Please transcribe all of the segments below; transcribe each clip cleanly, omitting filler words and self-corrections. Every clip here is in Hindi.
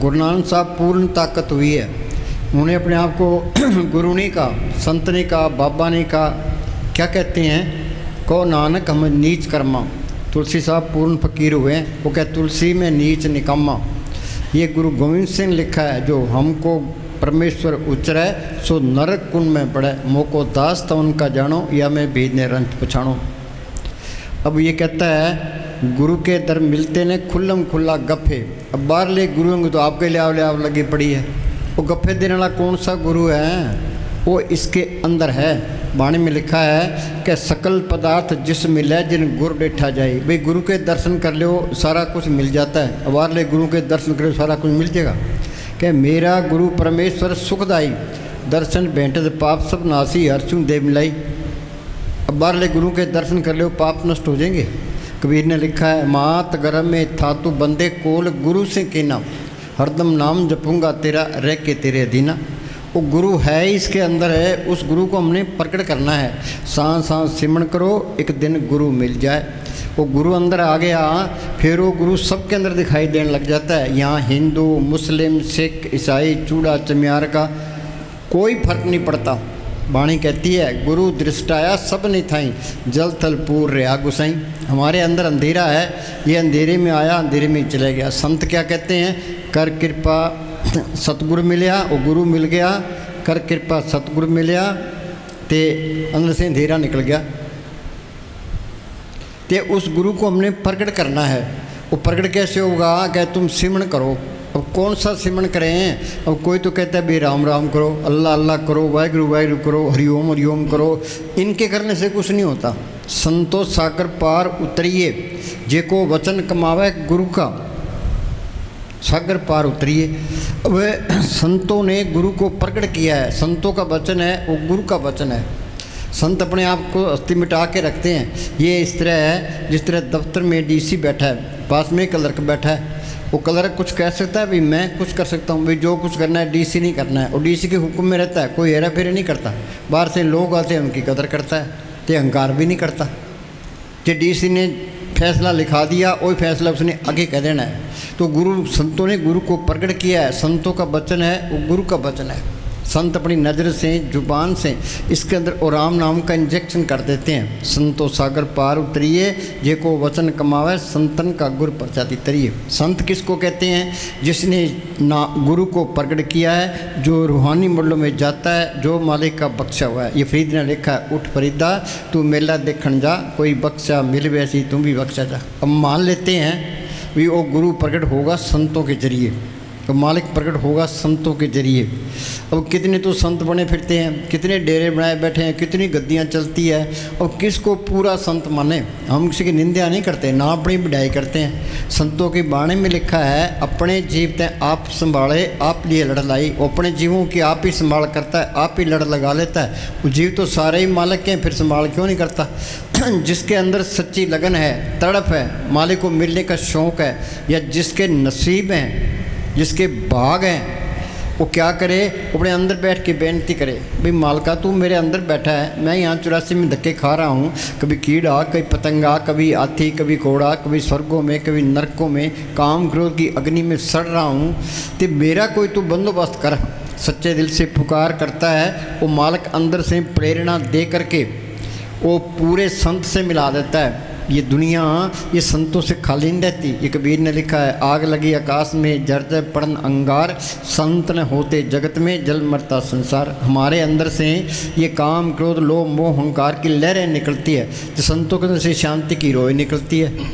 गुरु नानक साहब पूर्ण ताकत हुई है। उन्होंने अपने आप को गुरु नहीं कहा, संत नहीं कहा, बाबा नहीं कहा, क्या कहते हैं, को नानक हम नीच कर्मा। तुलसी साहब पूर्ण फकीर हुए हैं, वो कहते तुलसी में नीच निकम्मा। ये गुरु गोविंद सिंह ने लिखा है, जो हमको परमेश्वर उचरै सो नरक कुंड में पड़े, मोको दास तो उनका जानो या मैं भेदने रंत पछाणो। अब ये कहता है गुरु के दर मिलते ने खुल्लम खुल्ला गफे। अब बाहर ले गुरु होंगे तो आपके ले आव लगी पड़ी है। वो गफे देने वाला कौन सा गुरु है, वो इसके अंदर है। वाणी में लिखा है कि सकल पदार्थ जिस मिले जिन गुरु बैठा जाए। भाई गुरु के दर्शन कर लो सारा कुछ मिल जाता है। अब बाहर ले गुरु के दर्शन कर लो सारा कुछ मिल जाएगा। कि मेरा गुरु परमेश्वर सुखदाई, दर्शन भेंटत पाप सब नासी, हर्षू दे मिलाई। अब बाहर ले गुरु के दर्शन कर लो पाप नष्ट हो जाएंगे। कबीर ने लिखा है मात गर्भ में था तू बंदे कोल, गुरु से कहना हरदम नाम जपूंगा तेरा रह के तेरे अधीना। वो गुरु है इसके अंदर है, उस गुरु को हमने प्रकट करना है। सांस सांस सिमरण करो, एक दिन गुरु मिल जाए। वो गुरु अंदर आ गया, फिर वो गुरु सबके अंदर दिखाई देने लग जाता है। यहाँ हिंदू, मुस्लिम, सिख, ईसाई, चूड़ा चमियार का कोई फर्क नहीं पड़ता। वाणी कहती है गुरु दृष्टाया सब नहीं थाई, जल थल पूर रहा गुसाई। हमारे अंदर अंधेरा है, ये अंधेरे में आया अंधेरे में चले गया। संत क्या कहते हैं, कर कृपा सतगुरु मिलया, वो गुरु मिल गया, कर कृपा सतगुरु मिलया, ते अंदर से अंधेरा निकल गया। ते उस गुरु को हमने प्रकट करना है। वो प्रकट कैसे होगा, क्या तुम सिमरण करो। अब कौन सा सिमरण करें, अब कोई तो कहता है भाई राम राम करो, अल्लाह अल्लाह करो, वाहिगुरु वाहिगुरु करो, हरिओम करो। इनके करने से कुछ नहीं होता। संतो सागर पार उतरिए, जेको वचन कमावे गुरु का, सागर पार उतरिए। अब संतों ने गुरु को प्रकट किया है। संतों का वचन है वो गुरु का वचन है। संत अपने आप को अस्थि मिटा के रखते हैं। ये इस तरह है जिस तरह दफ्तर में डीसी बैठा है, पास में क्लर्क बैठा है। वो क्लर्क कुछ कह सकता है भाई मैं कुछ कर सकता हूँ, भाई जो कुछ करना है डीसी नहीं करना है। और डीसी के हुक्म में रहता है, कोई हेरा फेरी नहीं करता। बाहर से लोग आते हैं उनकी कदर करता है, तो अहंकार भी नहीं करता। कि डीसी ने फैसला लिखा दिया, वही फैसला उसने आगे कह देना है। तो गुरु संतों ने गुरु को प्रकट किया है। संतों का वचन है वो गुरु का वचन है। संत अपनी नज़र से, जुबान से इसके अंदर और राम नाम का इंजेक्शन कर देते हैं। संतो सागर पार उतरिए, जे को वचन कमावे, संतन का गुरु प्रसादी तरिए। संत किसको कहते हैं, जिसने ना गुरु को प्रकट किया है, जो रूहानी मल्लों में जाता है, जो मालिक का बख्शा हुआ है। ये फरीद ने लिखा है, उठ फरीदा तू मेला देखन जा, कोई बख्शा मिल वैसी तुम भी बख्शा जा। अब मान लेते हैं भी वो गुरु प्रकट होगा संतों के जरिए, तो मालिक प्रकट होगा संतों के जरिए। अब कितने तो संत बने फिरते हैं, कितने डेरे बनाए बैठे हैं, कितनी गद्दियाँ चलती है। और किसको पूरा संत माने। हम किसी की निंदा नहीं करते, ना अपनी बढ़ाई करते हैं। संतों की बाणी में लिखा है, अपने जीव ते आप संभाले, आप लिए लड़ लाई। अपने जीवों की आप ही संभाल करता है, आप ही लड़ लगा लेता है। वो जीव तो सारे ही मालिक हैं, फिर संभाल क्यों नहीं करता। जिसके अंदर सच्ची लगन है, तड़प है, मालिक को मिलने का शौक़ है, या जिसके नसीब हैं, जिसके भाग हैं, वो क्या करे, अपने अंदर बैठ के बेनती करे, भाई मालका तू मेरे अंदर बैठा है, मैं यहाँ 84 में धक्के खा रहा हूँ। कभी कीड़ा, कभी पतंगा, कभी हाथी, कभी घोड़ा, कभी स्वर्गों में, कभी नरकों में, काम क्रोध की अग्नि में सड़ रहा हूँ। तो मेरा कोई तू बंदोबस्त कर। सच्चे दिल से पुकार करता है, वो मालिक अंदर से प्रेरणा दे करके वो पूरे संत से मिला देता है। ये दुनिया ये संतों से खाली नहीं रहती। ये कबीर ने लिखा है, आग लगी आकाश में जर्जर पड़न अंगार, संत न होते जगत में जल मरता संसार। हमारे अंदर से ये काम क्रोध लोभ मोह अहंकार की लहरें निकलती है, तो संतों के अंदर से शांति की रोए निकलती है।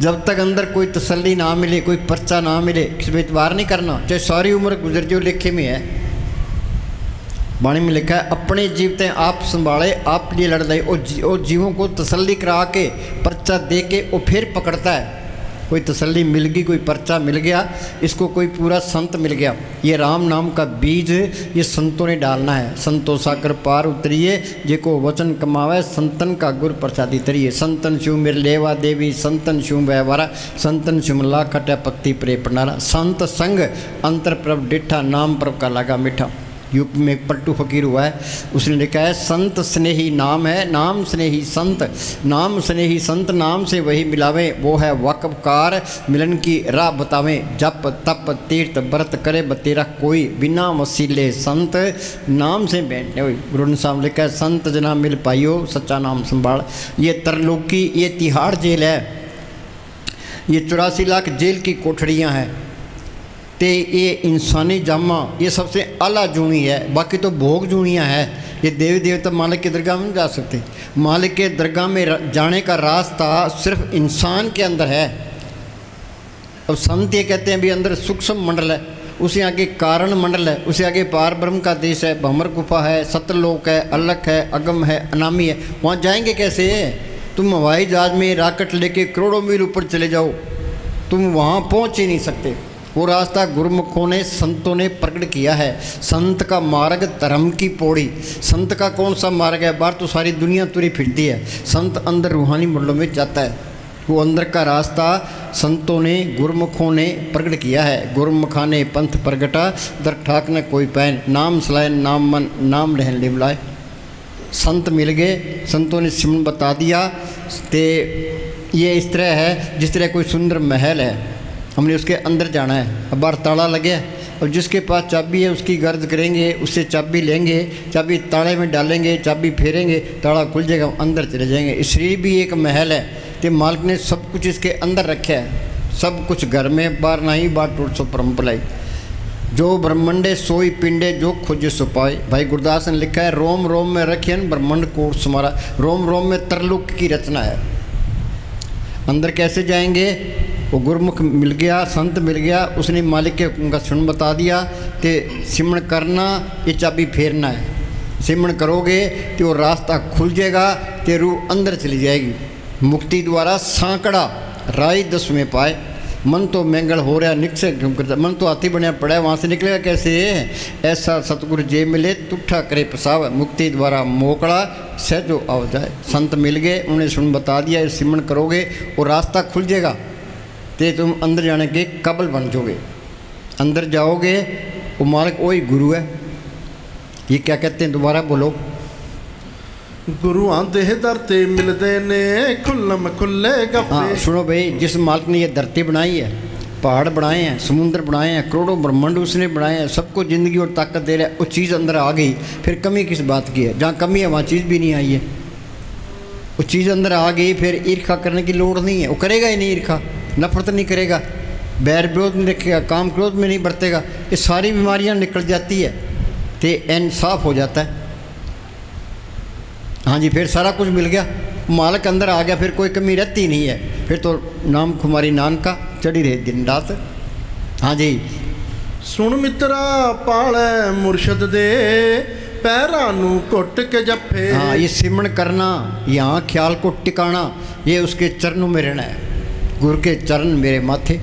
जब तक अंदर कोई तसल्ली ना मिले, कोई पर्चा ना मिले, किसी पर एतबार नहीं करना, चाहे सारी उम्र गुजर जो लेखे में है। वाणी में लिखा है, अपने जीवते आप संभाले, आप लिए लड़ रहे। और जीवों को तसल्ली करा के, पर्चा दे के वो फिर पकड़ता है। कोई तसल्ली मिल गई, कोई पर्चा मिल गया, इसको कोई पूरा संत मिल गया। ये राम नाम का बीज ये संतों ने डालना है। संतो साकर पार उतरिए, जेको वचन कमावे, संतन का गुर प्रसादी तरिए। संतन शिव मेरे लेवा देवी, संतन शिव व्यवहारा, संतन शिव ला कटा पक्ति प्रे प्रणारा। संत संग अंतर प्रभ डिठा, नाम प्रभ का लागा मिठा। यूपी में एक पलटू फकीर हुआ है, उसने लिखा है संत स्नेही नाम है, नाम स्नेही संत, नाम स्नेही संत, नाम से वही मिलावे, वो है वाकफकार मिलन की राह बतावे, जप तप तीर्थ व्रत करे बतेरा कोई, बिना वसीले संत नाम से बैठने हुई। गुरु ने साहब लिखा है संत जना मिल पाइयो सच्चा नाम संभाल। ये तरलोकी, ये तिहाड़ जेल है, ये 84 लाख जेल की कोठड़ियाँ हैं, ते ये इंसानी जामा ये सबसे आला जूनी है, बाकी तो भोग जूनियाँ है। ये देवी देवता मालिक की दरगाह में नहीं जा सकते। मालिक के दरगाह में जाने का रास्ता सिर्फ इंसान के अंदर है। अब संत ये कहते हैं भी अंदर सूक्ष्म मंडल है, उसे आगे कारण मंडल है, उसे आगे पार ब्रह्म का देश है, भंवर गुफा है, सतलोक है, अलख है, अगम है, अनामी है। वहाँ जाएंगे कैसे? तुम हवाई जहाज में रॉकेट लेके करोड़ों मील ऊपर चले जाओ, तुम वहाँ पहुँच ही नहीं सकते। वो रास्ता गुरुमुखों ने संतों ने प्रकट किया है। संत का मार्ग धर्म की पौड़ी। संत का कौन सा मार्ग है? बाहर तो सारी दुनिया तुरी फिरती है, संत अंदर रूहानी मंडलों में जाता है। वो अंदर का रास्ता संतों ने गुरुमुखों ने प्रकट किया है। गुरुमुखा ने पंथ प्रगटा दर ठाक न कोई पैन, नाम सलाय नाम मन नाम रहन ले बुलाए। संत मिल गए, संतों ने सिमन बता दिया। ते ये इस तरह है जिस तरह कोई सुंदर महल है, हमने उसके अंदर जाना है। अब बाहर ताला लगे और जिसके पास चाबी है उसकी गर्ज करेंगे, उससे चाबी लेंगे, चाबी ताले में डालेंगे, चाबी फेरेंगे, ताला खुल जाएगा, अंदर चले जाएंगे। इस शरीर भी एक महल है, तो मालिक ने सब कुछ इसके अंदर रखा है। सब कुछ घर में, बाहर नहीं, बाहर टूट सो परम भलाई। जो ब्रह्मंडे सोई पिंडे जो खोजे सो पाए। भाई गुरदास ने लिखा है रोम रोम में रखिए ब्रह्मंड कोट सुमारा। रोम रोम में तरलुक की रचना है। अंदर कैसे जाएंगे? वो गुरुमुख मिल गया, संत मिल गया, उसने मालिक के हुक्म का सुन बता दिया कि सिमरण करना, ये चाबी फेरना है। सिमरण करोगे तो वो रास्ता खुल जाएगा, ते रूह अंदर चली जाएगी। मुक्ति द्वारा सांकड़ा राय 10 में पाए। मन तो मैंगल हो रहा निकसे करता, मन तो हाथी बनया पड़ा है, वहाँ से निकलेगा कैसे? ऐसा सतगुरु जे मिले तुठा करे पसाव, मुक्ति द्वारा मोकड़ा सहजो आओ जाए। संत मिल गए, उन्हें सुन बता दिया, सिमरण करोगे और रास्ता खुल जाएगा, तो तुम अंदर जाने के काबिल बन जाओगे। अंदर जाओगे, वो मालिक वही गुरु है। ये क्या कहते हैं? दोबारा बोलो। गुरुआं दे दर ते मिलदे ने खुल्लम खुल्ले गप्पे। हाँ सुनो भाई, जिस मालिक ने ये धरती बनाई है, पहाड़ बनाए हैं, समुद्र बनाए हैं, करोड़ों ब्रह्मांड उसने बनाए हैं, सबको ज़िंदगी और ताकत दे रहा है, वो चीज़ अंदर आ गई, फिर कमी किस बात की है? जहाँ कमी है वहाँ चीज़ भी नहीं आई है। वो चीज़ अंदर आ गई, फिर ईर्खा करने की लोड़ नहीं है। वो करेगा ही नहीं ईर्खा, नफरत नहीं करेगा, बैर विरोध नहीं रखेगा, काम क्रोध में नहीं बरतेगा। ये सारी बीमारियां निकल जाती है, तो इंसाफ हो जाता है। हाँ जी, फिर सारा कुछ मिल गया, मालिक अंदर आ गया, फिर कोई कमी रहती नहीं है। फिर तो नाम खुमारी नानका चढ़ी रहे दिन रात। हाँ जी, सुन मित्रा पाले मुर्शद दे पैरां नूं घुट के जफे। हाँ, ये सिमरण करना, यहाँ ख्याल को टिकाना, ये उसके चरणों में रहना है। गुरु के चरण मेरे माथे,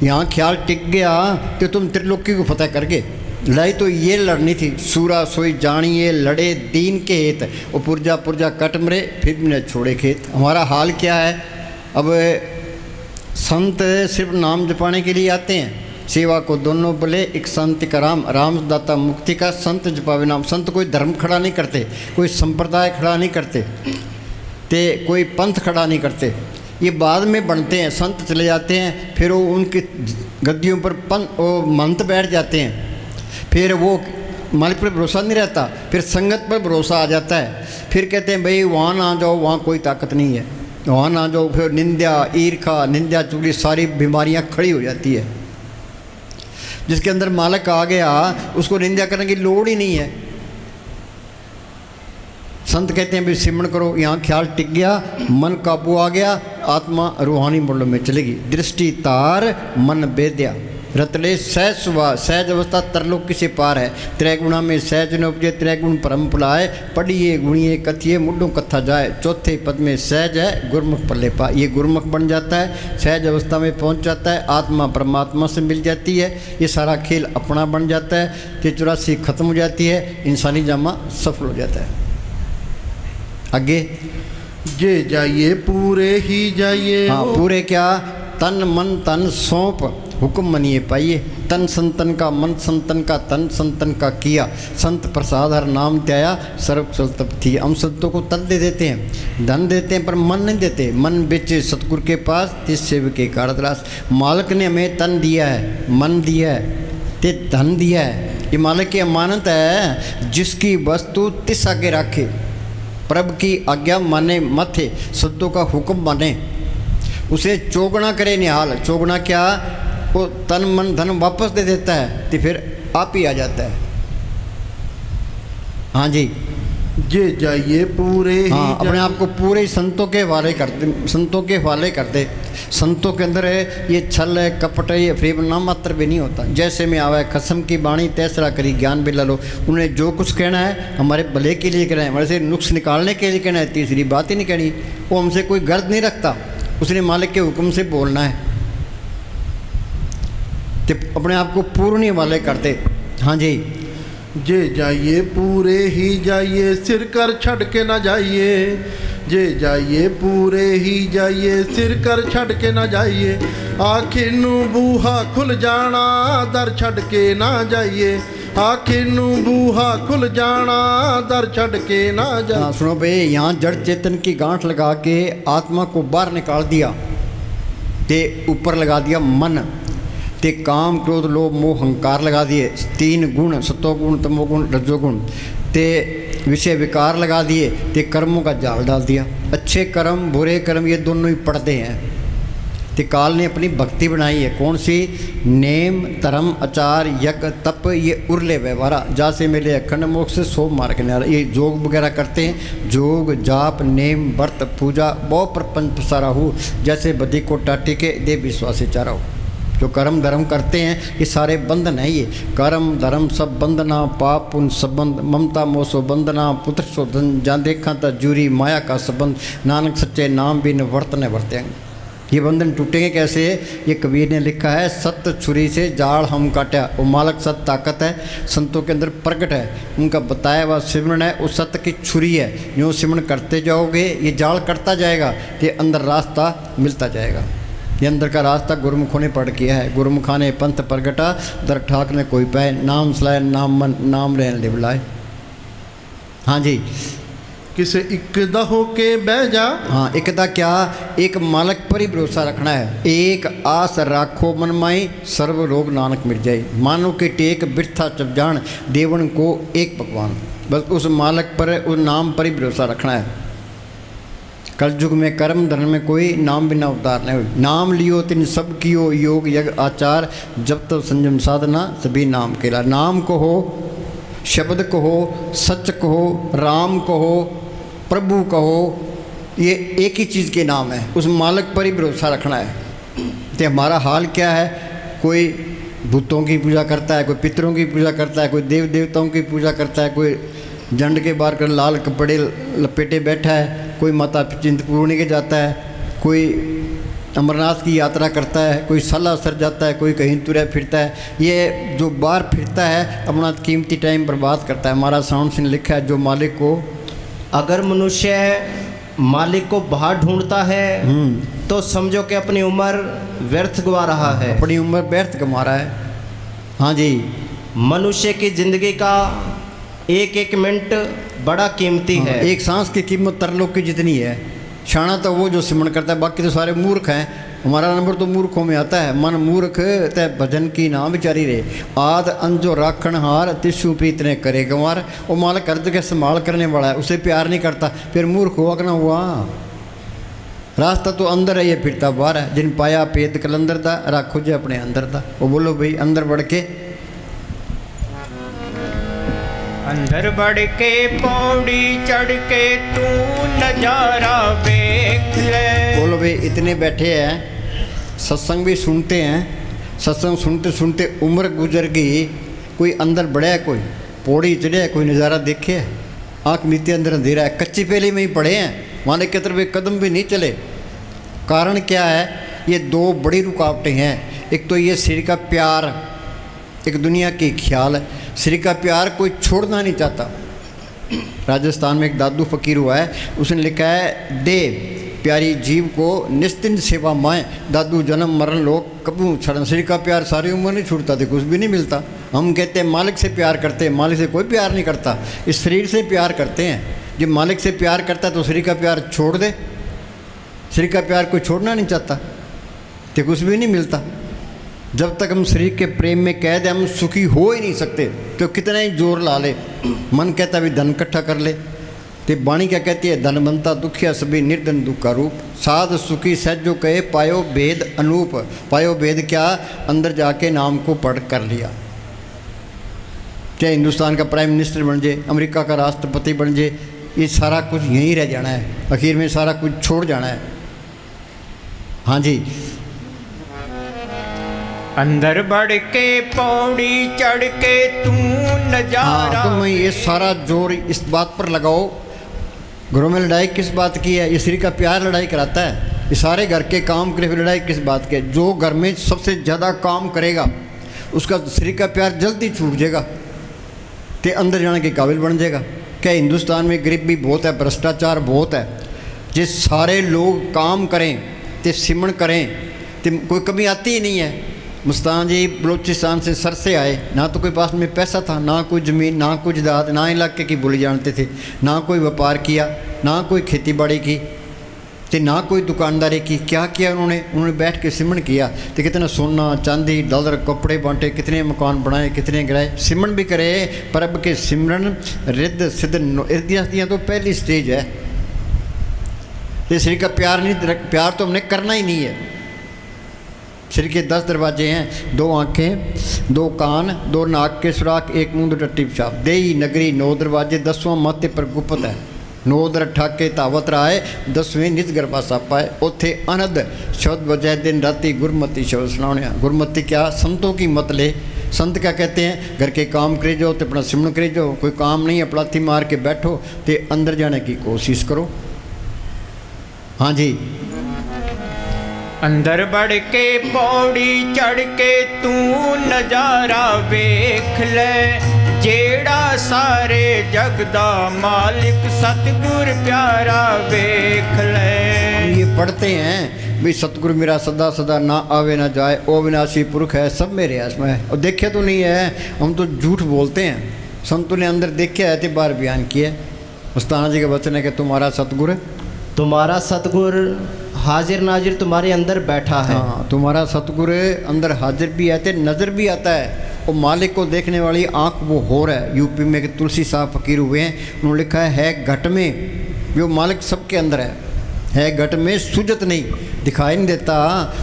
यहाँ ख्याल टिक गया तो तुम त्रिलोकी को फतेह कर गए। लड़ाई तो ये लड़नी थी, सूरा सोई जानिए लड़े दीन के हेत, वो पुरजा पुरजा कट मरे फिर भी न छोड़े खेत। हमारा हाल क्या है? अब संत सिर्फ नाम जपाने के लिए आते हैं, सेवा को दोनों बोले एक संत का राम, राम दाता मुक्ति का, संत जपावे नाम। संत कोई धर्म खड़ा नहीं करते, कोई संप्रदाय खड़ा नहीं करते, ते कोई पंथ खड़ा नहीं करते, ये बाद में बनते हैं। संत चले जाते हैं, फिर वो उनकी गद्दियों पर मंत बैठ जाते हैं, फिर वो मालिक पर भरोसा नहीं रहता, फिर संगत पर भरोसा आ जाता है। फिर कहते हैं भाई वहाँ ना जाओ, वहाँ कोई ताकत नहीं है, वहाँ ना जाओ। फिर निंदा ईर्खा निंदा चुगली सारी बीमारियाँ खड़ी हो जाती है। जिसके अंदर मालिक आ गया उसको निंदा करने की लोड़ ही नहीं है। संत कहते हैं भी सिमरण करो, यहाँ ख्याल टिक गया, मन काबू आ गया, आत्मा रूहानी मंडल में चलेगी। दृष्टि तार मन बेद्या रतले सहज सुभा, सहज अवस्था तरलोक से पार है। त्रैगुणा में सहज न उपजे, त्रैगुण परम पुलाए, पढ़िए गुणिए कथिए मुड्ढों कथा जाए। चौथे पद में सहज है गुरमुख पल्ले पा, ये गुरमुख बन जाता है, सहज अवस्था में पहुंच जाता है, आत्मा परमात्मा से मिल जाती है, ये सारा खेल अपना बन जाता है, 84 खत्म हो जाती है, इंसानी जामा सफल हो जाता है। आगे जे जाइए पूरे ही जाइए। हाँ, पूरे क्या? तन मन तन सौंप, हुक्म मनिए पाइए। तन संतन का मन संतन का तन संतन का किया, संत प्रसाद हर नाम त्याया सर्व कुशल तप थी। हम संतों को तन दे देते हैं, धन देते हैं, पर मन नहीं देते। मन बेचे सतगुरु के पास, तिस सेवक के कारतलास। मालिक ने हमें तन दिया है, मन दिया है, ते धन दिया है। ये मालिक की अमानत है। जिसकी वस्तु तिस आगे रखे, प्रभु की आज्ञा माने मथे, संतों का हुक्म माने, उसे चौगुना करे निहाल। चौगुना क्या? वो तन मन धन वापस दे देता है, तो फिर आप ही आ जाता है। हाँ जी, जे जाइए पूरे ही हाँ, अपने आप को पूरे संतों के हवाले कर दे, संतों के हवाले कर दे। संतों के अंदर है ये छल है, कपट है, ये फ्रेब नाम मात्र भी नहीं होता। जैसे में आवा है कसम की बाणी तैसरा करी ज्ञान भी लो। उन्हें जो कुछ कहना है हमारे भले के लिए कहना है, हमारे से नुक्स निकालने के लिए कहना है, तीसरी बात ही नहीं कहनी। वो हमसे कोई गर्ज नहीं रखता, उसने मालिक के हुक्म से बोलना है। तो अपने आप को पूर्ण हवाले करते। हाँ जी, जे जाइए पूरे ही जाइए, सिर कर छड़ के ना जाइए। जे जाइए पूरे ही जाइए, सिर कर छड़ के ना जाइए। आखिर नू बूहा खुल जाना, दर छड़ के ना जाइए। आखिर नू बूहा खुल जाना, दर छड़ के ना जाइए। हाँ सुनो भाई, यहाँ जड़ चेतन की गांठ लगा के आत्मा को बाहर निकाल दिया, ते ऊपर लगा दिया मन, ते काम क्रोध लोभ मोह अहंकार लगा दिए। 3 गुण, सत्वगुण तमोगुण रजोगुण, ते विषय विकार लगा दिए, ते कर्मों का जाल डाल दिया। अच्छे कर्म बुरे कर्म ये दोनों ही पड़ते हैं। ते काल ने अपनी भक्ति बनाई है, कौन सी? नेम धर्म आचार यज्ञ तप, ये उरले व्यवहारा जासे मिले अखंड मोक्ष से सो मार्ग न्यारा। ये जोग वगैरह करते हैं, जोग जाप नेम व्रत पूजा बहु प्रपंच पसारा हो, जैसे बदी को टाटी के दे विश्वासी चारा हो। जो कर्म धर्म करते हैं ये सारे बंधन है। ये कर्म धर्म सब बंधना, पाप पुण्य संबंध, ममता मोसो बंधना, पुत्र सो धन, जहाँ देखा था जूरी माया का संबंध। नानक सच्चे नाम बिन वर्तने वर्तेंगे। ये बंधन टूटेंगे कैसे? ये कबीर ने लिखा है, सत्य छुरी से जाल हम काटा। वो मालक सत्य ताकत है, संतों के अंदर प्रकट है, उनका बताया हुआ सिमरन है, वो सत्य की छुरी है। यूँ सिमरन करते जाओगे ये जाल कटता जाएगा, ये अंदर रास्ता मिलता जाएगा। ये अंदर का रास्ता गुरुमुखों ने पढ़ किया है। गुरुमुखा ने पंथ प्रगटा, दर ठाक ने कोई पाए, नाम सलाए नाम मन नाम रहन ले बुलाए। हाँ जी, किसे इकदा होके बह जा। हाँ, इकदा क्या? एक मालिक पर ही भरोसा रखना है। एक आस राखो मन माई, सर्व रोग नानक मिट जाए। मानो के टेक बिरथा चप जान, देवन को एक पकवान। बस उस मालिक पर, उस नाम पर ही भरोसा रखना है। कलयुग में कर्म धर्म में कोई नाम बिना उतार नहीं हुई। नाम लियो तिन सब कियो, योग यज्ञ आचार, जब तक संयम साधना सभी नाम केला। नाम कहो, शब्द कहो, सच कहो, राम कहो, प्रभु कहो, ये एक ही चीज़ के नाम है। उस मालिक पर ही भरोसा रखना है। तो हमारा हाल क्या है? कोई भूतों की पूजा करता है, कोई पितरों की पूजा करता है, कोई देव देवताओं की पूजा करता है, कोई जंड के बाहर कर लाल कपड़े लपेटे बैठा है, कोई माता चिंतपूर्णी के जाता है, कोई अमरनाथ की यात्रा करता है, कोई सालासर जाता है, कोई कहीं तुरा फिरता है। ये जो बाहर फिरता है अपना कीमती टाइम बर्बाद करता है। हमारा साउंड से लिखा है, जो मालिक को, अगर मनुष्य मालिक को बाहर ढूंढता है तो समझो कि अपनी उम्र व्यर्थ गवा रहा है। अपनी उम्र व्यर्थ गंवा रहा है। हाँ जी, मनुष्य की जिंदगी का एक एक मिनट बड़ा कीमती है। एक सांस की कीमत तरलोक की जितनी है। शाना तो वो जो सिमरन करता है, बाकी तो सारे मूर्ख हैं। हमारा नंबर तो मूर्खों में आता है। मन मूर्ख तय भजन की ना विचारी रे, आद अंजो राखण हार, तिस्सु प्रीत ने करे गंवार। वो मालिक अर्ज के संभाल करने वाला है, उसे प्यार नहीं करता, फिर मूर्ख हुआ कि ना हुआ। रास्ता तो अंदर है, ये फिरता बाहर है। जिन पाया पेद कलंदर दा, राखो जे अपने अंदर दा। वो बोलो भाई, अंदर बढ़ के, अंदर बढ़ के पौड़ी चढ़ के तू नजारा देख ले। बोलो भाई, इतने बैठे हैं, सत्संग भी सुनते हैं, सत्संग सुनते सुनते उम्र गुजर गई, कोई अंदर बढ़ा है, कोई पौड़ी चढ़े है, कोई नज़ारा देखे है? आँख नीचे अंदर अंधेरा है, कच्ची पेली में ही पड़े हैं, माने की तरफ एक कदम भी नहीं चले। कारण क्या है? ये 2 बड़ी रुकावटें हैं। एक तो ये शरीर का प्यार, एक दुनिया की ख्याल। शरीर का प्यार कोई छोड़ना नहीं चाहता, राजस्थान में एक दादू फकीर हुआ है, उसने लिखा है दे प्यारी जीव को निश्चिंत सेवा माएँ, दादू जन्म मरण लोग कबू छड़न। शरीर का प्यार सारी उम्र नहीं छूटता थे, कुछ भी नहीं मिलता। हम कहते हैं मालिक से प्यार करते हैं, मालिक से कोई प्यार नहीं करता, इस शरीर से प्यार करते हैं। जब मालिक से प्यार करता है तो शरीर का प्यार छोड़ दे, शरीर का प्यार कोई छोड़ना नहीं चाहता तो कुछ भी नहीं मिलता। जब तक हम शरीर के प्रेम में कैद हैं हम सुखी हो ही नहीं सकते, तो कितना ही जोर ला ले। मन कहता भी धन इकट्ठा कर ले, तो वाणी क्या कहती है, धन बनता दुखिया सभी निर्धन दुख का रूप, साध सुखी सहजो कहे पायो भेद अनूप। पायो भेद क्या, अंदर जाके नाम को पढ़ कर लिया। चाहे हिंदुस्तान का प्राइम मिनिस्टर बन जाए, अमेरिका का राष्ट्रपति बन जाए, ये सारा कुछ यहीं रह जाना है, आखिर में सारा कुछ छोड़ जाना है। हाँ जी, अंदर बढ़ के पौड़ी चढ़ के तू नजारा। तुम ये सारा जोर इस बात पर लगाओ, घरों में लड़ाई किस बात की है, ये शरीर का प्यार लड़ाई कराता है। ये सारे घर के काम करे लड़ाई किस बात की है। जो घर में सबसे ज़्यादा काम करेगा उसका शरीर का प्यार जल्दी छूट जाएगा, तो अंदर जाने के काबिल बन जाएगा। क्या हिंदुस्तान में गरीबी बहुत है, भ्रष्टाचार बहुत है। जिस सारे लोग काम करें तो सिमण करें तो कोई कमी आती ही नहीं है। मुस्तान जी बलूचिस्तान से सर से आए, ना तो कोई पास में पैसा था, ना कोई ज़मीन, ना कुछ दाद, ना इलाके की बोली जानते थे, ना कोई व्यापार किया, ना कोई खेती बाड़ी की, तो ना कोई दुकानदारी की। क्या किया उन्होंने बैठ के सिमण किया, तो कितना सोना चांदी डॉलर कपड़े बांटे, कितने मकान बनाए, कितने गिराए, सिमण भी करे। पर अब के सिमरन रिद्ध सिद्ध इर्दियाँ तो पहली स्टेज है। तो शरीर का प्यार नहीं, प्यार तो हमने करना ही नहीं है। शरीर के 10 दरवाजे हैं, 2 आँखें, 2 कान, 2 नाक के सुराख, 1 मुंह, 2 टट्टी पेशाब। देई नगरी 9 दरवाजे, 10वां माथे पर गुप्त है। 9 दर ठाके तावत राय, 10वें निज गरबा सापा है। उथे अनद शब्द बजाय दिन राति गुरमति शब्द सुनाने। गुरमति क्या, संतों की मत ले। संत क्या कहते हैं, घर के काम करे जाओ तो अपना सिमरन करे जाओ, कोई काम नहीं है पलाथी मार के बैठो, तो अंदर जाने की कोशिश करो। हाँ जी, अंदर बढ़ के पौड़ी चढ़ के तू नजारा वेख ले, जेड़ा सारे जग दा मालिक सतगुर प्यारा वेख ले। ये पढ़ते हैं भी सतगुरु मेरा सदा सदा ना आवे ना जाए, ओ विनाशी पुरख है सब मेरे आस में है। और देखे तो नहीं है, हम तो झूठ बोलते हैं। संतों ने अंदर देखा है तो बार बयान किया। मुस्ताना जी का वचन है कि तुम्हारा सतगुर हाजिर नाजिर तुम्हारे अंदर बैठा है। हाँ, तुम्हारा सतगुर अंदर हाजिर भी आते, नज़र भी आता है। और मालिक को देखने वाली आँख वो हो रहा है। यूपी में एक तुलसी साहब फकीर हुए हैं, उन्होंने लिखा है घट में जो मालिक सबके अंदर है घट में सुजत नहीं, दिखाई नहीं देता।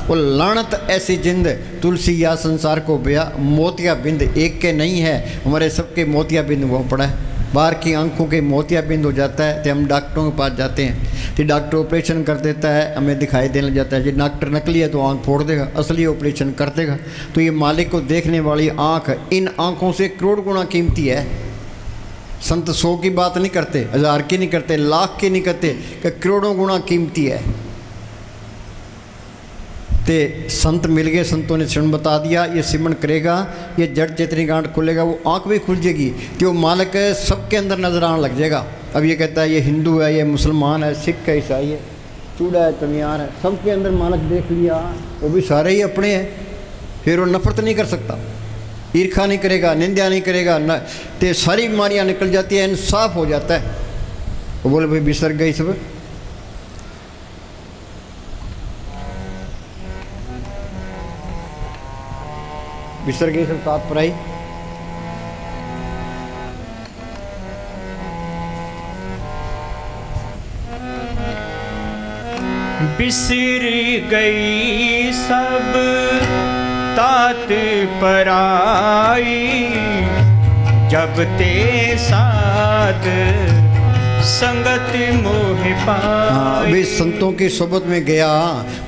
वो लानत ऐसी जिंद तुलसी या संसार को बया, मोतिया बिंद एक के नहीं है, हमारे सबके मोतिया बिंद वो पड़ा है। बाहर की आंखों के मोतिया बिंद हो जाता है तो हम डॉक्टरों के पास जाते हैं, तो डॉक्टर ऑपरेशन कर देता है, हमें दिखाई देने लग जाता है। जो डॉक्टर नकली है तो आंख फोड़ देगा, असली ऑपरेशन कर देगा। तो ये मालिक को देखने वाली आंख इन आंखों से करोड़ गुना कीमती है। संत 100 की बात नहीं करते, 1000 की नहीं करते, लाख की नहीं करते, कि करोड़ों गुना कीमती है। ते संत मिल गए, संतों ने सिमरन बता दिया, ये सिमरन करेगा, ये जड़ चेतनी गांठ खुलेगा, वो आंख भी खुल जाएगी, कि वो मालिक सबके अंदर नजर आने लग जाएगा। अब ये कहता है ये हिंदू है, ये मुसलमान है, सिख है, ईसाई है, चूड़ा है, चमियार है, सबके अंदर मालिक देख लिया, वो भी सारे ही अपने हैं। फिर वो नफरत नहीं कर सकता, ईर्खा नहीं करेगा, निंदा नहीं करेगा, न तो सारी बीमारियाँ निकल जाती है, इंसाफ हो जाता है। वो बोले भाई बिसर गई सब, बिसर गई सब साथ पर आई। बिसर गई सब तात पर आई, जब ते साथ संगत मोह पाई। अभी संतों की सोबत में गया,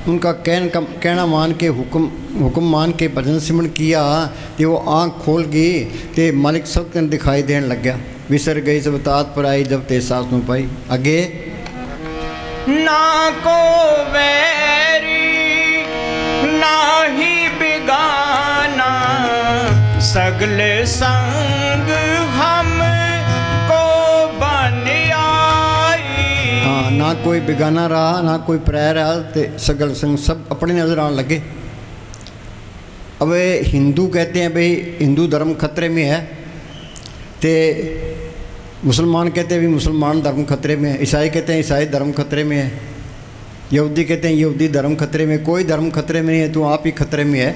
उनका कहना मान के हुक्म मान के भजन सिमरन किया, कि वो आँख खोल गई तो मालिक सबके दिखाई देने लग गया। बिसर गई सब तात पर आई, जब ते साथ में पाई। आगे ना को वैरी ना ही बिगाना, सगले संग हम को ना कोई बेगाना रहा ना कोई पराया रहा, तो सगल संग सब अपने नज़र आने लगे। अब हिंदू कहते हैं भाई हिंदू धर्म खतरे में है, तो मुसलमान कहते हैं भी मुसलमान धर्म खतरे में है, ईसाई कहते हैं ईसाई धर्म खतरे में है, यहूदी कहते हैं यहूदी धर्म खतरे में। कोई धर्म खतरे में नहीं है, तू आप ही खतरे में है।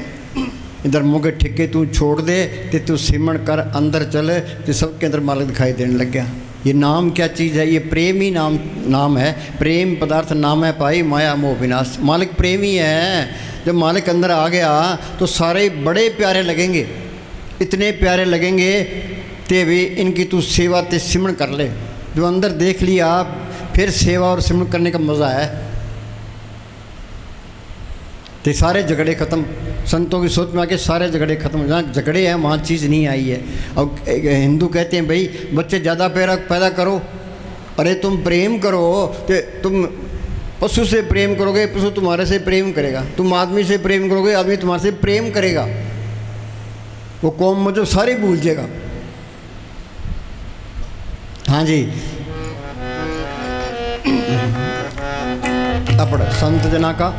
धर्मों के ठेके तू छोड़ दे, तो तू सिमरण कर अंदर चल, तो सबके अंदर मालिक दिखाई देने लग गया। ये नाम क्या चीज़ है? ये प्रेम ही नाम है। प्रेम पदार्थ नाम है पाई माया मोह विनाश। मालिक प्रेम ही है। जब मालिक अंदर आ गया तो सारे बड़े प्यारे लगेंगे, इतने प्यारे लगेंगे ते भी इनकी तू सेवा ते सिमरण कर ले। जो अंदर देख लिया फिर सेवा और सिमरण करने का मज़ा है, तो सारे झगड़े ख़त्म। संतों की सोच में आके सारे झगड़े ख़त्म। जहाँ झगड़े हैं वहाँ चीज़ नहीं आई है। अब हिंदू कहते हैं भाई बच्चे ज़्यादा पैदा करो। अरे तुम प्रेम करो तो तुम पशु से प्रेम करोगे, पशु तुम्हारे से प्रेम करेगा। तुम आदमी से प्रेम करोगे, आदमी तुम्हारे से प्रेम करेगा। वो कौम में जो सारे भूल जाएगा। हाँ जी, अपना संत जना का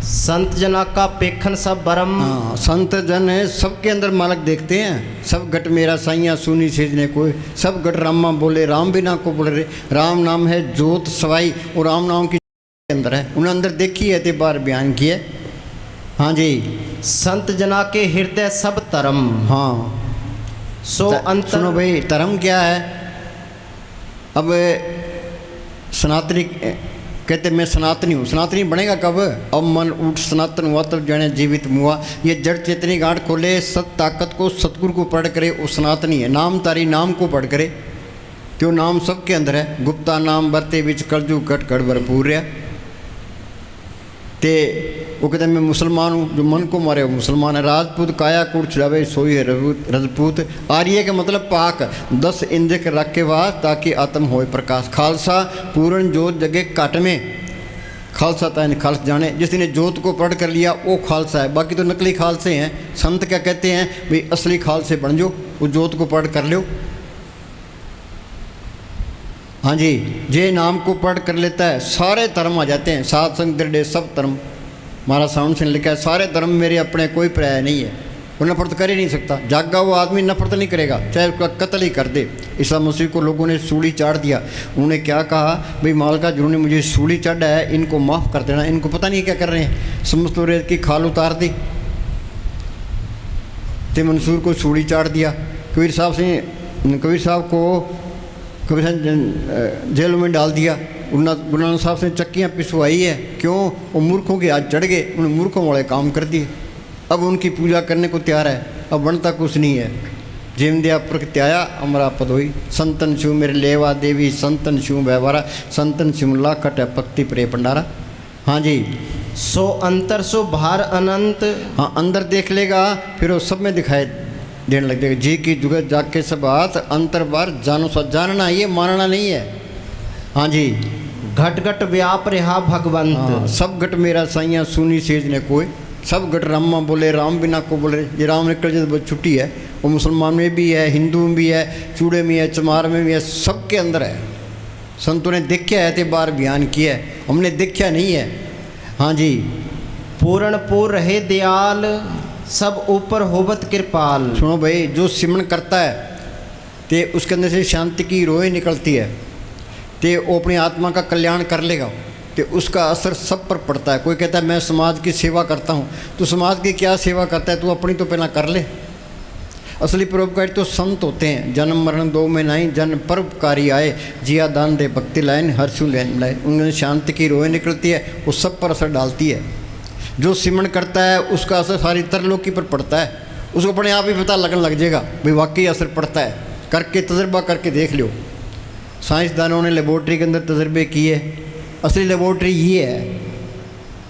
संत जना का पेखन सब बरम। हाँ, संत जन है सबके अंदर मालिक देखते हैं। सब घट मेरा साइया सुनी सीजने कोई, सब घट रामा बोले राम बिना को बोले रे। राम नाम है जोत सवाई, और राम नाम की अंदर है, उन्हें अंदर देखी है ते बार बयान की है। हाँ जी, संत जना के हृदय सब तरम। हाँ सो अंतर। सुनो भाई, धर्म क्या है? अब सनातनी कहते मैं सनातनी हूँ। सनातनी बनेगा कब? अब मन उठ सनातन हुआ तब जाने जीवित मुआ। ये जड़ चेतनी गांठ खोले, सत ताकत को सतगुरु को पढ़ करे, वो सनातनी है। नाम तारी नाम को पढ़ करे, तो नाम सबके अंदर है। गुप्ता नाम बरते बिच कलजू कट कट भरपूर है। ते वो कहते हैं मैं मुसलमान हूँ, जो मन को मारे वो मुसलमान है। राजपूत काया कूट छुड़ावे सोई है रजपूत। आर्य का मतलब पाक, 10 इंद्र के रख के वास ताकि आत्म होए प्रकाश। खालसा पूर्ण जोत जगे काट में, खालसा ताइन खालस जाने। जिसने जोत को पढ़ कर लिया वो खालसा है, बाकी तो नकली खालसे हैं। संत क्या कहते हैं भाई असली खालसे बन जाओ, वो जोत को पढ़ कर लो। हाँ जी, जे नाम को पढ़ कर लेता है सारे धर्म आ जाते हैं। सात संग दृढ़ सब धर्म, हमारा साउंड से लिखा है सारे धर्म मेरे अपने, कोई पर्याय नहीं है। वो नफरत कर ही नहीं सकता। जागा वो आदमी नफरत नहीं करेगा, चाहे उसका कत्ल ही कर दे। ईसा मसीह को लोगों ने सूली चाड़ दिया। उन्होंने क्या कहा भाई मालका जिन्होंने मुझे सूली चढ़ा है इनको माफ़ कर देना। इनको पता नहीं क्या कर रहे हैं। समस्त रेत की खाल उतार दी, ते मंसूर को सूली चाड़ दिया। कबीर साहब को जेल में डाल दिया। गुरु नानक साहब से चक्कियाँ पिसवाई है। क्यों? वो मूर्खों के हाथ चढ़ गए, उन्होंने मूर्खों वाले काम कर दिए। अब उनकी पूजा करने को तैयार है। अब बनता कुछ नहीं है। जिम दिया प्रगत्याया अमरा पद हुई। संतन शिव मेरे लेवा देवी, संतन शिव व्यवहारा, संतन शिमला कट पक्ति प्रे भंडारा। हाँ जी, सो अंतर सो भार अनंत। हाँ, अंदर देख लेगा फिर वो सब में दिखाई देने लग जाएगा। जी की जुगत जाग के सब बात, अंतर बार जानो सा। जानना ये मानना नहीं है। हाँ जी, घट घट व्याप रहा भगवंत। हाँ, सब घट मेरा साइया सुनी सेज ने कोई, सब घट रामा बोले राम बिना को बोले। ये राम निकल जाए तो छुट्टी है। वो मुसलमान में भी है, हिंदू में भी है, चूड़े में है, चमार में भी है, सबके अंदर है। संतों ने देखा है तो बार बयान किया है, हमने देखा नहीं है। हाँ जी, पूर्ण पूर रहे दयाल, सब ऊपर होवत कृपाल। सुनो भाई, जो सिमरण करता है तो उसके अंदर से शांति की रोए निकलती है, तो वो अपनी आत्मा का कल्याण कर लेगा, तो उसका असर सब पर पड़ता है। कोई कहता है मैं समाज की सेवा करता हूँ, तो समाज की क्या सेवा करता है? तू अपनी तो पहला कर ले। असली परोपकारी तो संत होते हैं। जन्म मरण दो में नहीं, जन परोपकारी आए, जिया दान दे भक्ति लाइन हर्षु लैन लाए। उनमें शांति की रोए निकलती है, वो सब पर असर डालती है। जो सिमरण करता है उसका असर सारी तरलोकी पर पड़ता है। उसको अपने आप ही पता लगने लग जाएगा भाई वाकई असर पड़ता है। करके तजर्बा करके देख लो। साइंसदानों ने लेबोरेटरी के अंदर तजर्बे किए। असली लेबोरेटरी ये है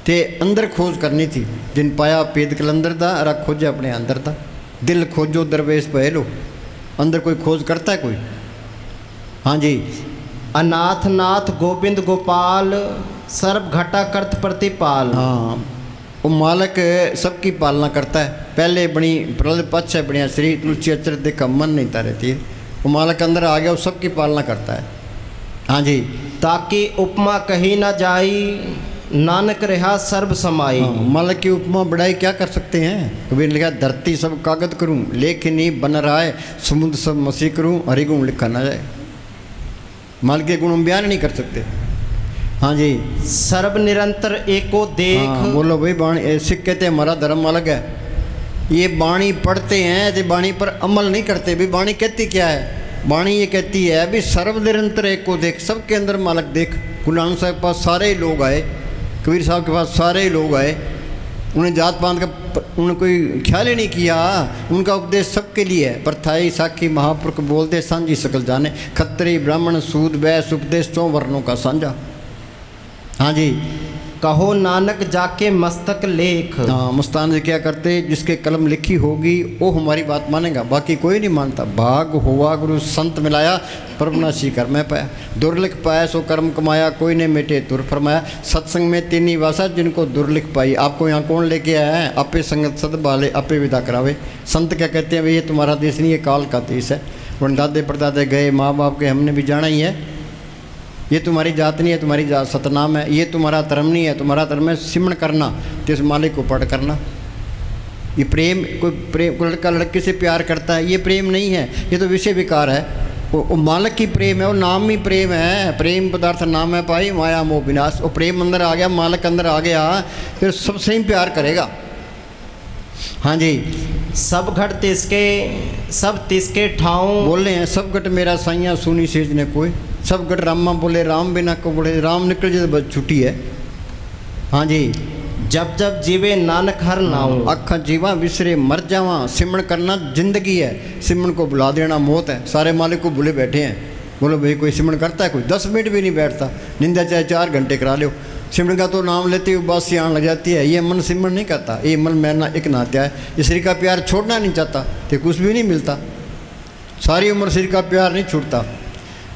ते अंदर खोज करनी थी। जिन पाया पेद कलंदर दा, अरा खोजा अपने अंदर था। दिल खोजो दरवेश पह लो। अंदर कोई खोज करता है कोई? हाँ जी, अनाथ नाथ गोविंद गोपाल, सर्व घटा कर्त प्रतिपाल। हाँ, वो मालक सबकी पालना करता है। पहले बनी प्रलय पक्ष है बढ़िया श्री तुलसी अचर देखा मन नहीं रहती है। वो मालक अंदर आ गया, वो सबकी पालना करता है। हाँ जी। ताकि उपमा कही न जाई, नानक रहा सर्व समाई। हाँ, मालक की उपमा बढ़ाई क्या कर सकते हैं। कबीर ने लिखा धरती सब कागज करूं, लेखनी बन रहा है, समुद्र सब मसीह करूं, हरिगुण लिखा ना जाए। मालक के गुण हम बयान नहीं कर सकते। हाँ जी। सर्व निरंतर एको देख। हाँ, बोलो भाई बाणी ऐसे कहते हैं हमारा धर्म अलग है। ये बाणी पढ़ते हैं तो बाणी पर अमल नहीं करते। भाई बाणी कहती क्या है। बाणी ये कहती है भी सर्व निरंतर एक को देख, सबके अंदर मालक देख। गुरु नानक साहब के पास सारे लोग आए, कबीर साहब के पास सारे लोग आए, उन्हें जात पात का उन्होंने कोई ख्याल ही नहीं किया। उनका उपदेश सबके लिए है। परथाई साखी महापुरुष बोलते सांझी सकल जाने, खत्तरी ब्राह्मण सूद वैश्य उपदेश 4 वर्णों का साझा। हाँ जी। कहो नानक जाके मस्तक लेख। हाँ, मुस्तान जी क्या करते, जिसके कलम लिखी होगी वो हमारी बात मानेगा, बाकी कोई नहीं मानता। भाग हुआ गुरु संत मिलाया, परमनाशी कर मैं पाया, दुर्लिख पाया सो कर्म कमाया, कोई ने मिटे तुर फरमाया। सत्संग में तीनी वासा जिनको दुर्लिख पाई। आपको यहाँ कौन लेके आया है। आपे संगत सद बाले आपे विदा करावे। संत क्या कहते हैं, भाई ये तुम्हारा देश नहीं, ये काल का देश है। वरन दादे परदादे गए, माँ बाप के हमने भी जाना ही है। ये तुम्हारी जात नहीं है, तुम्हारी जात सतनाम है। ये तुम्हारा धर्म नहीं है, तुम्हारा धर्म है सिमरण करना, तो इस मालिक को पढ़ करना। ये प्रेम, कोई लड़का लड़के से प्यार करता है, ये प्रेम नहीं है, ये तो विषय विकार है। वो मालिक की प्रेम है, वो नाम ही प्रेम है। प्रेम पदार्थ नाम है पाई, माया मोह विनाश। वो प्रेम अंदर आ गया, मालिक अंदर आ गया, फिर सबसे ही प्यार करेगा। हाँ जी। सब घट तिसके सब तिसके ठाऊं। बोल रहे हैं सब घट मेरा साइया सुनी सेज ने कोई। सब गट रामा बोले राम बिना को बोले, राम निकल जाए तो बस छुट्टी है। हाँ जी। जब जब जीवे नानक हर नाऊं। अखा जीवा विसरे मर जावा। सिमरण करना जिंदगी है, सिमरण को बुला देना मौत है। सारे मालिक को भूले बैठे हैं। बोलो भाई कोई सिमरण करता है, कोई 10 मिनट भी नहीं बैठता। निंदा चाहे 4 घंटे करा लो, सिमरण का तो नाम लेते ही उबासी आने लग जाती है। ये मन सिमरण नहीं करता, ये मन मैना एक नात्या है। ये श्री का प्यार छोड़ना नहीं चाहता तो कुछ भी नहीं मिलता। सारी उम्र श्री का प्यार नहीं छूटता।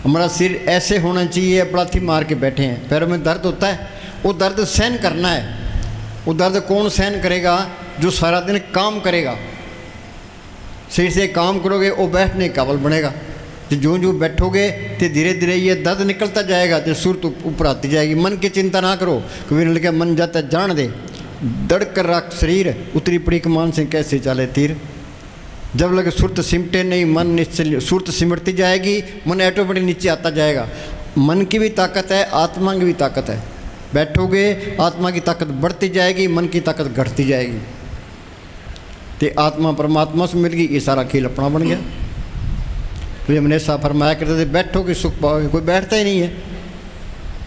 हमारा सिर ऐसे होना चाहिए, अपराधी मार के बैठे हैं, पैरों में दर्द होता है, वो दर्द सहन करना है। वो दर्द कौन सहन करेगा, जो सारा दिन काम करेगा। सिर से काम करोगे वो बैठने काबल बनेगा। तो जो बैठोगे तो धीरे धीरे ये दर्द निकलता जाएगा, तो सुर तो ऊपर आती जाएगी। मन की चिंता ना करो, कबीर ने लिखा मन जाता जान दे, दड़ कर रख शरीर, उतरी पड़ी कमान से कैसे चले तीर। जब लगे सुरत सिमटे नहीं, मन निश्चल सुरत सिमटती जाएगी, मन ऑटोमेटिक नीचे आता जाएगा। मन की भी ताकत है, आत्मा की भी ताकत है। बैठोगे आत्मा की ताकत बढ़ती जाएगी, मन की ताकत घटती जाएगी। तो आत्मा परमात्मा से मिल गई, ये सारा खेल अपना बन गया। तो हमने ऐसा फरमाया करते थे बैठोगे सुख पाओगे, कोई बैठता ही नहीं है।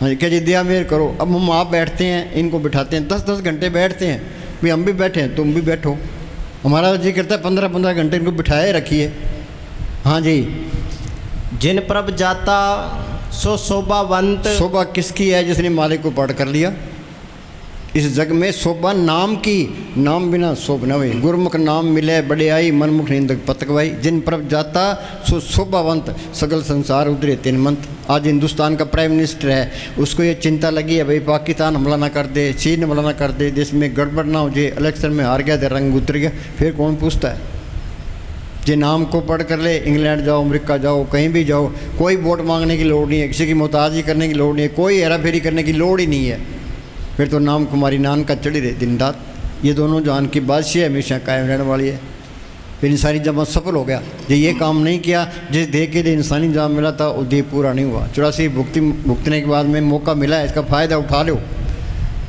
हाँ क्या जी दया मेर करो। अब हम आप बैठते हैं, इनको बिठाते हैं, 10-10 घंटे बैठते हैं। भाई हम भी बैठे हैं, तुम भी बैठो। हमारा जी करता है 15-15 घंटे इनको बिठाए रखिए। हाँ जी। जिन प्रभ जाता सो शोभावंत। शोभा किसकी है, जिसने मालिक को पढ़ कर लिया। इस जग में शोभा नाम की, नाम बिना शोभ न हुई। गुरमुख नाम मिले बड़े मनमुख निंदक पतकवाई। जिन प्रभ जाता सो शोभावंत, सगल संसार उतरे 3 मंत। आज हिंदुस्तान का प्राइम मिनिस्टर है, उसको ये चिंता लगी है भाई पाकिस्तान हमला ना कर दे, चीन हमला ना कर दे, देश में गड़बड़ ना हो जाए, इलेक्शन में हार गया तो रंग उतर गया। फिर कौन पूछता है। जे नाम को पढ़ कर ले, इंग्लैंड जाओ, अमेरिका जाओ, कहीं भी जाओ, कोई वोट मांगने की लोड़ नहीं है, किसी की मोहताजी करने की लोड़ नहीं है, कोई हेरा फेरी करने की लोड़ ही नहीं है। फिर तो नाम कुमारी नान का चढ़ी रहे दिन रात। ये दोनों जान की बादशाह हमेशा कायम रहने वाली है। फिर इंसानी जब सफल हो गया, जो ये काम नहीं किया, जिस देह के लिए इंसानी जाम मिला था वो देह पूरा नहीं हुआ। 84 भुगतने के बाद में मौका मिला है, इसका फ़ायदा उठा लो।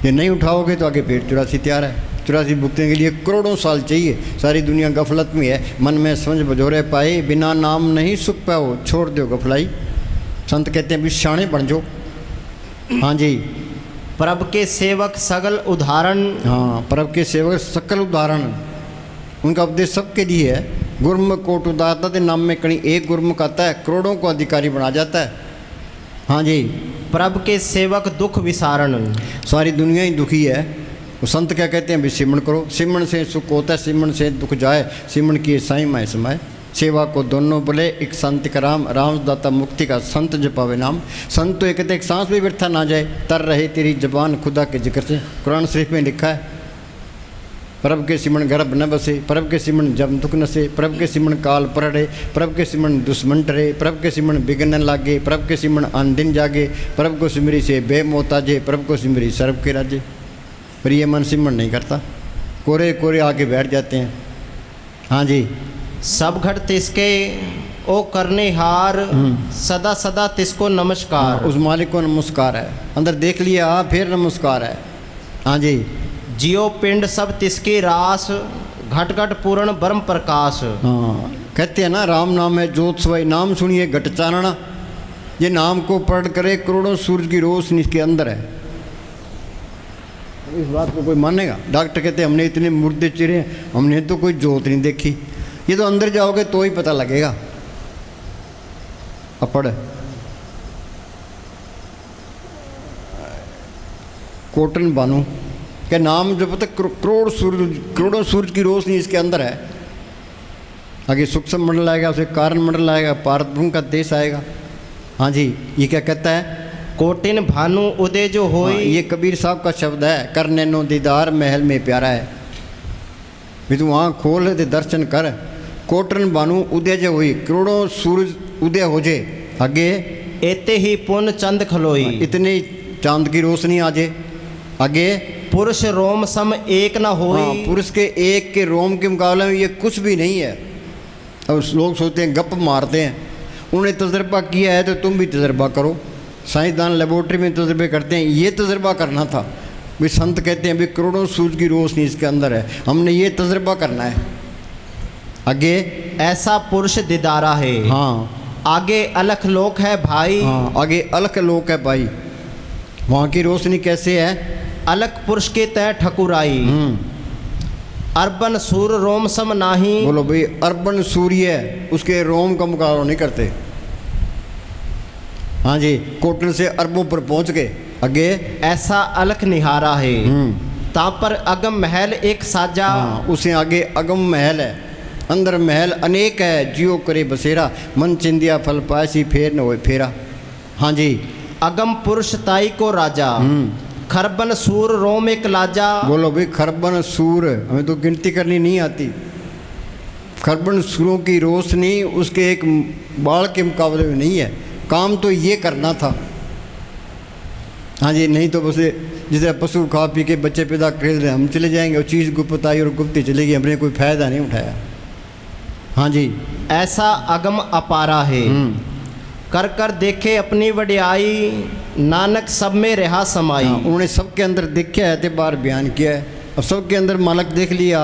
ये नहीं उठाओगे तो आगे फिर 84 तैयार है। 84 भुगतने के लिए करोड़ों साल चाहिए। सारी दुनिया गफलत में है, मन में समझ बजोरे पाए, बिना नाम नहीं सुख पाओ, छोड़ दो गफलाई। संत कहते हैं भी शाणे बन जाओ। हाँ जी। प्रभ के सेवक सगल उदाहरण। हाँ, प्रभ के सेवक सकल उदाहरण, उनका उपदेश सबके लिए है। गुरमुख कोट उदारता के नाम में कहीं एक गुरमुख आता है, करोड़ों को अधिकारी बना जाता है। हाँ जी। प्रभ के सेवक दुख विसारण। सारी दुनिया ही दुखी है। वो संत क्या कहते हैं भी सिमरण करो, सिमरण से सुख होता है, सिमरण से दुख जाए, सिमरण किए साईं माए समाए। सेवा को दोनों बोले एक संत का राम, राम दाता मुक्ति का संत जपावे नाम। संत तो कहते एक सांस भी व्यर्था ना जाए, तर रहे तेरी जबान खुदा के जिक्र से। कुरान शरीफ में लिखा है प्रभ के सिमण गर्भ न बसे, प्रभ के सिमण जम दुख नसे, प्रभ के सिमण काल परड़े, प्रभ के सिमण दुश्मन टरे, प्रभ के सिमण बिगन लागे, प्रभ के सिमण आन दिन जागे, प्रभ को सिमरी से बे मोताजे, प्रभ को सिमरी सर्व के राजे। पर ये मन सिमरण नहीं करता, कोरे कोरे आके बैठ जाते हैं। हाँ जी, सब घट तिसके ओ करने हार, सदा सदा तिसको नमस्कार। उस मालिक को नमस्कार है, अंदर देख लिया फिर नमस्कार है। हाँ जी, जियो पिंड सब तिसके रास, घट घट पूर्ण ब्रह्म प्रकाश। हाँ कहते हैं ना, राम नाम है ज्योत सवाई, नाम सुनिए घट चानना। ये नाम को पढ़ करे करोड़ों सूरज की रोशनी इसके अंदर है। इस बात को कोई मानेगा? डॉक्टर कहते हैं हमने इतने मुर्दे चिरे हैं, हमने तो कोई जोत नहीं देखी। ये तो अंदर जाओगे तो ही पता लगेगा। अपड़ कोटन बानू के नाम जो पता करोड़ों सूरज की रोशनी इसके अंदर है। आगे सूक्ष्म मंडल आएगा, उसे कारण मंडल आएगा, भारत भूमि का देश आएगा। हाँ जी, ये क्या कहता है? कोटिन भानु उदय जो होई। हाँ, ये कबीर साहब का शब्द है। कर नैनो दीदार महल में प्यारा है। भी तू वहाँ खोल दे दर्शन कर। कोटन भानु उदय जो हुई, करोड़ों सूरज उदय हो जे। आगे एते ही पुन चंद खलोई। इतनी चांद की रोशनी आ जे। आगे पुरुष रोम सम एक न होई। हाँ, पुरुष के एक के रोम के मुकाबले में ये कुछ भी नहीं है। अब लोग सोचते हैं, गप मारते हैं। उन्हें तजर्बा किया है तो तुम भी तजर्बा करो। साइंसदान लेबोरेटरी में तजर्बे करते हैं, ये तजर्बा करना था। भी संत कहते हैं भी करोड़ों सूरज की रोशनी इसके अंदर है, हमने ये तजर्बा करना है। आगे ऐसा पुरुष दिदारा है। हाँ, आगे अलख लोक है भाई। हाँ, आगे अलख लोक है भाई। वहाँ की रोशनी कैसे है? अलख पुरुष के तय ठकुराई। अर्बन सूर रोम सम नाही। बोलो भाई, अर्बन सूर्य उसके रोम का मुकाबला नहीं करते। हाँ जी, कोटन से अरबों पर पहुँच गए। आगे ऐसा अलख निहारा है। ता पर अगम महल एक साजा। हाँ, उसे आगे अगम महल है, अंदर महल अनेक है। जियो करे बसेरा, मन चिंदिया फल पासी फेर न होए फेरा। हाँ जी, अगम पुरुष ताई को राजा। खरबन सूर रोम एक लाजा। बोलो भाई, खरबन सूर, हमें तो गिनती करनी नहीं आती। खरबन सूरों की रोशनी उसके एक बाल के मुकाबले में नहीं है। काम तो ये करना था। हाँ जी, नहीं तो बस जैसे पशु खा पी के बच्चे पैदा कर रहे, हम चले जाएंगे और चीज़ गुप्त आई और गुप्त चलेगी, हमने कोई फायदा नहीं उठाया। हाँ जी, ऐसा अगम अपारा है। कर कर देखे अपनी वडियाई, नानक सब में रहा समाई। हाँ, उन्होंने सबके अंदर देखा है, ते बार बयान किया है। अब सबके अंदर मालक देख लिया,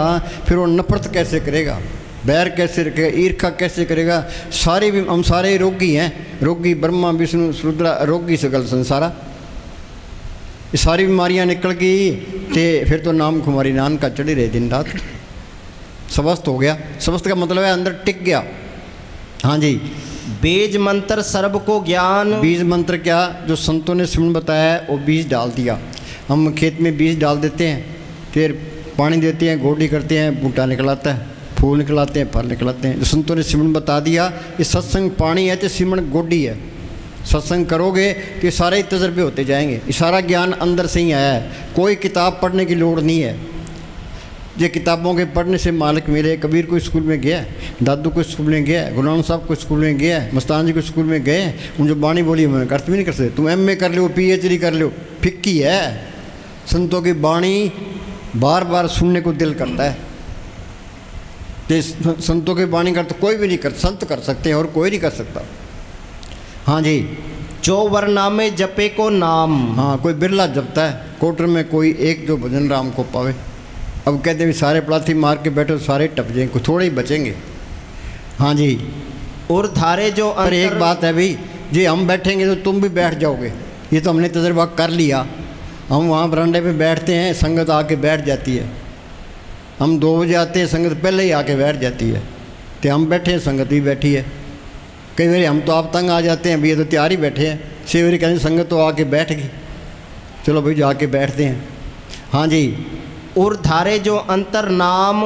फिर वो नफरत कैसे करेगा, बैर कैसे रखेगा, ईर्खा कैसे करेगा? सारे भी हम सारे रोगी हैं। रोगी ब्रह्मा विष्णु रुद्रा, रोगी सकल संसारा। ये सारी बीमारियां निकल गई तो फिर तो नाम कुमारी नान का चढ़ी रहे दिन रात। स्वस्थ हो गया। स्वस्थ का मतलब है अंदर टिक गया। हाँ जी, बीज मंत्र सर्व को ज्ञान। बीज मंत्र क्या? जो संतों ने सिमरन बताया है वो बीज डाल दिया। हम खेत में बीज डाल देते हैं, फिर पानी देते हैं, गोडी करते हैं, बूटा निकलाता है, फूल निकलाते हैं, फल निकलाते हैं। जो संतों ने सिमरन बता दिया, ये सत्संग पानी है तो सिमरन गोडी है। सत्संग करोगे तो ये सारे तजर्बे होते जाएंगे। ये सारा ज्ञान अंदर से ही आया है, कोई किताब पढ़ने की लोड़ नहीं है। ये किताबों के पढ़ने से मालिक मिले। कबीर को स्कूल में गया, दादू को स्कूल में गया, गुरु नानक साहब को स्कूल में गया, मस्तान जी को स्कूल में गए। उन जो बाणी बोली मैं अर्थ भी नहीं कर सकते। तुम MA कर लो, PhD कर लो, फिक्की है। संतों की बाणी बार बार सुनने को दिल करता है। तो संतों की बाणी कर तो कोई भी नहीं कर, संत कर सकते हैं और कोई नहीं कर सकता। हाँ जी, जो वरनामे जपे को नाम। हाँ, कोई बिरला जपता है। कोटर में कोई एक जो भजन राम को पावे। अब कहते हैं सारे पलाथी मार के बैठो, सारे टप जाएंगे, कुछ थोड़े ही बचेंगे। हाँ जी, और धारे जो पर एक बात है भाई, जी हम बैठेंगे तो तुम भी बैठ जाओगे। ये तो हमने तजर्बा कर लिया। हम वहाँ बरामदे पे बैठते हैं, संगत आके बैठ जाती है। हम 2 बजे आते हैं, संगत पहले ही आके बैठ जाती है। तो हम बैठे हैं, संगत भी बैठी है। कई बार हम तो आप तंग आ जाते हैं, भैया तो तैयार ही बैठे हैं। 6 बजे कहते संगत तो आके बैठ गई, चलो भाई जाके बैठते हैं। हाँ जी, और धारे जो अंतर नाम,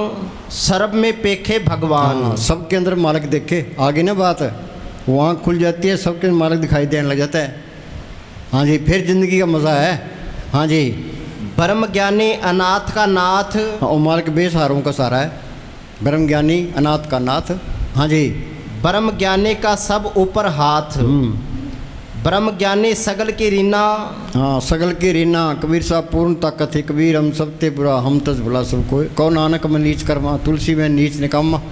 सर्व में पेखे भगवान। हाँ, सबके अंदर मालिक देखे। आगे ना बात है, वहाँ खुल जाती है, सबके मालिक दिखाई देने लग जाता है। हाँ जी, फिर ज़िंदगी का मज़ा है। हाँ जी, ब्रह्म ज्ञानी अनाथ का नाथ। हाँ, वो मालिक बेसहारों का सहारा है। ब्रह्म ज्ञानी अनाथ का नाथ। हाँ जी। ब्रह्म ज्ञानी का सब ऊपर हाथ। ब्रह्म ज्ञानी सगल की रीना। हाँ, सगल की रीना। कबीर साहब पूर्ण ताकत है। कबीर हम सब ते बुरा, हम तस भला सब कोई। कौ नानक में नीच कर्मा, तुलसी में नीच निकामा।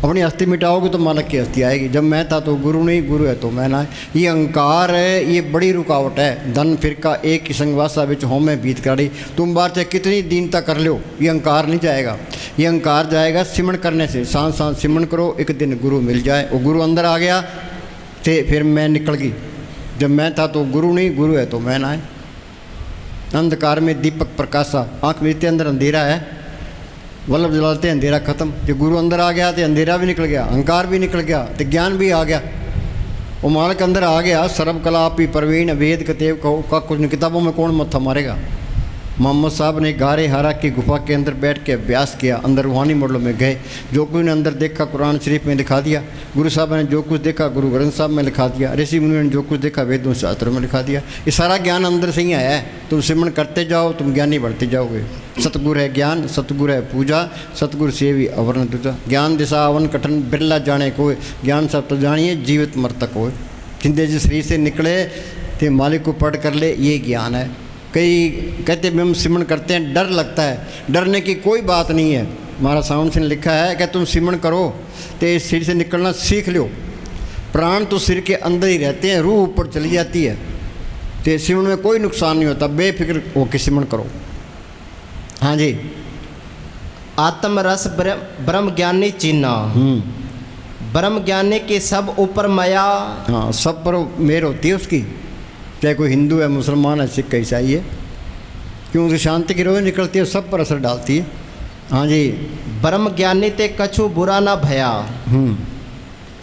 अपनी हस्ती मिटाओगे तो मालिक की हस्ती आएगी। जब मैं था तो गुरु नहीं, गुरु है तो मैं ना। ये अहंकार है, ये बड़ी रुकावट है। धन फिरका एक ही संगवासा बिच हो में बीत करी। तुम बार चाहे कितनी दीनता कर लो, ये अहंकार नहीं जाएगा। ये अहंकार जाएगा सिमरण करने से। सांस सांस सिमरण करो, एक दिन गुरु मिल जाए। वो गुरु अंदर आ गया तो फिर मैं निकल गई। जब मैं था तो गुरु नहीं, गुरु है तो मैं ना है। अंधकार में दीपक प्रकाशा, आँख में अंदर अंधेरा है, बल्ब जलाते अंधेरा खत्म। जो गुरु अंदर आ गया तो अंधेरा भी निकल गया, अहंकार भी निकल गया, तो ज्ञान भी आ गया। वो मालिक अंदर आ गया। सर्व कला आपी प्रवीण, वेद कतेव कहो का कुछ नहीं। किताबों में कौन मत्था मारेगा। मोहम्मद साहब ने गारे हारा की गुफा के अंदर बैठ के अभ्यास किया। अंदर रूहानी मॉडलों में गए। जो कुछ ने अंदर देखा कुरान शरीफ में लिखा दिया। गुरु साहब ने जो कुछ देखा गुरु ग्रंथ साहब में लिखा दिया। ऋषि मुनि ने जो कुछ देखा वेदों शास्त्रों में लिखा दिया। ये सारा ज्ञान अंदर से ही आया है। तुम सिमरण करते जाओ, तुम ज्ञानी बढ़ते जाओगे। सतगुरु है ज्ञान, सतगुरु है पूजा, सतगुरु सेवी अवर्ण तुझा। ज्ञान दिशा अवन कठन बिरला जाने को। ज्ञान सब तो जानिए जीवित मरतक हो। जिंदे जिस शरीर से निकले तो मालिक को पढ़ कर ले, ये ज्ञान है। कई कहते हम सिमरण करते हैं, डर लगता है। डरने की कोई बात नहीं है। महाराज साउंड सिंह ने लिखा है कि तुम सिमरण करो तो इस सिर से निकलना सीख लो। प्राण तो सिर के अंदर ही रहते हैं, रूह ऊपर चली जाती है। तो सिमरण में कोई नुकसान नहीं होता, बेफिक्र होकर सिमरण करो। हाँ जी। आत्म रस ब्रह्म ज्ञानी चीना। ब्रह्म ज्ञानी के सब ऊपर माया। हाँ, सब पर मेहर होती है उसकी। चाहे कोई हिंदू है, मुसलमान है, सिख ईसाई है, क्यों उसे शांति की रोज निकलती है, सब पर असर डालती है। हाँ जी। ब्रह्म ज्ञानी ते कछु बुरा ना भया।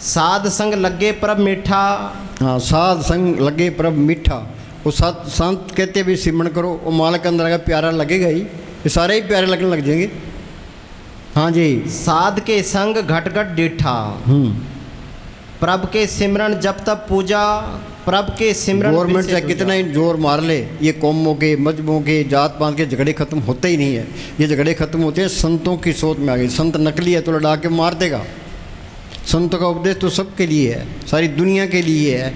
साध संग लगे प्रभ मीठा। हाँ, साध संग लगे प्रभ मीठा। वो संत कहते भी सिमरण करो, वो मालिक अंदर आएगा, प्यारा लगेगा ही। ये सारे ही प्यारे लगने लग जाएंगे। हाँ जी। साध के संग घट घट डीठा। प्रभ के सिमरण जब तब पूजा। प्रभ के सिमरण गवर्नमेंट चाहे कितना ही जोर मार ले, ये कौमों के, मजहबों के, जात पात के झगड़े खत्म होते ही नहीं है। ये झगड़े खत्म होते हैं संतों की सोच में आ गई। संत नकली है तो लड़ा के मार देगा। संतों का उपदेश तो सबके लिए है, सारी दुनिया के लिए है।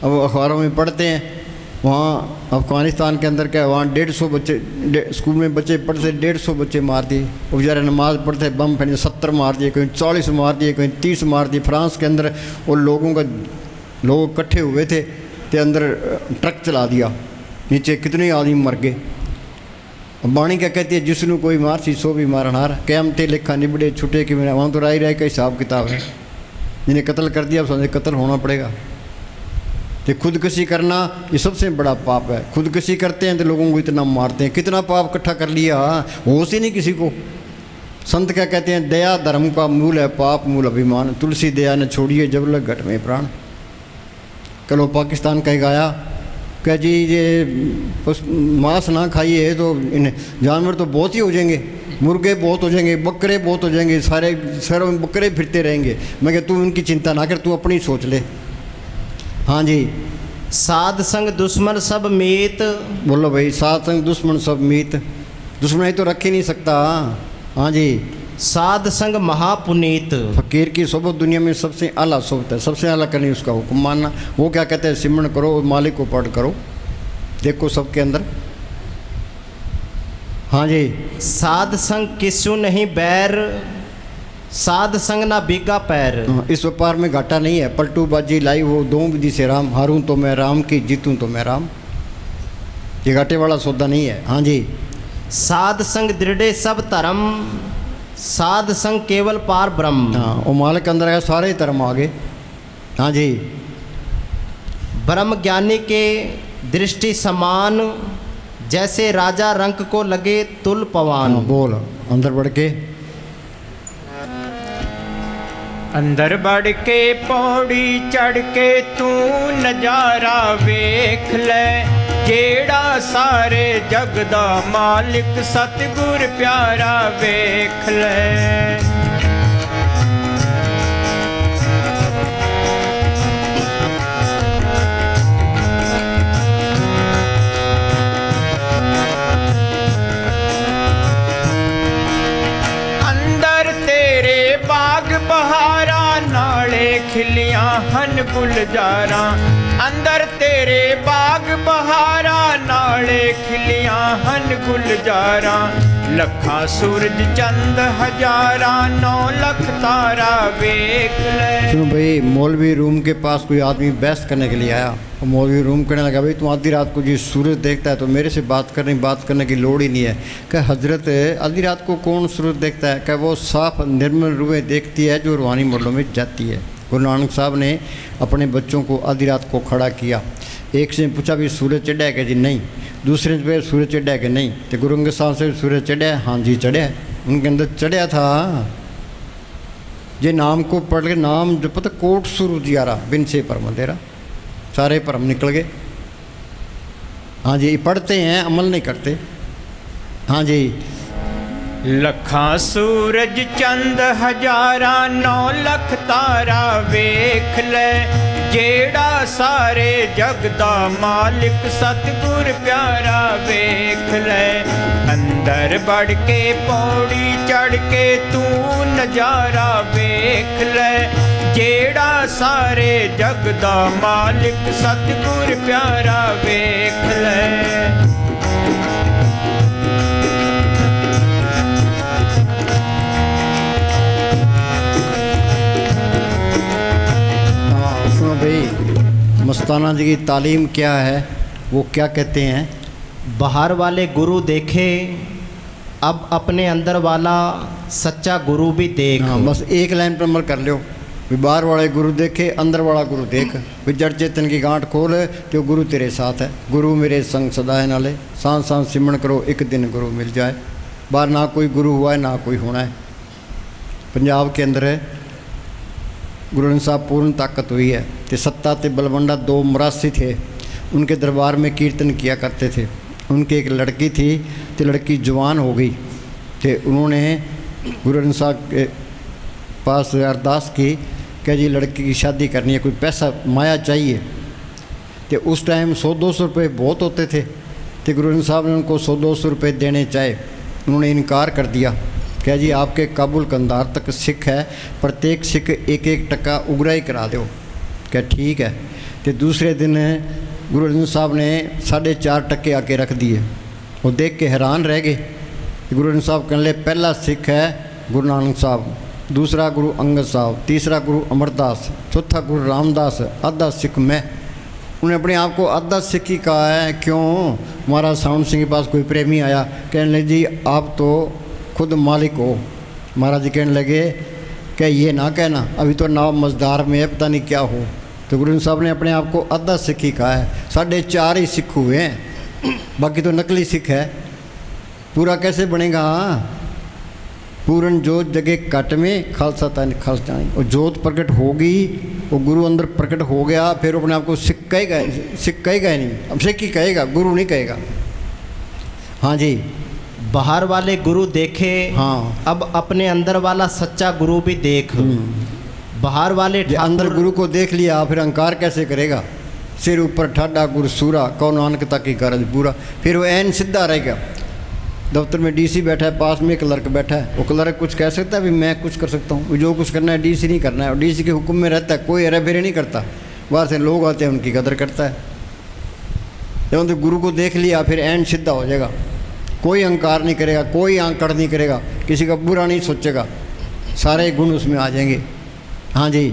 अब अखबारों में पढ़ते हैं, वहाँ अफगानिस्तान के अंदर क्या, वहाँ 150 बच्चे स्कूल में बच्चे पढ़ते, 150 बच्चे मार दिए। वो बेचारे नमाज पढ़ते, बम फैले, 70 मार दिए, कहीं 40 मार दिए, कहीं 30 मार दिए। फ्रांस के अंदर वो लोग इकट्ठे हुए थे तो अंदर ट्रक चला दिया, नीचे कितने आदमी मर गए। बाणी क्या कहती है, जिसनु कोई मार सी सो भी मारनहार। क़यामते लेखा निबड़े छुटे कि मेरा। वहाँ तो राय राय का हिसाब किताब है। जिन्हें कत्ल कर दिया समझे कत्ल होना पड़ेगा। तो खुदकुशी करना ये सबसे बड़ा पाप है। खुदकुशी करते हैं तो लोगों को इतना मारते हैं। कितना पाप इकट्ठा कर लिया, होश ही नहीं किसी को। संत क्या कहते हैं, दया धर्म का मूल है, पाप मूल अभिमान। तुलसी दया न छोड़िए जब लग घट में प्राण। कल वो पाकिस्तान का ही गाया क्या जी, ये मांस ना खाइए तो इन जानवर तो बहुत ही हो जाएंगे, मुर्गे बहुत हो जाएंगे, बकरे बहुत हो जाएंगे, सारे शहरों में बकरे फिरते रहेंगे। मैं क्या, तू उनकी चिंता ना कर, तू अपनी सोच ले। हाँ जी। साध संग दुश्मन सब मीत। बोलो भाई, साध संग दुश्मन सब मीत। दुश्मन तो रख ही नहीं सकता। हाँ जी। साध संग महापुनीत। फकीर की सोबत दुनिया में सबसे आला सोबत है। सबसे आला करनी उसका हुक्म मानना। वो क्या कहते हैं, सिमरण करो, मालिक को पढ़ करो। देखो सबके अंदर। हाँ जी। साध संग किसु नहीं बैर। साध संग ना बीगा पैर। इस व्यापार में घाटा नहीं है। पलटू बाजी लाई हो दो विधि से राम। हारूं तो मैं राम की, जीतूं तो मैं राम। ये घाटे वाला सौदा नहीं है। हाँ जी। साध संग दृढ़े सब धर्म। साध संग केवल पार ब्रह्म। हाँ, वो मालिक अंदर आया, सारे धर्म आ गए। हाँ जी। ब्रह्म ज्ञानी के दृष्टि समान। जैसे राजा रंक को लगे तुल पवान। बोल अंदर बढ़ के। अंदर बढ़ के पौड़ी चढ़ के तू नजारा वेख ले। जेड़ा सारे जग दा मालिक सतगुर प्यारा वेख ले। खिलियां हन गुलजारा अंदर तेरे बाग बहारा नाले खिलियां हन गुलजारा लखा सूरज चंद हजारा 9 लख तारा वेख ले। सुनो भाई, मौलवी रूम के पास कोई आदमी बहस करने के लिए आया और मौलवी रूम कहने लगा, भाई तुम आधी रात को जी सूरज देखता है तो मेरे से बात करने की लोड़ ही नहीं है। क्या हजरत, आधी रात को कौन सूरज देखता है? क्या वो साफ निर्मल रूहें देखती है जो रूहानी मरलों में जाती है। गुरु नानक साहब ने अपने बच्चों को आधी रात को खड़ा किया। एक से पूछा भी सूरज चढ़ा है कि जी नहीं, दूसरे से सूरज चढ़ा है कि नहीं, तो गुरु अंगद साहब से सूरज चढ़ा है, हाँ जी चढ़ा है। उनके अंदर चढ़ा था जे नाम को पढ़ के नाम जो पता कोट सूरज यारा बिन से परम तेरा, सारे परम निकल गए। हाँ जी, पढ़ते हैं अमल नहीं करते। हाँ जी, लखा सूरज चंद हजारा 9 लख तारा वेख ले जेड़ा सारे जग दा मालिक सतगुर प्यारा वेख ले। अंदर बढ़ के पौड़ी चढ़ के तू नजारा वेख ले जेड़ा सारे जग दा मालिक सतगुर प्यारा वेख ले। मस्ताना जी की तालीम क्या है, वो क्या कहते हैं? बाहर वाले गुरु देखे अब अपने अंदर वाला सच्चा गुरु भी देख। हाँ, बस एक लाइन पर अमल कर लो। भी बाहर वाले गुरु देखे, अंदर वाला गुरु देख। भी जड़ चेतन की गांठ खोल तो गुरु तेरे साथ है। गुरु मेरे संग सदा है नाले, सांस सांस सिमरण करो एक दिन गुरु मिल जाए। बाहर ना कोई गुरु हुआ है ना कोई होना है। पंजाब के अंदर है गुरु ग्रंथ साहब पूर्ण ताकत हुई है। तो सत्ता ते बलवंडा 2 मरासी थे, उनके दरबार में कीर्तन किया करते थे। उनकी एक लड़की थी, तो लड़की जवान हो गई। तो उन्होंने गुरु ग्रंथ साहब के पास अरदास की कि जी लड़की की शादी करनी है, कोई पैसा माया चाहिए। तो उस टाइम 100-200 रुपये बहुत होते थे। तो गुरु ग्रंथ साहब ने उनको 100-200 रुपये देने चाहे, उन्होंने इनकार कर दिया। क्या जी आपके काबुल कंधार तक सिख है, प्रत्येक सिख 1-1 टका उगराई करा दो। क्या ठीक है। तो दूसरे दिन गुरु अर्जन साहब ने 4.5 टके आके रख दिए। वो देख के हैरान रह गए। गुरु अर्जन साहब कहने लगे पहला सिख है गुरु नानक साहब, दूसरा गुरु अंगद साहब, तीसरा गुरु अमरदास, चौथा गुरु रामदास, आधा सिख मैं। उन्होंने अपने आप को आधा सिख ही कहा है। क्यों? महाराज साउंड सिंह के पास कोई प्रेमी आया, कहने लगे जी आप तो खुद मालिक हो। महाराज जी कहने लगे क्या ये ना कहना, अभी तो नाम मजदार में है, पता नहीं क्या हो। तो गुरु साहब ने अपने आप को आधा सिख ही कहा है। 4.5 ही सिख हुए हैं, बाकी तो नकली सिख है। पूरा कैसे बनेगा? पूर्ण जोत जगे कट में खालसा तन खास जाए। और जोत प्रकट होगी, वो गुरु अंदर प्रकट हो गया, फिर अपने आप को सिख कहेगा ही नहीं। अब सिख ही कहेगा, गुरु नहीं कहेगा। हाँ जी, बाहर वाले गुरु देखे, हाँ, अब अपने अंदर वाला सच्चा गुरु भी देख। बाहर वाले अंदर गुरु को देख लिया, फिर अहंकार कैसे करेगा? सिर ऊपर ठाडा गुरु सूरा, कौन नानक तक की कारज पूरा। फिर वो ऐन सीधा रहेगा। दफ्तर में डीसी बैठा है, पास में क्लर्क बैठा है। वो क्लर्क कुछ कह सकता है भी मैं कुछ कर सकता हूँ? जो कुछ करना है डीसी नहीं करना है। और डीसी के हुक्म में रहता है, कोई हेरा फेरी नहीं करता। बाहर से लोग आते हैं, उनकी कदर करता है। जब तो गुरु को देख लिया, फिर ऐन सीधा हो जाएगा। कोई अहंकार नहीं करेगा, कोई आंकड़ नहीं करेगा, किसी का बुरा नहीं सोचेगा, सारे गुण उसमें आ जाएंगे। हाँ जी,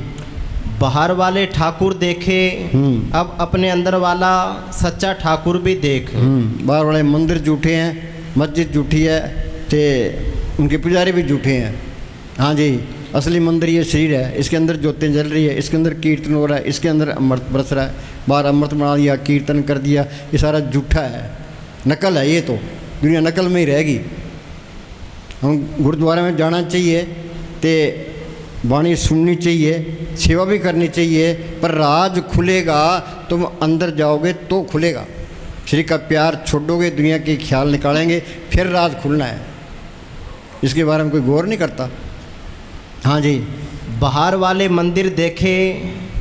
बाहर वाले ठाकुर देखे, अब अपने अंदर वाला सच्चा ठाकुर भी देख। बाहर वाले मंदिर झूठे हैं, मस्जिद झूठी है, तो उनके पुजारी भी झूठे हैं। हाँ जी, असली मंदिर ये शरीर है, इसके अंदर ज्योतें जल रही है, इसके अंदर कीर्तन हो रहा है, इसके अंदर अमृत बरस रहा है। बाहर अमृत बना दिया, कीर्तन कर दिया, ये सारा झूठा है, नकल है। ये तो दुनिया नकल में ही रहेगी। हम गुरुद्वारे में जाना चाहिए, तो वाणी सुननी चाहिए, सेवा भी करनी चाहिए, पर राज खुलेगा तुम अंदर जाओगे तो खुलेगा। श्री का प्यार छोड़ोगे, दुनिया के ख्याल निकालेंगे, फिर राज खुलना है। इसके बारे में कोई गौर नहीं करता। हाँ जी, बाहर वाले मंदिर देखे,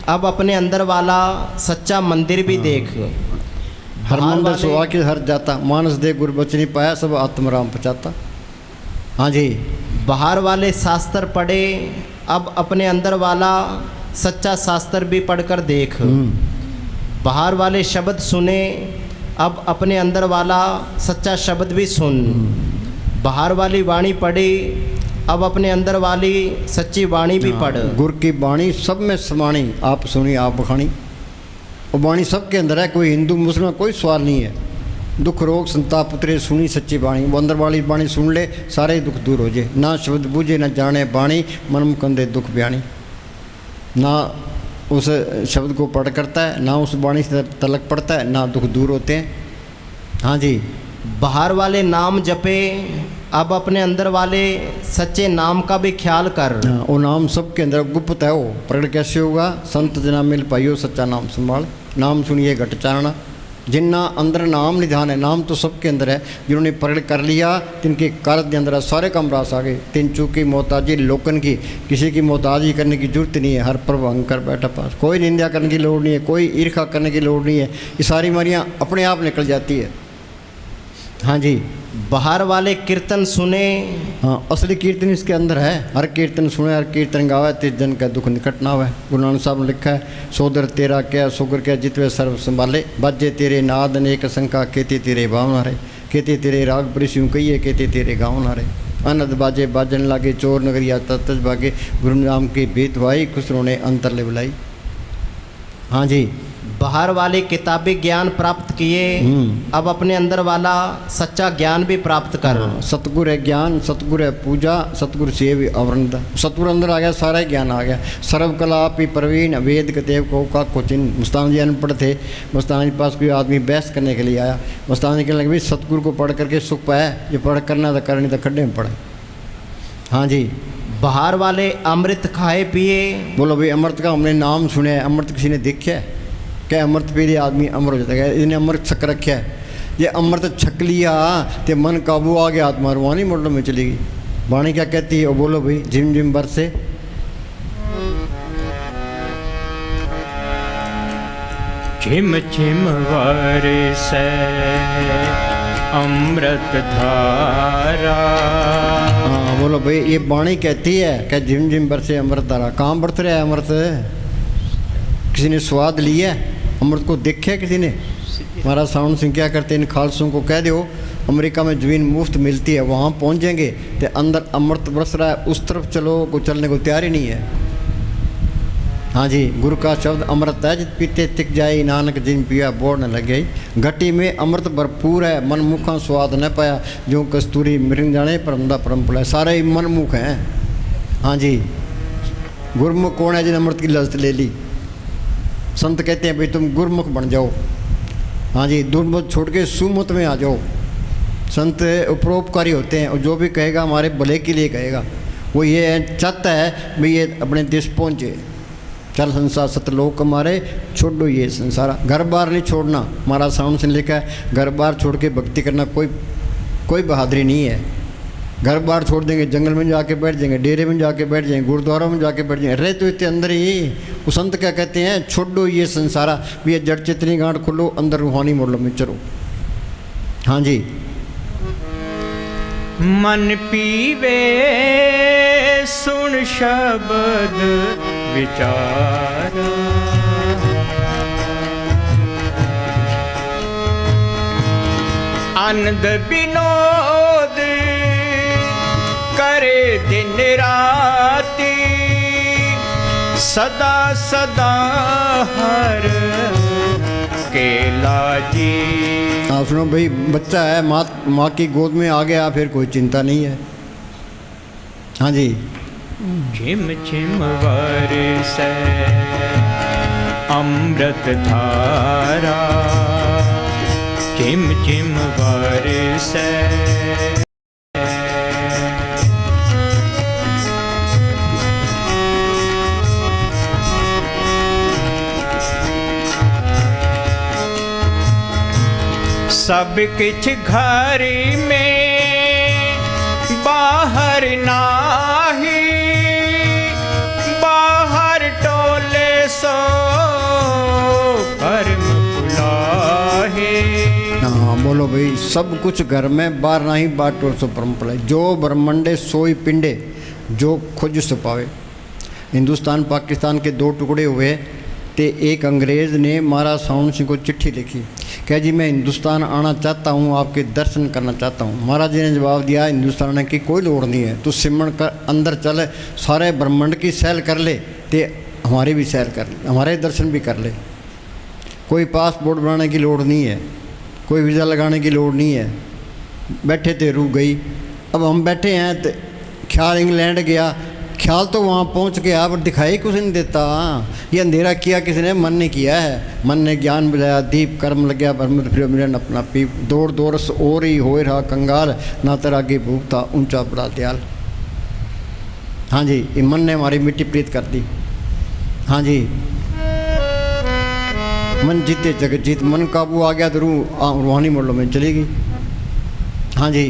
अब अपने अंदर वाला सच्चा मंदिर भी देख। हर मंदिर सुहा के हर जाता, मानस दे गुर बचनी पाया, सब आत्मराम पचाता। हाँ जी, बाहर वाले शास्त्र पढ़े, अब अपने अंदर वाला सच्चा शास्त्र भी पढ़कर देख। बाहर वाले शब्द सुने, अब अपने अंदर वाला सच्चा शब्द भी सुन। बाहर वाली वाणी पढ़ी, अब अपने अंदर वाली सच्ची वाणी भी पढ़। गुर की वाणी सब में समाणी, आप सुनी आप बखानी। वो वाणी सबके अंदर है, कोई हिंदू मुसलमान कोई सवाल नहीं है। दुख रोग संताप उतरे सुनी सच्ची वाणी, वो अंदर वाली वाणी सुन ले सारे दुख दूर हो जाए। ना शब्द बूझे ना जाने वाणी, मन मुकंदे दुख बयानी। ना उस शब्द को पढ़ करता है, ना उस वाणी से तलक पड़ता है, ना दुख दूर होते हैं। हाँ जी, बाहर वाले नाम जपे, अब अपने अंदर वाले सच्चे नाम का भी ख्याल कर। हाँ, वो नाम सबके अंदर गुप्त है, वो प्रकट कैसे होगा? संत जना मिल पाइयो सच्चा नाम संभाल, नाम सुनिए घट चारणा। जिन्ना अंदर नाम निधान है, नाम तो सबके अंदर है। जिन्होंने प्रकट कर लिया तिनके कारत के अंदर सारे काम रास आ गए। तिन चूकी मोहताजी लोकन की, किसी की मोहताजी करने की जरूरत नहीं है। हर पर्व अंकर बैठा पास, कोई निंदा करने की लोड़ नहीं है, कोई ईर्खा करने की लोड़ नहीं है। ये सारी बीमारियाँ अपने आप निकल जाती है। हाँ जी, बाहर वाले कीर्तन सुने। हाँ, असली कीर्तन इसके अंदर है। हर कीर्तन सुने, हर कीर्तन गावे, तिस जन का दुख निकट ना हुए। गुरु नानक साहब ने लिखा है, सोदर तेरा क्या सोगर क्या जितवे सर्व संभाले। बाजे तेरे नाद अनेक शंका, केते तेरे भावना रे। केते तेरे राग परिस्यूं कहिए, केते तेरे गाँव ना रे। अनद बाजे बाजन लागे, चोर नगरिया तज भागे। गुरु नाम की भेद भाई, खुसरों ने अंतर ले बुलाई। हाँ जी, बाहर वाले किताबी ज्ञान प्राप्त किए, अब अपने अंदर वाला सच्चा ज्ञान भी प्राप्त कर। सतगुर है ज्ञान, सतगुर है पूजा, सतगुर सेव अवरंदा। सतगुर अंदर आ गया, सारा ज्ञान आ गया। सर्व कला आप ही प्रवीण, वेद कतेव को का कोचिन। मुस्तान जी अनपढ़ थे, मुस्तान जी पास कोई आदमी बहस करने के लिए आया। मुस्तान जी कहने लगे, भाई सतगुरु को पढ़ करके सुख पाया, ये पढ़ करना तो कर, नहीं तो खड्डे में पड़े। हाँ जी, बाहर वाले अमृत खाए पिए। बोलो भाई, अमृत का हमने नाम सुना है, अमृत किसी ने देखा है क्या? अमृत पी लिया आदमी अमर हो जाता है। इन्हें अमृत छक रखा है, ये अमृत छक लिया तो मन काबू आ गया, आत्मा रुहानी मोडल में चलेगी। वाणी क्या कहती है? वो बोलो भाई, झिम झिम बरसे। झिम झिम बरसे अमृत धारा। हाँ बोलो भाई, ये वाणी कहती है क्या? झिम झिम बरसे अमृत धारा। कहाँ बरस रहा है अमृत? किसी ने स्वाद लिया अमृत को? देखा किसी ने? महाराज सावण सिंह क्या करते हैं, इन खालसों को कह दो अमेरिका में ज़मीन मुफ्त मिलती है, वहाँ पहुँच जाएंगे तो अंदर अमृत बरस रहा है, उस तरफ चलो, को चलने को तैयार ही नहीं है। हाँ जी, गुरु का शब्द अमृत है, जित पीते तिक जाए, नानक जिन पिया बोर न लग गई। घटी में अमृत भरपूर है, मनमुखा स्वाद न पाया, जो कस्तूरी मृंग जाने परमदा परम पुलाय। सारे मनमुख हैं। हाँ जी, गुरमुख कौन है जिन अमृत की लज्जत ले ली? संत कहते हैं भाई तुम गुरमुख बन जाओ। हाँ जी, दुर्मत छोड़ के सुमत में आ जाओ। संत उपरोपकारी होते हैं और जो भी कहेगा हमारे भले के लिए कहेगा। वो ये चाहता है भाई ये अपने देश पहुँचे। चल संसार सतलोक हमारे, छोड़ो ये संसार। घर बार नहीं छोड़ना। हमारा साउंड से लिखा है, घर बार छोड़ के भक्ति करना कोई बहादुरी नहीं है। घर बार छोड़ देंगे, जंगल में जाके बैठ जाएंगे, डेरे में जाके बैठ जाएंगे, गुरुद्वारों में जाके बैठ जाएंगे। रहे तो इतने अंदर ही। वो संत क्या कहते हैं? छोड़ो ये संसारा, ये जड़ चितनी गांठ खुलो, अंदर रूहानी मोडल में चलो। हाँ जी, मन पीवे सुन शब्द विचार। आनंद विनोद करे दिन राती, सदा सदा हर केला जी। आप सुनो भाई, बच्चा है, माँ की गोद में आ गया, फिर कोई चिंता नहीं है। हाँ जी, झिम झिम बरसे अमृत धारा। झिम झिम बरसे सब किछ घर में बाहर नाही, बाहर टोले सो कर्म बुलाहे। हाँ बोलो भाई, सब कुछ घर में बाहर नहीं, बाटो सो परम पड़े। जो ब्रह्मंडे सोई पिंडे, जो खोज सो पावे। हिंदुस्तान पाकिस्तान के दो टुकड़े हुए, तो एक अंग्रेज़ ने महाराज साउंड सिंह को चिट्ठी लिखी, कह जी मैं हिंदुस्तान आना चाहता हूँ, आपके दर्शन करना चाहता हूँ। महाराज जी ने जवाब दिया, हिंदुस्तान आने की कोई लोड़ नहीं है, तू सिमरण कर अंदर चल, सारे ब्रह्मांड की सैर कर ले, ते हमारी भी सैर कर ले, हमारे दर्शन भी कर ले। कोई पासपोर्ट बनाने की लोड़ नहीं है, कोई वीज़ा लगाने की लोड़ नहीं है। बैठे थे रूह गई। अब हम बैठे हैं तो ख्याल इंग्लैंड गया, ख्याल तो वहाँ पहुँच गया पर दिखाई कुछ नहीं देता। ये अंधेरा किया किसने? मन ने किया है। मन ने ज्ञान बुझाया, दीप कर्म लग गया, भ्रम फिर मिलन अपना पीप, दौड़ दौड़ और ही हो रहा कंगाल, ना तेरा आगे भूख था ऊंचा बड़ा दयाल। हाँ जी, ये मन ने हमारी मिट्टी प्रीत कर दी। हाँ जी, मन जीते जगत जीत, मन काबू आ गया तो रूह रूहानी मोड़ों में चली गई। हाँ जी,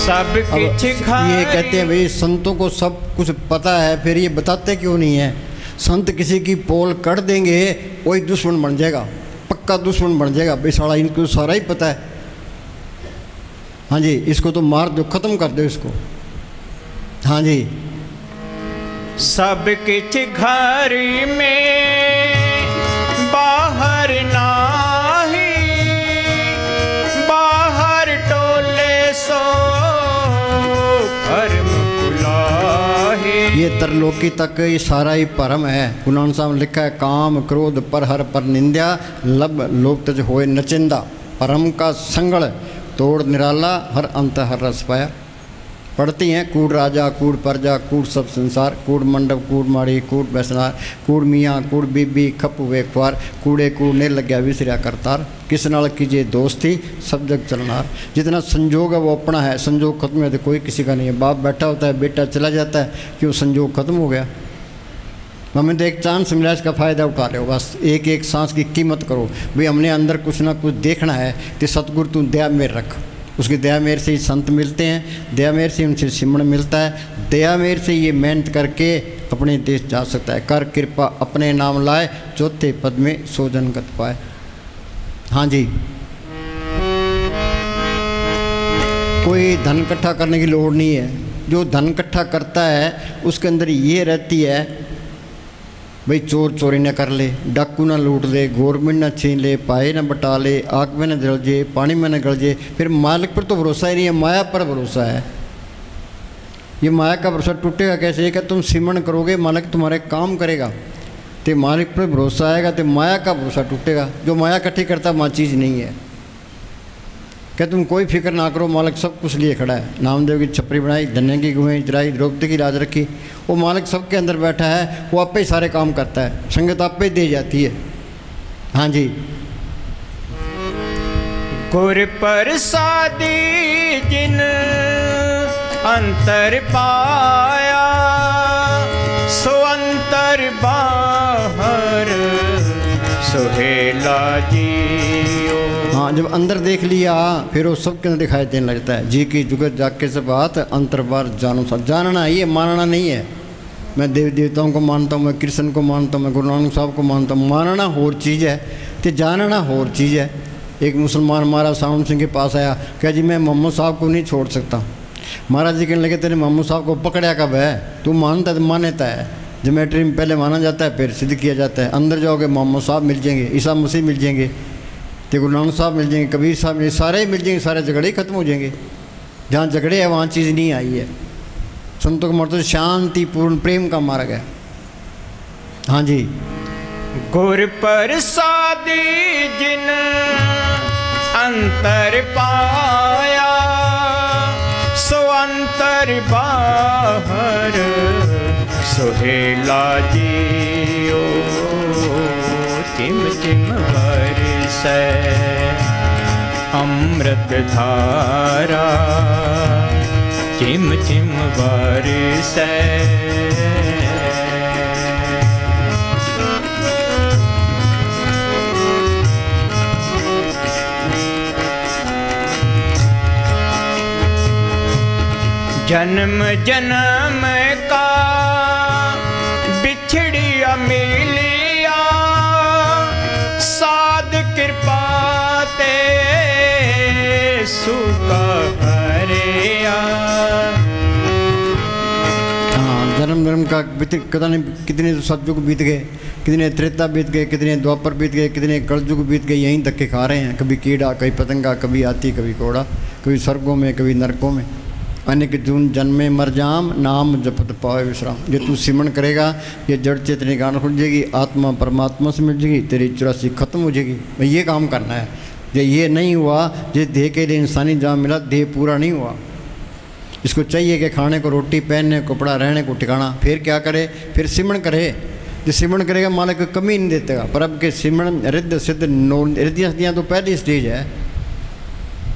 सब किछ ये कहते हैं भाई संतों को सब कुछ पता है, फिर ये बताते क्यों नहीं है? संत किसी की पोल कर देंगे, वही दुश्मन बन जाएगा, पक्का दुश्मन बन जाएगा। भाई साला इनको सारा ही पता है। हाँ जी, इसको तो मार दो, ख़त्म कर दो इसको। हाँ जी, सब किछ घर में बाहर नाही, बाहर टोले सो भरम कुलाही। ये तरलोकी तक ये सारा ही भरम है। गुरु नानक साहब ने लिखा है, काम क्रोध पर हर पर निंदा, लब लोक तज होए नचिंदा, परम का संगल तोड़ निराला, हर अंत हर रस पाया। पढ़ती हैं, कूड़ राजा कूड़ प्रजा कूड़ सब संसार, कूड़ मंडप कूड़ माड़ी कूड़ बैसनार, कूड़ मियाँ कूड़ बीबी खप हुए ख्वार, कूड़े कूड़ने लग गया विसरिया करतार, किस नाल कीजिए दोस्ती सब जग चलनार। जितना संजोग है वो अपना है, संजोग खत्म है तो कोई किसी का नहीं है। बाप बैठा होता है, बेटा चला जाता है, क्यों? संजोग खत्म हो गया। हमें तो एक चांस मिला, इसका फ़ायदा उठा लो बस। एक एक सांस की कीमत करो। भाई हमने अंदर कुछ ना कुछ देखना है तो सतगुरु तू दया मेर रख। उसकी दया मेर से ही संत मिलते हैं, दया मेर से उनसे सिमरण मिलता है, दया मेर से ये मेहनत करके अपने देश जा सकता है। कर कृपा अपने नाम लाए, चौथे पद में सो जन गत पाए। हाँ जी, कोई धन इकट्ठा करने की लोड़ नहीं है। जो धन इकट्ठा करता है उसके अंदर ये रहती है, भाई चोर चोरी न कर ले, डाकू ना लूट ले, गवर्नमेंट न छीन ले, पाए न बटा ले, आग में न जल जे, पानी में न गल जे। फिर मालिक पर तो भरोसा ही नहीं है, माया पर भरोसा है। ये माया का भरोसा टूटेगा कैसे? कि तुम सिमरण करोगे, मालिक तुम्हारे काम करेगा, तो मालिक पर भरोसा आएगा तो माया का भरोसा टूटेगा। जो माया इकट्ठी करता वहाँ चीज़ नहीं है। क्या तुम कोई फिक्र ना करो, मालिक सब कुछ लिए खड़ा है। नामदेव की छपरी बनाई, धन्य की गुहें चराई, द्रौपदी की लाज रखी, वो मालिक सबके अंदर बैठा है, वो आपे ही सारे काम करता है, संगत आपे ही दे जाती है। हाँ जी, गुर प्रसादी जिन अंतर पाया, सो अंतर बाहर सुहेला जियो। हाँ, जब अंदर देख लिया फिर वो सबके अंदर दिखाई देने लगता है। जी की जुगत जाके से बात अंतर बार जानो सब। जानना ये मानना नहीं है। मैं देवी देवताओं को मानता हूँ, मैं कृष्ण को मानता हूँ, मैं गुरु नानक साहब को मानता हूँ। मानना और चीज़ है तो जानना और चीज़ है। एक मुसलमान महाराज साउंड सिंह के पास आया, क्या जी मैं मोहम्मद साहब को नहीं छोड़ सकता। महाराज जी कहने लगे, तेरे मोहम्मद साहब को पकड़ा कब है? तू मानता है तो मान्यता है। ज्योमेट्री में पहले माना जाता है, फिर सिद्ध किया जाता है। अंदर जाओगे मोहम्मद साहब मिल जाएंगे, ईसा मसीह मिल जाएंगे, तो गुरु नानक साहब मिल जाएंगे, कबीर साहब मिल, सारे ही मिल जाएंगे। सारे झगड़े ही खत्म हो जाएंगे। जहाँ झगड़े है वहाँ चीज़ नहीं आई है। संतों का मतलब शांति पूर्ण प्रेम का मार्ग है। हाँ जी, गुर प्रसादी जिन अंतर पाया, सो अंतर बाहर सुहेला जियो। चिम चिम बरसै अमृत धारा, चिम चिम बरसै। जन्म जन्म का बिछड़िया मिलिया, का पता नहीं कितने सतयुग बीत गए, कितने त्रेता बीत गए, कितने द्वापर बीत गए, कितने कलयुग बीत गए, यहीं धक्के खा रहे हैं। कभी कीड़ा, कभी पतंगा, कभी हाथी, कभी घोड़ा, कभी स्वर्गों में, कभी नरकों में। अनेक जून जन्मे मर जाम, नाम जपत पावे विश्राम। ये तू सिमरण करेगा, ये जड़ चेतनी गान खुल जाएगी, आत्मा परमात्मा से मिल जाएगी, तेरी 84 खत्म हो जाएगी। भाई ये काम करना है। ये नहीं हुआ, जिस देह के लिए इंसानी जाम मिला, देह पूरा नहीं हुआ। इसको चाहिए कि खाने को रोटी, पहनने को कपड़ा, रहने को ठिकाना। फिर क्या करे? फिर सिमरण करे। जो सिमरण करेगा मालिक को कमी नहीं देतेगा। पर अब के सिमरण रिद्ध सिद्ध नो रिद्धियाँ सिद्धियाँ तो पहली स्टेज है।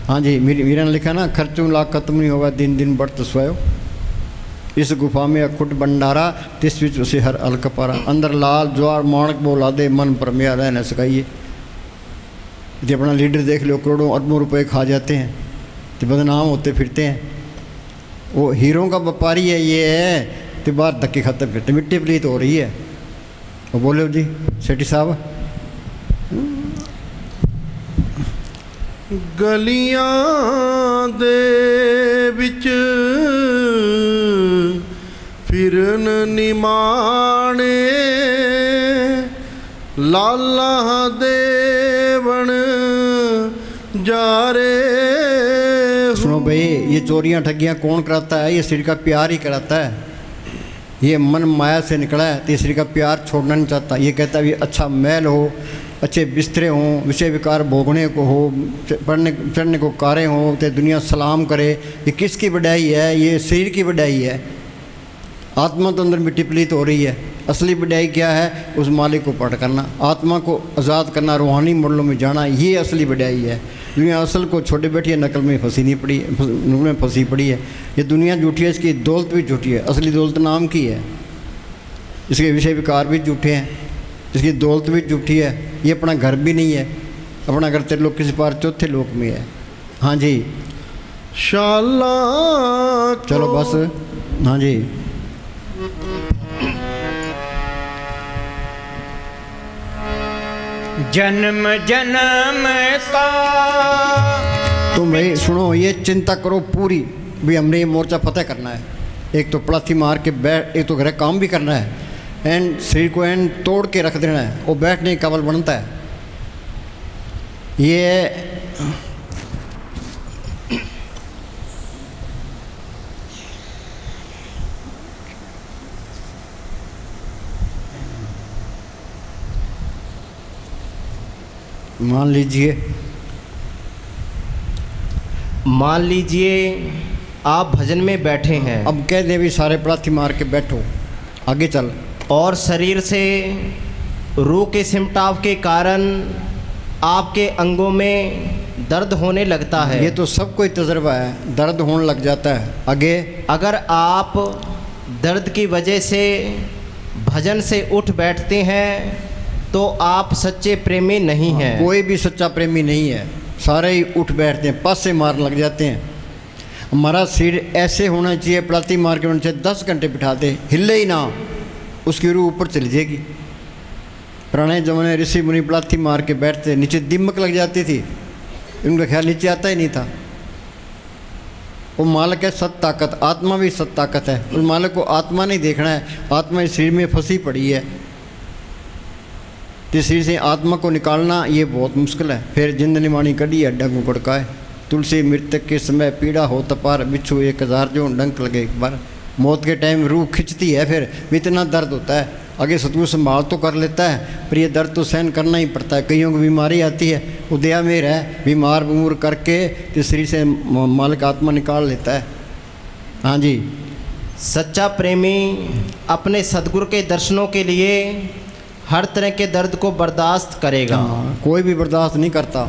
हाँ जी, मीरा ने लिखा ना, खर्चों लाख खत्म नहीं होगा, दिन दिन बढ़त स्वयो। इस गुफा में अखुट भंडारा, तिस विच उसे हर अलक पारा। अंदर लाल ज्वार माणक बोला दे, मन पर मेरा रह न सकाइए। यदि अपना लीडर देख लो, करोड़ों अरबों रुपए खा जाते हैं, तो बदनाम होते फिरते हैं। वो हीरों का व्यापारी है, ये है तो बाहर धक्के खाते फिरते, मिट्टी पलीत हो रही है। वो बोले जी सेठी साहब। गलियां दे विच फिरन निमाणे, लाला देवन जारे। सुनो भाई, ये चोरियां ठगियां कौन कराता है? ये श्री का प्यार ही कराता है। ये मन माया से निकला है, तो श्री का प्यार छोड़ना नहीं चाहता। ये कहता है ये अच्छा महल हो, अच्छे बिस्तरे हों, विषय विकार भोगने को हो, पढ़ने चढ़ने को कारें हों, तो दुनिया सलाम करे। ये किसकी बढ़ाई है? ये शरीर की बढ़ाई है। आत्मा तो अंदर मिट्टी पलीत हो रही है। असली बढ़ाई क्या है? उस मालिक को पढ़ करना, आत्मा को आज़ाद करना, रूहानी मोडलों में जाना, ये असली बढ़ाई है। दुनिया असल को छोटे बैठी है, नकल में फंसी नहीं पड़ी, में फंसी पड़ी है। ये दुनिया झूठी है, इसकी दौलत भी झूठी है। असली दौलत नाम की है, इसके विषय विकार भी झूठे हैं, इसकी दौलत भी झूठी है। ये अपना घर भी नहीं है, अपना घर त्रिलोक किसी पार चौथे लोक में है। हाँ जी, शाला चलो बस। हाँ जी, जन्म जन्म का। तुम भाई सुनो, ये चिंता करो पूरी भी हमने ये मोर्चा फतेह करना है। एक तो पलाथी मार के बैठ, एक तो घर काम भी करना है, एंड शरीर को एंड तोड़ के रख देना है, वो बैठने के काबल बनता है। ये मान लीजिए आप भजन में बैठे हैं। अब कह दे भी सारे पलाथी मार के बैठो, आगे चल। और शरीर से रूह के सिमटाव के कारण आपके अंगों में दर्द होने लगता है। ये तो सबको ही तजर्बा है, दर्द होने लग जाता है। आगे, अगर आप दर्द की वजह से भजन से उठ बैठते हैं तो आप सच्चे प्रेमी नहीं हैं। कोई भी सच्चा प्रेमी नहीं है, सारे ही उठ बैठते हैं, पास से मारने लग जाते हैं। हमारा सिर ऐसे होना चाहिए, पलाती मार के होना चाहिए, 10 घंटे बिठा दे, हिले ही ना, उसकी रूह ऊपर चली जाएगी। पुराने ज़माने ऋषि मुनि पलाथी मार के बैठते, नीचे दिमक लग जाती थी, उनका ख्याल नीचे आता ही नहीं था। वो मालिक है सत ताकत, आत्मा भी सत ताकत है। उस मालिक को आत्मा नहीं देखना है, आत्मा इस शरीर में फंसी पड़ी है। तीसरी से आत्मा को निकालना ये बहुत मुश्किल है। फिर जिंदनी मानी कड़ी अड्डा को कड़काए, तुलसी मृतक के समय पीड़ा हो तपार, बिच्छू 1000 जो डंक लगे एक बार। मौत के टाइम रूह खिंचती है, फिर इतना दर्द होता है। आगे सतगुरु संभाल तो कर लेता है, पर ये दर्द तो सहन करना ही पड़ता है। कईयों को बीमारी आती है, वो दया मेर है, बीमार बमूर करके तो शरीर से मालिक आत्मा निकाल लेता है। हाँ जी, सच्चा प्रेमी अपने सद्गुरु के दर्शनों के लिए हर तरह के दर्द को बर्दाश्त करेगा। कोई भी बर्दाश्त नहीं करता,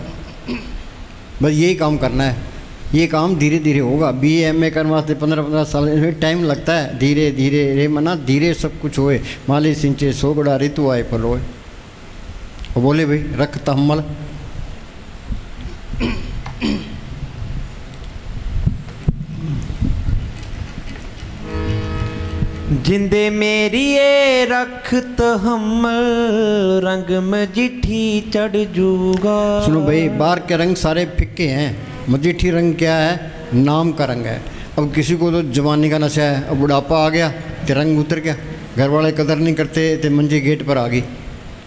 बस यही काम करना है। ये काम धीरे धीरे होगा। BA MA करने वास्ते 15-15 साल इसमें टाइम लगता है। धीरे धीरे रे मना धीरे सब कुछ होए, माली सिंचे सोगड़ा ऋतु आए फल होए। वो बोले भाई रख तहम्मल। जिंदे मेरी ये रख तहम्मल, रंग मजीठी चढ़ जूगा। सुनो भाई, बाहर के रंग सारे फिक्के हैं, मजीठी रंग क्या है? नाम का रंग है। अब किसी को तो जवानी का नशा है, अब बुढ़ापा आ गया तो रंग उतर गया। घर वाले कदर नहीं करते तो मंजी गेट पर आ गई।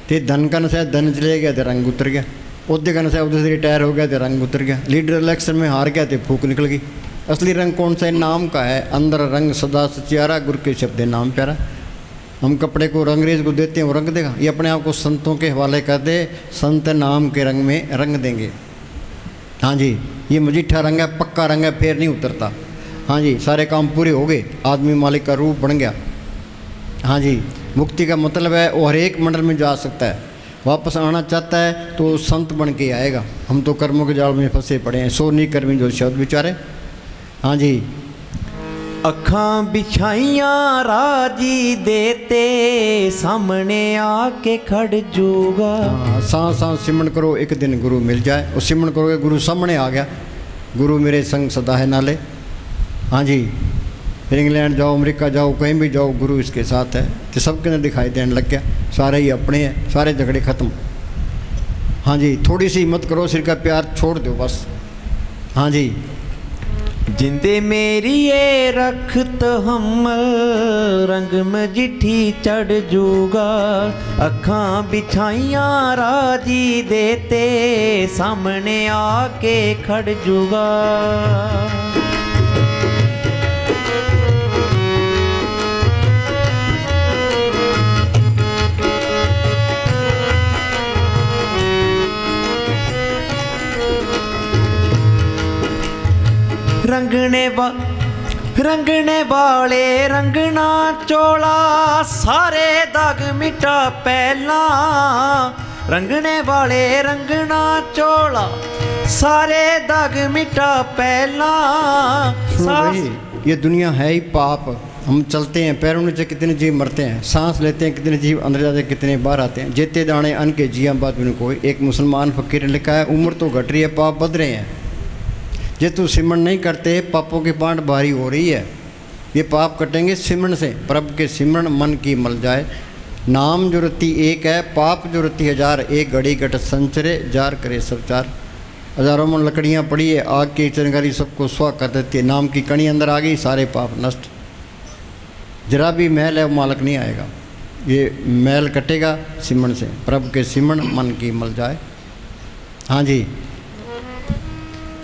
तो धन का नशा, धन चले गया तो रंग उतर गया। उहदे का नशा, उधर से रिटायर हो गया तो रंग उतर गया। लीडर इलेक्शन में हार गया तो फूक निकल गई। असली रंग कौन सा है? नाम का है। अंदर रंग सदा सचियारा, गुरु के शब्द नाम प्यारा। हम कपड़े को अंग्रेज को देते हैं, वो रंग देगा। ये अपने आप को संतों के हवाले कर दे, संत नाम के रंग में रंग देंगे। हाँ जी, ये मजीठा रंग है, पक्का रंग है, फिर नहीं उतरता। हाँ जी, सारे काम पूरे हो गए, आदमी मालिक का रूप बन गया। हाँ जी, मुक्ति का मतलब है वो हर एक मंडल में जा सकता है। वापस आना चाहता है तो संत बन के आएगा। हम तो कर्मों के जाल में फंसे पड़े हैं, सो नहीं कर्मी जो शब्द बेचारे। हाँ जी, अखां बिछाइयां राजी देते सामने आके खड़ जूगा। हाँ, सांस सांस सिमरन करो, एक दिन गुरु मिल जाए। और सिमरन करोगे, गुरु सामने आ गया। गुरु मेरे संग सदा है नाले। हाँ जी, फिर इंग्लैंड जाओ, अमेरिका जाओ, कहीं भी जाओ, गुरु इसके साथ है। तो सबके ने दिखाई देने लग गया, सारे ही अपने हैं, सारे झगड़े ख़त्म। हाँ जी, थोड़ी सी हिम्मत करो, सिर का प्यार छोड़ दो बस। हाँ जी, जिंदे मेरी ये रखत हम रंग मजिठी चढ़ जूगा। अखां बिछाइयां राजी देते सामने आके खड़ जूगा। रंगने वाले रंगना चोला सारे दाग मिटा पहला। रंगने वाले रंगना चोला सारे दाग मिटा पहला। सुनो भाई, ये दुनिया है ही पाप। हम चलते हैं, पैरों नीचे कितने जीव मरते हैं, सांस लेते हैं कितने जीव अंदर जाते हैं, कितने बाहर आते हैं। जेते दाने अन्न के जिया बात बिन कोई। एक मुसलमान फकीर ने लिखा है, उम्र तो घट रही है, पाप बढ़ रहे हैं। जे तू सिमरन नहीं करते, पापों की पांट भारी हो रही है। ये पाप कटेंगे सिमरन से। प्रभु के सिमरन मन की मल जाए। नाम जो रति एक है, पाप जो रति हजार। एक घड़ी घट संचरे, जार करे सब चार। हजारों मन लकड़ियाँ पड़ी है, आग की चिंगारी सबको स्वाह कर देती है। नाम की कणी अंदर आ गई, सारे पाप नष्ट। जरा भी मैल है वो मालक नहीं आएगा। ये मैल कटेगा सिमरन से। प्रभु के सिमरन मन की मल जाए। हाँ जी,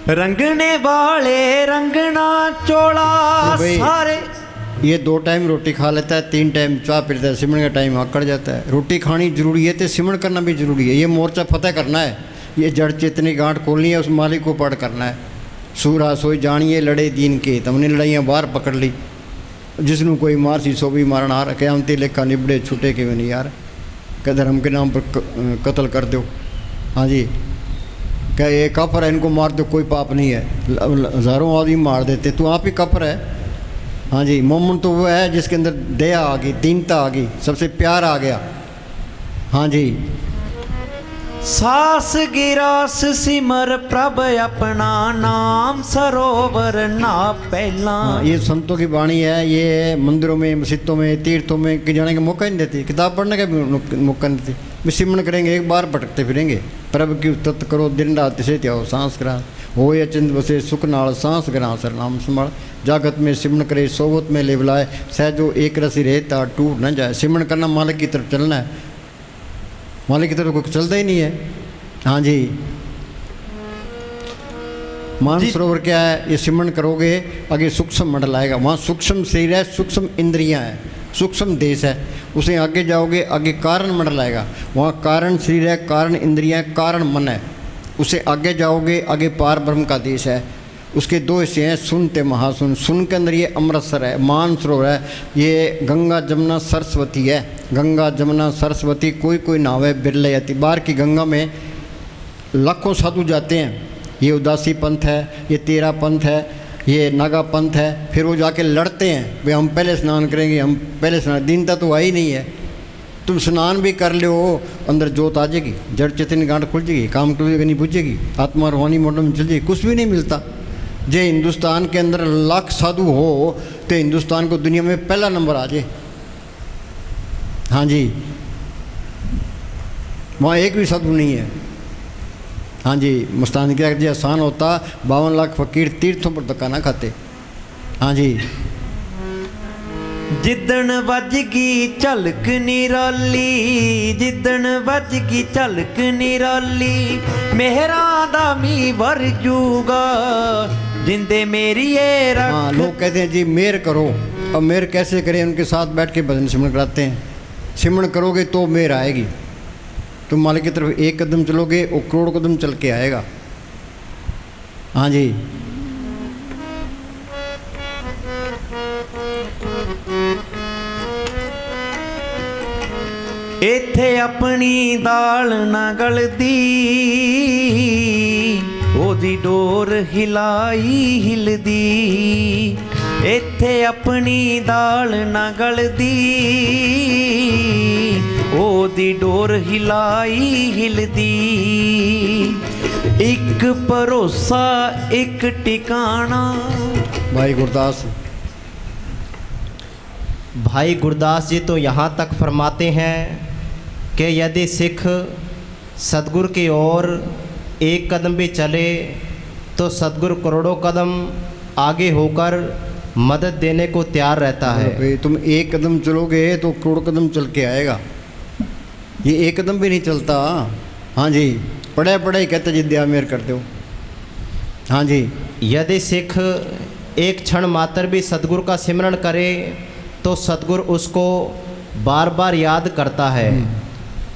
रंगने वाले रंगना चोला तो सारे। ये 2 टाइम रोटी खा लेता है, 3 टाइम चाय पीता है, सिमरन का टाइम आकड़ जाता है। रोटी खानी जरूरी है तो सिमरन करना भी जरूरी है। ये मोर्चा फतेह करना है, ये जड़ चेतनी गांठ खोलनी है, उस मालिक को पढ़ करना है। सूरा सोई जानिए लड़े दीन के, हमने लड़ाइयाँ बाहर पकड़ ली। जिसनों कोई मार सी सो भी मारन हार। क़यामती लेखा निबड़े छुटे के नहीं यार, क्या धर्म के नाम पर कत्ल कर दो। हाँ जी, क्या ये काफर है, इनको मार दो, कोई पाप नहीं है। हज़ारों आदमी मार देते, तू आप ही काफर है। हाँ जी, मोमन तो वो है जिसके अंदर दया आ गई, दीनता आ गई, सबसे प्यार आ गया। हाँ जी, सास गिरास सिमर प्रभ अपना नाम सरोवर ना पहला। हाँ, ये संतों की वाणी है। ये मंदिरों में, मस्जिदों में, तीर्थों में कि जाने का मौका ही नहीं देती, किताब पढ़ने का भी मौका नहीं देती। सिमरन करेंगे, एक बार भटकते फिरेंगे। प्रभु की तत्त करो दिन रात से त्याओ सांस ग्रह हो या चिंत बसे सुख नाल सांस ग्रह सर नाम संभाल। जागत में सिमरन करे, सोवत में ले बुलाए, सहजो एक रसी रहता टूट न जाए। सिमरन करना, मालिक की तरफ चलना है। मालिक की तरफ कोई चलता ही नहीं है। हाँ जी, मानसरोवर क्या है? ये सिमरन करोगे, आगे सूक्ष्म मंडल आएगा। वहाँ सूक्ष्म शरीर है, सूक्ष्म इंद्रियाँ हैं, सूक्ष्म देश है। उसे आगे जाओगे, आगे कारण मंडल आएगा। वहाँ कारण शरीर है, कारण इंद्रियाँ, कारण मन है। उसे आगे जाओगे, आगे पार ब्रह्म का देश है। उसके 2 हिस्से हैं, सुनते महासुन। सुन के अंदर ये अमृतसर है, मानसरोवर है। ये गंगा जमुना सरस्वती है। गंगा जमुना सरस्वती कोई कोई नाव है, बिरले आती। बाहर की गंगा में लाखों साधु जाते हैं। ये उदासी पंथ है, ये तेरा पंथ है, ये नागा पंथ है। फिर वो जाके लड़ते हैं, भाई हम पहले स्नान करेंगे, हम पहले स्नान। दीनता तो आई नहीं है। तुम स्नान भी कर लो, अंदर जोत आ जाएगी, जड़ चेतनी गांठ खुल जाएगी, काम टूटेगा नहीं बुझेगी, आत्मा रूहानी मोटम में चल जाएगी, कुछ भी नहीं मिलता। जे हिंदुस्तान के अंदर लाख साधु हो तो हिंदुस्तान को दुनिया में पहला नंबर आ जाए। हाँ जी, वहाँ एक भी साधु नहीं है। हाँ जी, मुस्तान क्या जी आसान होता, 52 लाख फकीर तीर्थों पर धक्का ना खाते। हाँ जी, ਜਿੱਦਣ ਵੱਜ ਗਈ ਝਲਕ ਨਿਰਾਲੀ, ਜਿੱਦਣ ਵੱਜ ਗਈ ਝਲਕ ਨਿਰਾਲੀ, ਮਿਹਰਾਂ ਦਾ ਮੀਂਹ ਵਰਜੂਗਾ, जिंदे मेरी ये रख। हाँ, लोग कहते हैं जी मेहर करो। अब मेहर कैसे करें? उनके साथ बैठ के भजन सिमरन कराते हैं। सिमरन करोगे तो मेहर आएगी। तुम मालिक की तरफ एक कदम चलोगे वो करोड़ कदम चल के आएगा। हाँ जी। इत्थे अपनी दाल ना गलदी, ओदी डोर हिलाई हिलदी, इत्थे अपनी दाल ना गलदी, ओदी डोर हिलाई हिलदी, एक भरोसा एक टिकाना। भाई गुरदास भाई गुरदास जी तो यहाँ तक फरमाते हैं कि यदि सिख सतगुरु की ओर एक कदम भी चले तो सतगुरु करोड़ों कदम आगे होकर मदद देने को तैयार रहता है। भाई तुम एक कदम चलोगे तो करोड़ कदम चल के आएगा। ये एक कदम भी नहीं चलता। हाँ जी, पढ़े पढ़े कहते जिद्या मेहर करते हो। हाँ जी। यदि सिख एक क्षण मात्र भी सतगुरु का सिमरन करे तो सतगुरु उसको बार बार याद करता है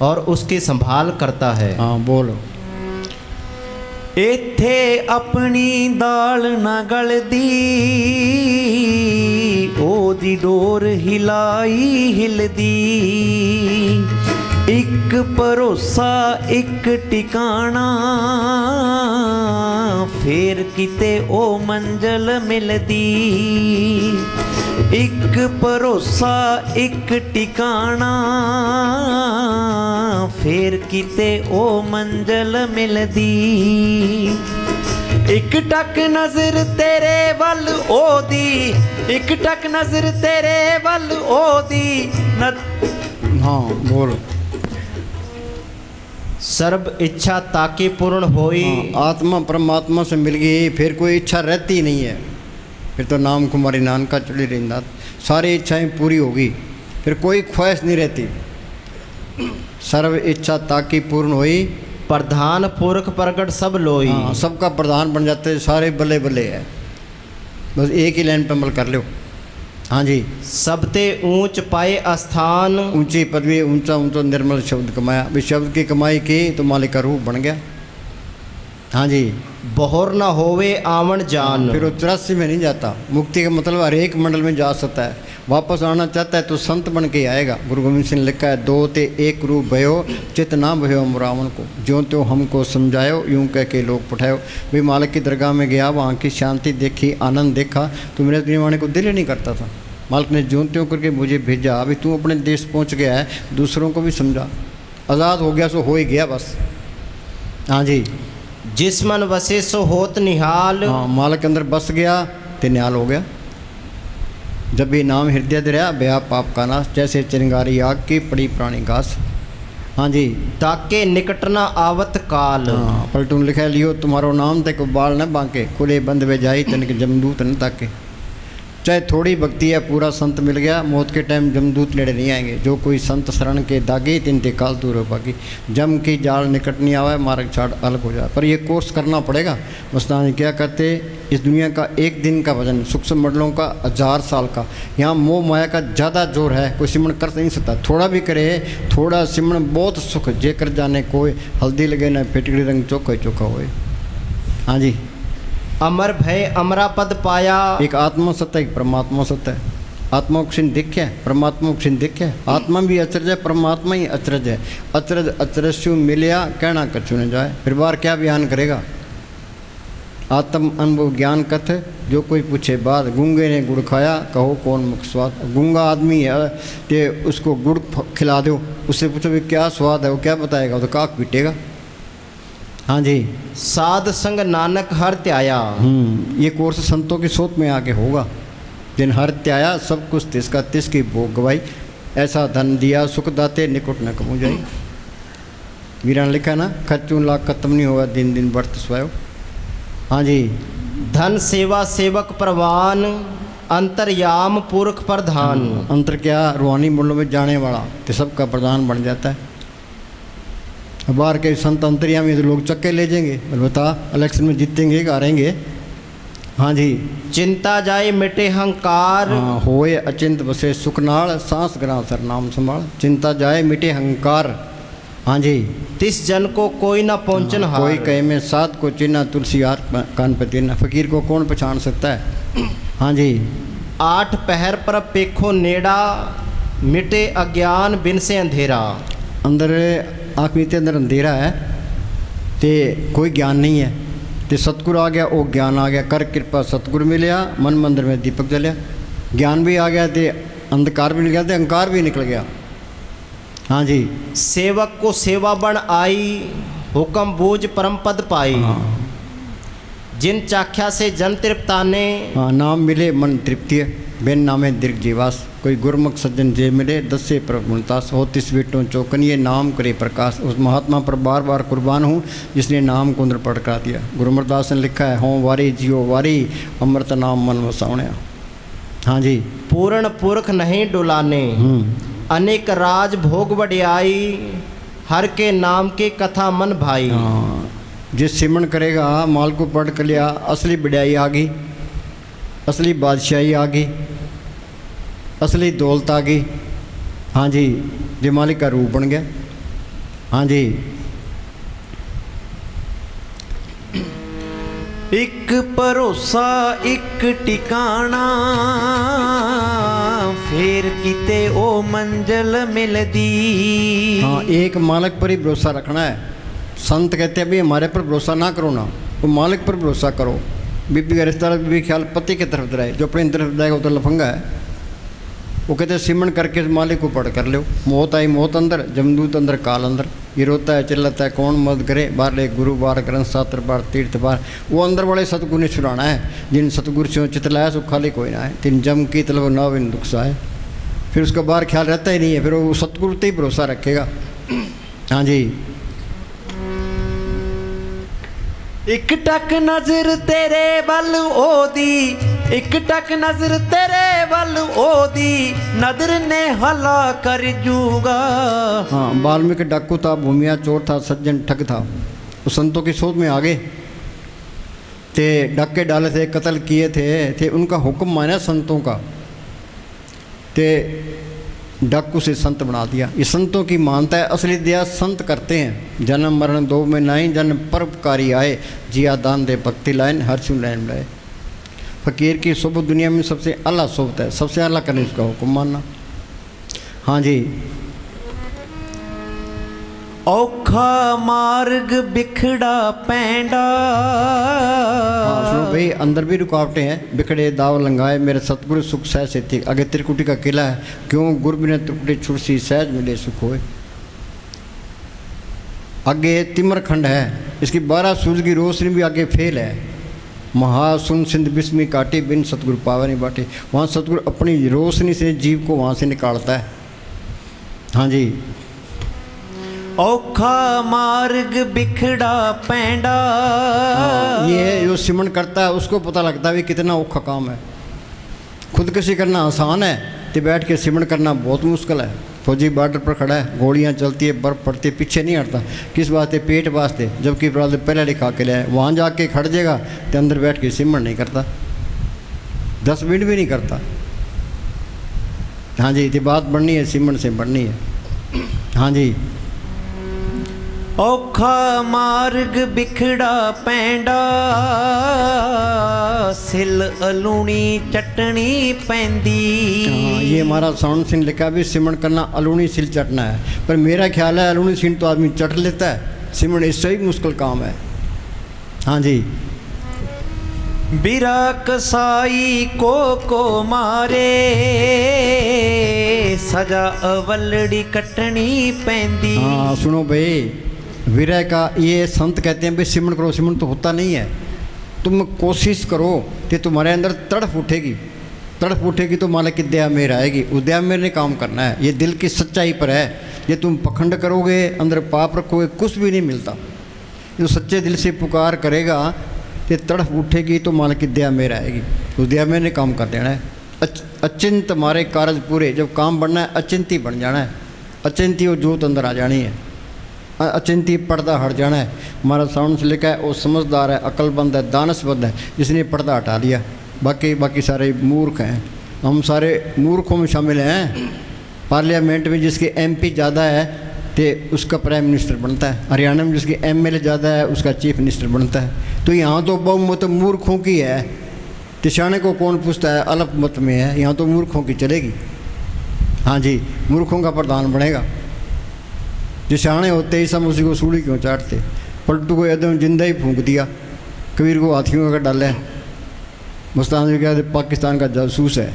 और उसकी संभाल करता है। हाँ बोलो। इत्थे अपनी दाल ना गलदी, ओदी डोर हिलाई हिलदी, एक भरोसा एक टिकाना, फिर किते ओ मंजिल मिलदी, एक भरोसा एक टिकाना, फिर किते ओ मंजिल मिलदी, एक टक नजर तेरे वल ओदी, एक टक नजर तेरे वल ओदी हाँ बोलो। सर्व इच्छा ताकि पूर्ण होई। हाँ, आत्मा परमात्मा से मिल गई फिर कोई इच्छा रहती ही नहीं है। फिर तो नाम कुमारी नानका चढ़ी रहना, सारी इच्छाएं पूरी होगी, फिर कोई ख्वाहिश नहीं रहती। सर्व इच्छा ताकि पूर्ण हुई, प्रधान पूरक प्रकट सब लोई। हाँ, सबका प्रधान बन जाते, सारे बल्ले बल्ले है। बस एक ही लाइन पर अमल कर लो। हाँ जी। सबते ऊंच पाए स्थान, ऊंची पदवी, ऊंचा ऊंचा निर्मल शब्द कमाया। भी शब्द की कमाई की तो मालिक का रूप बन गया। हाँ जी। बहुर न होवे आवन जान। फिर वो 84 में नहीं जाता। मुक्ति का मतलब हर एक मंडल में जा सकता है। वापस आना चाहता है तो संत बन के आएगा। गुरु गोविंद सिंह ने लिखा है, दो ते एक रूप भयो, चित ना भयो रावण को, ज्यों त्यों हमको समझायो, यूं कह के लोग पठायो। भी मालिक की दरगाह में गया, वहाँ की शांति देखी, आनंद देखा, तो मेरे दुनिया को दिल ही नहीं करता था। मालिक ने ज्यों त्यों करके मुझे भेजा। अभी तू अपने देश पहुँच गया है, दूसरों को भी समझा। आज़ाद हो गया सो हो ही गया बस। हाँ जी। जिस मन वसे सो होत निहाल। हाँ, मालिक के अंदर बस गया तो निहाल हो गया। जब भी नाम हृदय दे रहा, ब्याह पाप का नाश, जैसे चिंगारी आग की पड़ी प्राणी घास। हाँ जी। ताके निकट न आवत काल। हाँ, पलटून लिखा है, लियो तुम्हारो नाम तक बाल न बांके, खुले बंद वे जाई तनिक जमदूत न ताके। चाहे थोड़ी भक्ति है, पूरा संत मिल गया, मौत के टाइम जमदूत नेड़े नहीं आएंगे। जो कोई संत शरण के दागे, तिन काल दूर हो पागी। जम की जाल निकट नहीं आवा, मार्ग छाड़ अलग हो जाए। पर ये कोर्स करना पड़ेगा। मस्तानी क्या करते, इस दुनिया का एक दिन का वजन सूक्ष्म मंडलों का 1000 साल का। यहाँ मोह माया का ज़्यादा जोर है, कोई सिमरन कर नहीं सकता। थोड़ा भी करे, थोड़ा सिमरन बहुत सुख जे कर जाने कोई, हल्दी लगे न फिटकड़ी रंग चोखा चोखा होए। हाँ जी। अमर भय अमरा पद पाया। एक आत्मा सत्य, एक परमात्मा सत्य है। आत्मा को छिन दिख है, परमात्मा को छिन दिख है। आत्मा भी अचरज है, परमात्मा ही अचरज है। अचरज अचरस्यु मिलिया, कहना कछु न जाए। फिर बार क्या बयान करेगा। आत्म अनुभव ज्ञान कथ, जो कोई पूछे बात, गूंगे ने गुड़ खाया, कहो कौन मुख स्वाद। गूंगा आदमी है कि उसको गुड़ खिला दो, उससे पूछो भी क्या स्वाद है, वो क्या बताएगा, वो तो काक पीटेगा। हाँ जी। साध संग नानक हर त्याया। ये कोर्स संतों की सोच में आके होगा। जिन हर त्याया, सब कुछ तिसका तिसकी भोग गवाई। ऐसा धन दिया सुख दाते, निकुट न कमू जाई। वीरा ने लिखा ना, खर्चू लाख खत्म नहीं होगा, दिन दिन बढ़त स्वायो। हाँ जी। धन सेवा सेवक प्रवान, अंतर्याम पुरख प्रधान। अंतर क्या, रूहानी मुल्लों में जाने वाला तो सबका प्रधान बन जाता है। अब बाहर के संत अंतर्यामी तो लोग चक्के ले जाएंगे, और बता इलेक्शन में जीतेंगे कि हारेंगे। हाँ जी। चिंता जाए मिटे हंकार। हाँ, होए अचिंत बसे सुखनाल, सांस ग्रां सर नाम संभाल। चिंता जाए मिटे अहंकार। हाँ जी। तिस जन को कोई ना पहुँचन हार। कोई कहे में साथ को चिन्ह तुलसी यार कान पे तीन। फकीर को कौन पहचान सकता है। हाँ जी। 8 पहर पर पेखो नेड़ा, मिटे अज्ञान बिन से अंधेरा। अंदर आँख नीचे अंदर अंधेरा है ते कोई ज्ञान नहीं है, ते सतगुरु आ गया, वो ज्ञान आ गया। कर कृपा सतगुरु मिलया, मन मंदिर में दीपक जलिया। ज्ञान भी आ गया ते अंधकार भी निकल गया, ते अहंकार भी निकल गया। हाँ जी। सेवक को सेवा बन आई, हुक्म बूझ परम पद पाई। हाँ। जिन चाख्या से जन तृप्ताने। हाँ, नाम मिले मन तृप्ति, बिन नामे दीर्घ जीवास। कोई गुरमुख सज्जन जे मिले, 10 से प्रमुणतास। हो तिस बेटों चौकनिए, नाम करे प्रकाश। उस महात्मा पर बार बार कुर्बान हूँ जिसने नाम को अंदर पटका दिया। गुरु अमरदास ने लिखा है, हों वारी जियो वारी, अमृत नाम मन वसावण्या। हाँ जी। पूर्ण पुरख नहीं डुलाने, अनेक राज भोग बढ़ियाई। हर के नाम के कथा मन भाई। हाँ, जिस सिमरन करेगा माल को पढ़ कर लिया, असली बढ़ाई आ गई, असली बादशाही आ गई, असली दौलत आ गई। हाँ जी। जो मालिक का रूप बन गया। हाँ जी। एक भरोसा एक ठिकाना, फिर किते ओ मंजिल मिलदी। हाँ, एक मालिक पर ही भरोसा रखना है। संत कहते हैं भी हमारे पर भरोसा ना करो ना, वो मालिक पर भरोसा करो। बीबी का रिश्तेदार भी ख्याल पति की तरफ रहे, जो अपनी तरफ जाएगा वो तो लफंगा है। वो कहते हैं सिमरन करके मालिक को पढ़ कर लो। मौत आई मौत अंदर, जमदूत अंदर काल अंदर। ये रोता है चिल्लाता है कौन मदद करे, बार ले गुरु बार ग्रंथ शास्त्र बार तीर्थ बार। वो अंदर वाले सतगुरु ने छुड़ाना है। जिन सतगुरु से चितलाया सो खाली कोई ना है। तीन जम की तलब ना बिन दुख सा है। फिर उसका बाहर ख्याल रहता ही नहीं है, फिर वो सतगुरु पे ही भरोसा रखेगा। हाँ जी। एक टक नजर तेरे वल ओदी, एक टक नजर तेरे वल ओदी, नदर ने हला कर जूगा। हाँ, वाल्मीकि डाकू था, भूमिया चोर था, सज्जन ठग था। वो संतों की सोच में आ गए थे, डाके डाले थे, कत्ल किए थे उनका हुक्म माना संतों का, ते डाकू से संत बना दिया। ये संतों की मानता है। असली दया संत करते हैं। जन्म मरण दो में नाई, जन्म परोपकारी आए, जिया दान दे भक्ति लाइन, हर चू लैन लाए। फकीर की सोबत दुनिया में सबसे अला सोबत है, सबसे अला करने उसका हुक्म मानना। हाँ जी। औखा मार्ग बिखड़ा पैंडा। हाँ, सुनो भाई, अंदर भी रुकावटें हैं। बिखड़े दाव लंगाए, मेरे सतगुरु सुख सहज से थी। आगे त्रिकुटी का किला है, क्यों गुरु बिना त्रिकुटी छुड़सी, सहज मिले सुख होए। आगे तिमर खंड है, इसकी 12 सूरज की रोशनी भी आगे फेल है। महासुन सिंध बिस्मी काटी, बिन सतगुरु पावनी बाटी। वहाँ सतगुरु अपनी रोशनी से जीव को वहाँ से निकालता है। हाँ जी। औखा मार्ग बिखड़ा पैंडा। ये जो सिमरन करता है उसको पता लगता है भी कितना औखा काम है। खुदकशी करना आसान है, तो बैठ के सिमरन करना बहुत मुश्किल है। फौजी बॉर्डर पर खड़ा है, गोलियां चलती है, बर्फ पड़ती है, पीछे नहीं हटता। किस वास्ते? पेट वास्ते। जबकि पहले लिखा के लाए, वहाँ जाके खड़ जाएगा तो अंदर बैठ के सिमरन नहीं करता, 10 मिनट भी नहीं करता। हाँ जी, तो बात बढ़नी है, सिमरन से बढ़नी है। हाँ जी। औखा मार्ग बिखड़ा पैंडा, सिल अलूणी चटनी पैंदी। हाँ, ये हमारा साउंड सिंह लिखा भी सिमरन करना अलूणी सिल चटना है। पर मेरा ख्याल है अलूणी सिल तो आदमी चट लेता है, सिमरन इससे ही मुश्किल काम है। हाँ जी। बिरा कसाई को मारे, सजा अवलड़ी कटनी पैंदी। हाँ सुनो भाई, विरह का ये संत कहते हैं भाई सिमरन करो। सिमरन तो होता नहीं है, तुम कोशिश करो कि तुम्हारे अंदर तड़फ उठेगी। तड़फ उठेगी तो मालिक की दया मेर आएगी। उस दया मेरे ने काम करना है, ये दिल की सच्चाई पर है। ये तुम पखंड करोगे, अंदर पाप रखोगे, कुछ भी नहीं मिलता। जो सच्चे दिल से पुकार करेगा, ये तड़फ उठेगी तो मालिक की दया मेर आएगी। उस दया मेरे ने काम कर देना है। अचिंत मारे कारज पूरे। जब काम बनना है अचिंती बन जाना है, अचिंती वो जोत अंदर आ जानी है, अचिंती पर्दा हट जाना है। हमारा साउंड से लिखा है वो समझदार है, अक्लमंद है, दानशमंद है जिसने पर्दा हटा लिया। बाकी सारे मूर्ख हैं, हम सारे मूर्खों में शामिल हैं। पार्लियामेंट में जिसकी MP ज़्यादा है तो उसका प्राइम मिनिस्टर बनता है, हरियाणा में जिसकी MLA ज़्यादा है उसका चीफ मिनिस्टर बनता है। तो यहाँ तो बहुमत मूर्खों की है, तिशाने को कौन पूछता है, अल्पमत में है, यहाँ तो मूर्खों की चलेगी। हाँ जी, मूर्खों का प्रधान बनेगा। जिशाने होते ही सब उसी को सूढ़ी क्यों चाटते। पलटू को एकदम जिंदा ही फूंक दिया, कबीर को हाथियों का डाला है, मुस्तान जी कहते पाकिस्तान का जासूस है।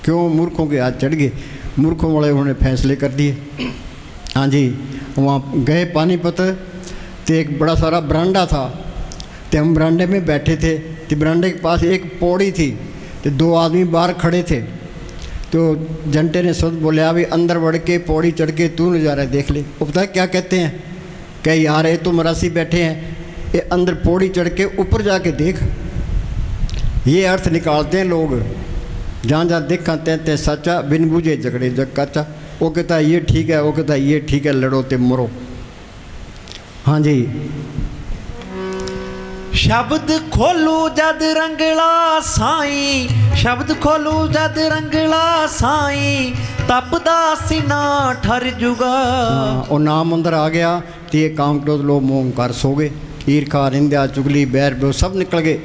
क्यों? मूर्खों के हाथ चढ़ गए, मूर्खों वाले उन्होंने फैसले कर दिए। हाँ जी, वहाँ गए पानीपत तो एक बड़ा सारा बरांडा था, तो हम बरांडे में बैठे थे, तो बरांडे के पास एक पौड़ी थी, तो 2 आदमी बाहर खड़े थे। तो जंटे ने शब्द बोले, अभी अंदर बढ़ के पौड़ी चढ़ के तू नज़ारा देख ले। वो पता है क्या कहते हैं, क्या यार ये तो मरासी बैठे हैं, ये अंदर पौड़ी चढ़ के ऊपर जाके देख। ये अर्थ निकालते हैं लोग, जहाँ जहाँ देखा ते सच्चा, बिन बुझे झगड़े जग काचा। वो कहता है ये ठीक है, वो कहता है ये ठीक है, लड़ो ते मरो। हाँ जी, शब्द खोलू जद रंगला साई, शब्द खोलू जद रंगला साई, तपदा सीना ठर जुगा। और नाम अंदर आ गया तो ये काम क्रोध लोभ मोह कर सो गए। ईर्खा निंदा चुगली बैर वो सब निकल गए।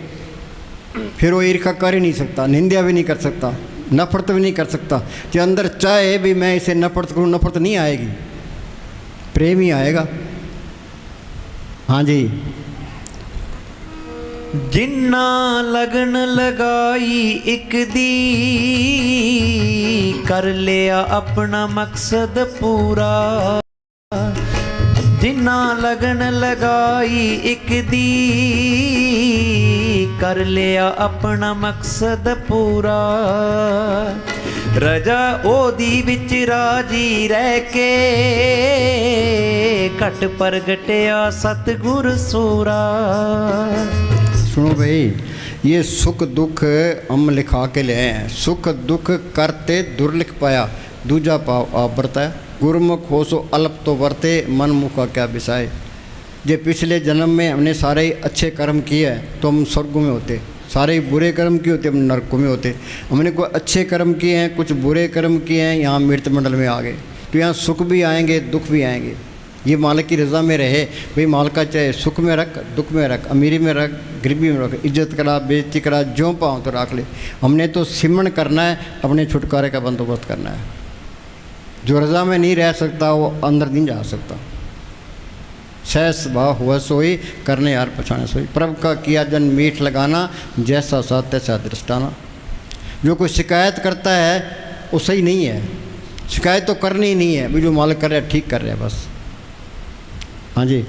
फिर वो ईर्खा कर ही नहीं सकता, निंदा भी नहीं कर सकता, नफरत भी नहीं कर सकता। जो अंदर चाहे भी मैं इसे नफरत करूँ, नफरत नहीं आएगी, प्रेम ही आएगा। हाँ जी, जिन्ना लगन लगाई एक दी, कर लिया अपना मकसद पूरा। जिन्ना लगन लगाई एक दी, कर लिया अपना मकसद पूरा। रजा ओदी विच राजी रह के, घट प्रगटिया सतगुर सूरा। सुनो भाई, ये सुख दुख हम लिखा के ले आए हैं। सुख दुख करते दुर्लिख पाया, दूजा पाव आप बरताया। गुरमुख हो सो अल्प तो वर्ते, मन मुखा क्या बिसाए। जे पिछले जन्म में हमने सारे ही अच्छे कर्म किए हैं तो हम स्वर्ग में होते, सारे ही बुरे कर्म किए होते हम नरकों में होते। हमने कोई अच्छे कर्म किए हैं, कुछ बुरे कर्म किए हैं, यहाँ मृत मंडल में आ गए। तो यहाँ सुख भी आएंगे, दुख भी आएंगे। ये मालिक की रज़ा में रहे भाई। मालिका चाहे सुख में रख, दुख में रख, अमीरी में रख, गरीबी में रख, इज्जत करा, बेइज्जती करा, जो पाओ तो रख ले। हमने तो सिमरण करना है, अपने छुटकारे का बंदोबस्त करना है। जो रज़ा में नहीं रह सकता वो अंदर नहीं जा सकता। सहस भाव हुआ सोई, करने यार पछाने सोई। प्रभु का किया जन मीठ लगाना, जैसा सा तैसा दृष्टाना। जो कोई शिकायत करता है वो सही नहीं है। शिकायत तो करनी ही नहीं है, भी जो मालिक कर रहा है ठीक कर रहा है बस। हाँ जी,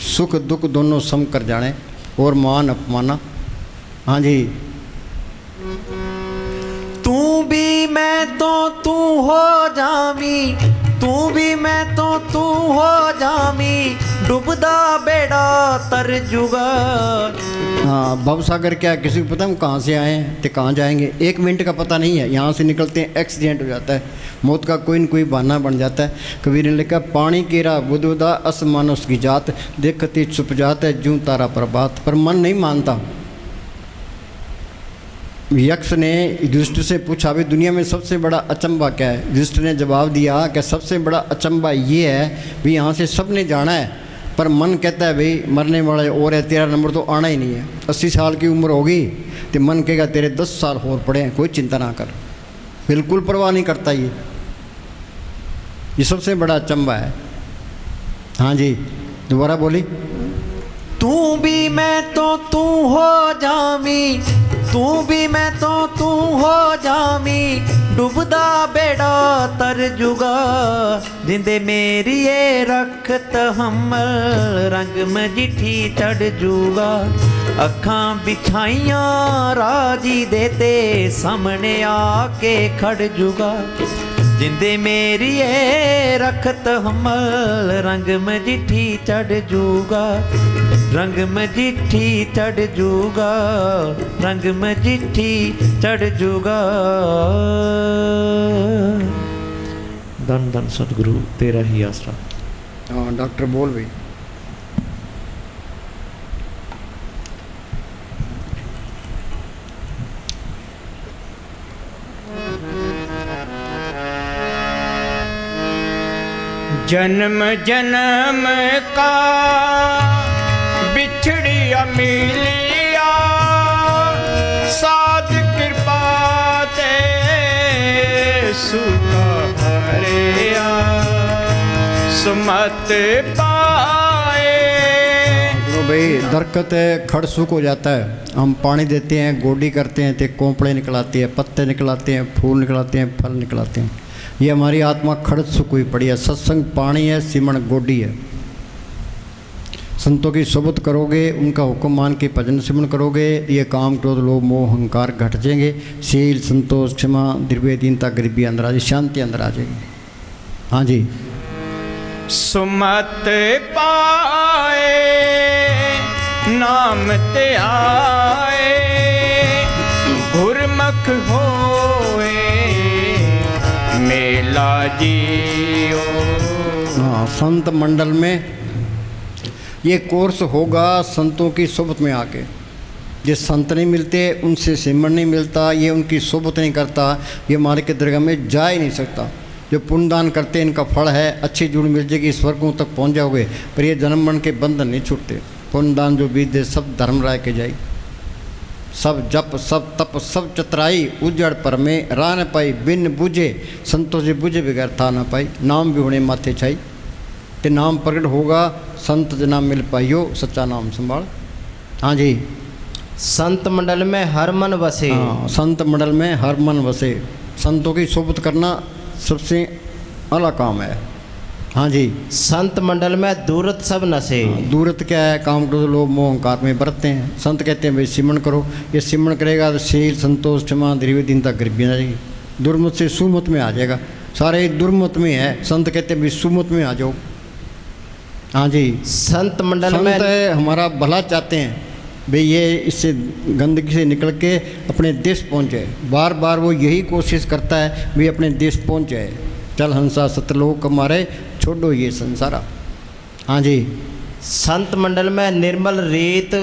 सुख दुख दोनों सम कर जाने और मान अपमाना। हाँ जी, तू भी मैं तो तू हो जामी, तू भी मैं तो तू हो जामी, डूबदा बेड़ा तर जुगा। हाँ, भव सागर क्या किसी को पता हम कहाँ से आए हैं तो कहाँ जाएंगे? 1 मिनट का पता नहीं है। यहाँ से निकलते हैं एक्सीडेंट हो जाता है, मौत का कोई न कोई बहाना बन जाता है। कबीर ने लिखा, पानी केरा बुदबुदा असमान उसकी जात, देखती छुप जाता है जूं तारा प्रभात। पर मन नहीं मानता। यक्ष ने युधिष्ठिर से पूछा, भाई दुनिया में सबसे बड़ा अचंबा क्या है? युधिष्ठिर ने जवाब दिया कि सबसे बड़ा अचंबा ये है भाई यहाँ से सब ने जाना है, पर मन कहता है भाई मरने वाले और है, तेरा नंबर तो आना ही नहीं है। 80 साल की उम्र होगी तो मन कहेगा तेरे 10 साल और पड़े हैं, कोई चिंता ना कर। बिल्कुल परवाह नहीं करता ये सबसे बड़ा अचंबा है। हाँ जी, दोबारा बोली। तू भी मैं तो तू हो जामी, तू भी मैं तो तू हो जामी, डूबदा बेड़ा तर जुगा। जिंदे मेरी ये रखत हमल, रंग मजिठी चढ़ जुगा। अखां बिछाइयां राजी देते, सामने आके खड़ जुगा। जिंदे मेरी ए रखत हमल रंग मजिठी चढ़ जूगा रंग मजिठी चढ़ जूगा रंग मजिठी चढ़ जूगा। धन धन सतगुरु तेरा ही आसरा। हाँ डॉक्टर बोल भाई। जन्म जन्म का बिछड़िया मिलिया साध कृपा ते सुख हरिया सुमत पाए। तो भाई दरख्त खड़ सूख हो जाता है, हम पानी देते हैं, गोडी करते हैं तो कोंपड़े निकलाती है, पत्ते निकलाते हैं, फूल निकलाते हैं, फल निकलाते हैं। ये हमारी आत्मा खड़ सूख हुई पड़ी है। सत्संग पानी है, सिमरण गोडी है। संतों की सोबत करोगे, उनका हुक्म मान के भजन सिमरण करोगे, ये काम क्रोध लोभ मोह अहंकार घट जाएंगे। शील संतोष क्षमा निर्भय दीनता गरीबी अंदर आ जाएगी, शांति अंदर आ जाएगी। हाँ जी। सुमत पाए नाम ते आए गुरमुख होए मेला जियो। हाँ संत मंडल में ये कोर्स होगा संतों की सोबत में आके। जिस संत नहीं मिलते उनसे सिमरण नहीं मिलता, ये उनकी सोबत नहीं करता, ये हमारे के दरगाह में जा ही नहीं सकता। जो पुण्यदान करते हैं इनका फल है, अच्छी जुड़ मिल जाएगी, स्वर्गों तक पहुंच जाओगे। पर ये जन्म मरण के बंधन नहीं छूटते। पुण्यदान जो बीत दे सब धर्म राय के जाई, सब जप सब तप सब चतराई उजड़ पर में राह न पाई बिन बुझे संतों से बुझे बगैर था न पाई। नाम भी होने माथे छाई ते नाम प्रकट होगा संत जना मिल पाइयो सच्चा नाम संभाल। हाँ जी। संत मंडल में हर मन बसे। हाँ संत मंडल में हर मन बसे। संतों की सोबत करना सबसे अला काम है। हाँ जी। संत मंडल में दूरत सब नशे। दूरत क्या है? काम क्रोध लोभ मोह अहंकार में बरतते हैं। संत कहते हैं भाई सिमरण करो, ये सिमरण करेगा तो शील संतोष क्षमा निर्भय दीनता गरीबी आ जाएगी। दुर्मत से सुमत में आ जाएगा। सारे दुर्मत में है, संत कहते हैं भाई सुमत में आ जाओ। हाँ जी। संत मंडल में हमारा भला चाहते हैं भाई, ये इससे गंदगी से निकल के अपने देश पहुँच जाए। बार बार वो यही कोशिश करता है भाई अपने देश पहुँच जाए। चल हंसा सतलोक हमारे छोड़ो ये संसारा। हाँ जी। संत मंडल में निर्मल रेत।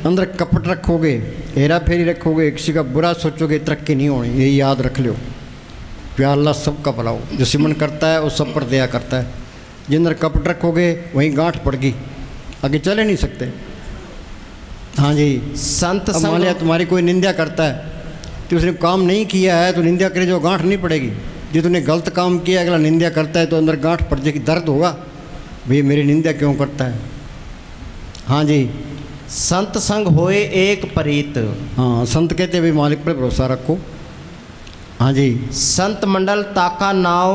अंदर कपट रखोगे, हेरा फेरी रखोगे, किसी का बुरा सोचोगे, तरक्की नहीं होनी। यही याद रख लो। प्यार अल्लाह सबका भला हो। जो सिमरण करता है वो सब पर दया करता है। जिन अंदर कपट रखोगे वहीं गांठ पड़गी, आगे चले नहीं सकते। हाँ जी। संत अब मान लिया तुम्हारी कोई निंदा करता है तो उसने काम नहीं किया है तो निंदा करे जो गांठ नहीं पड़ेगी। जो तूने गलत काम किया अगला निंदा करता है तो अंदर गांठ पड़ जाएगी, दर्द होगा भाई मेरी निंदा क्यों करता है। हाँ जी। संत संग होए एक परीत। हाँ संत कहते हैं भाई मालिक पर भरोसा रखो। हाँ जी। संत मंडल ताका नाव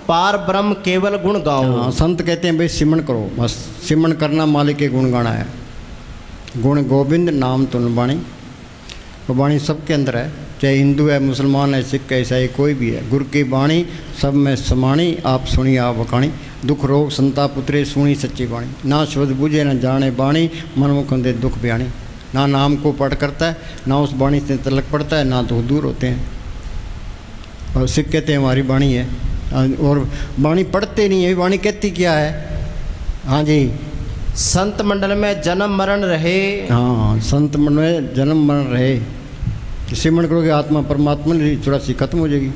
पार ब्रह्म केवल गुण गाओ। हाँ संत कहते हैं भाई सिमरण करो, बस सिमरण करना मालिक के गुण गाना है। गुण गोविंद नाम तुन बाणी। वो बाणी सबके अंदर है, चाहे हिंदू है मुसलमान है सिख है ईसाई कोई भी है। गुरु की बाणी सब में समाणी, आप सुनी आप बखाणी। दुख रोग संताप उतरे सुनी सच्ची बाणी। ना शब्द बुझे न जाने बाणी, मन मुख दे दुख बयाणी। ना नाम को पढ़ करता है, ना उस बाणी से तलक पड़ता है, ना दुख दूर होते हैं। और सिख कहते हैं हमारी बाणी है, और बाणी पढ़ते नहीं है, बाणी कहती क्या है। हाँ जी। संत मंडल में जन्म मरण रहे। हाँ संत मंडल में जन्म मरण रहे। सिमरण करोगे आत्मा परमात्मा की चौरासी खत्म हो जाएगी।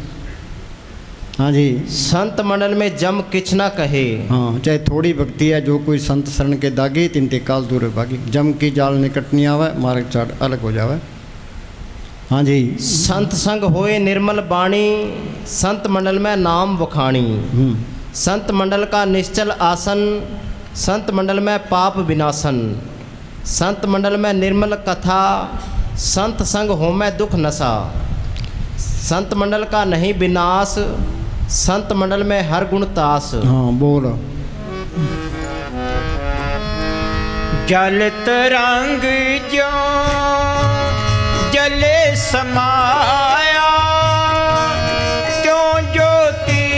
हाँ जी। संत मंडल में जम किछ ना कहे। हाँ चाहे थोड़ी भक्ति है, जो कोई संत शरण के दागे तिनते काल दूर भागी। जम की जाल निकट नहीं आवे, मार्ग चाट अलग हो जावे। हाँ जी। संत संग होए निर्मल बाणी, संत मंडल में नाम वखाणी। संत मंडल का निश्चल आसन, संत मंडल में पाप विनाशन। संत मंडल में निर्मल कथा, संत संग हो में दुख नशा। संत मंडल का नहीं विनाश, संत मंडल में हर गुण तास। हाँ बोल। जल तरंग जो जले समाया, क्यों ज्योति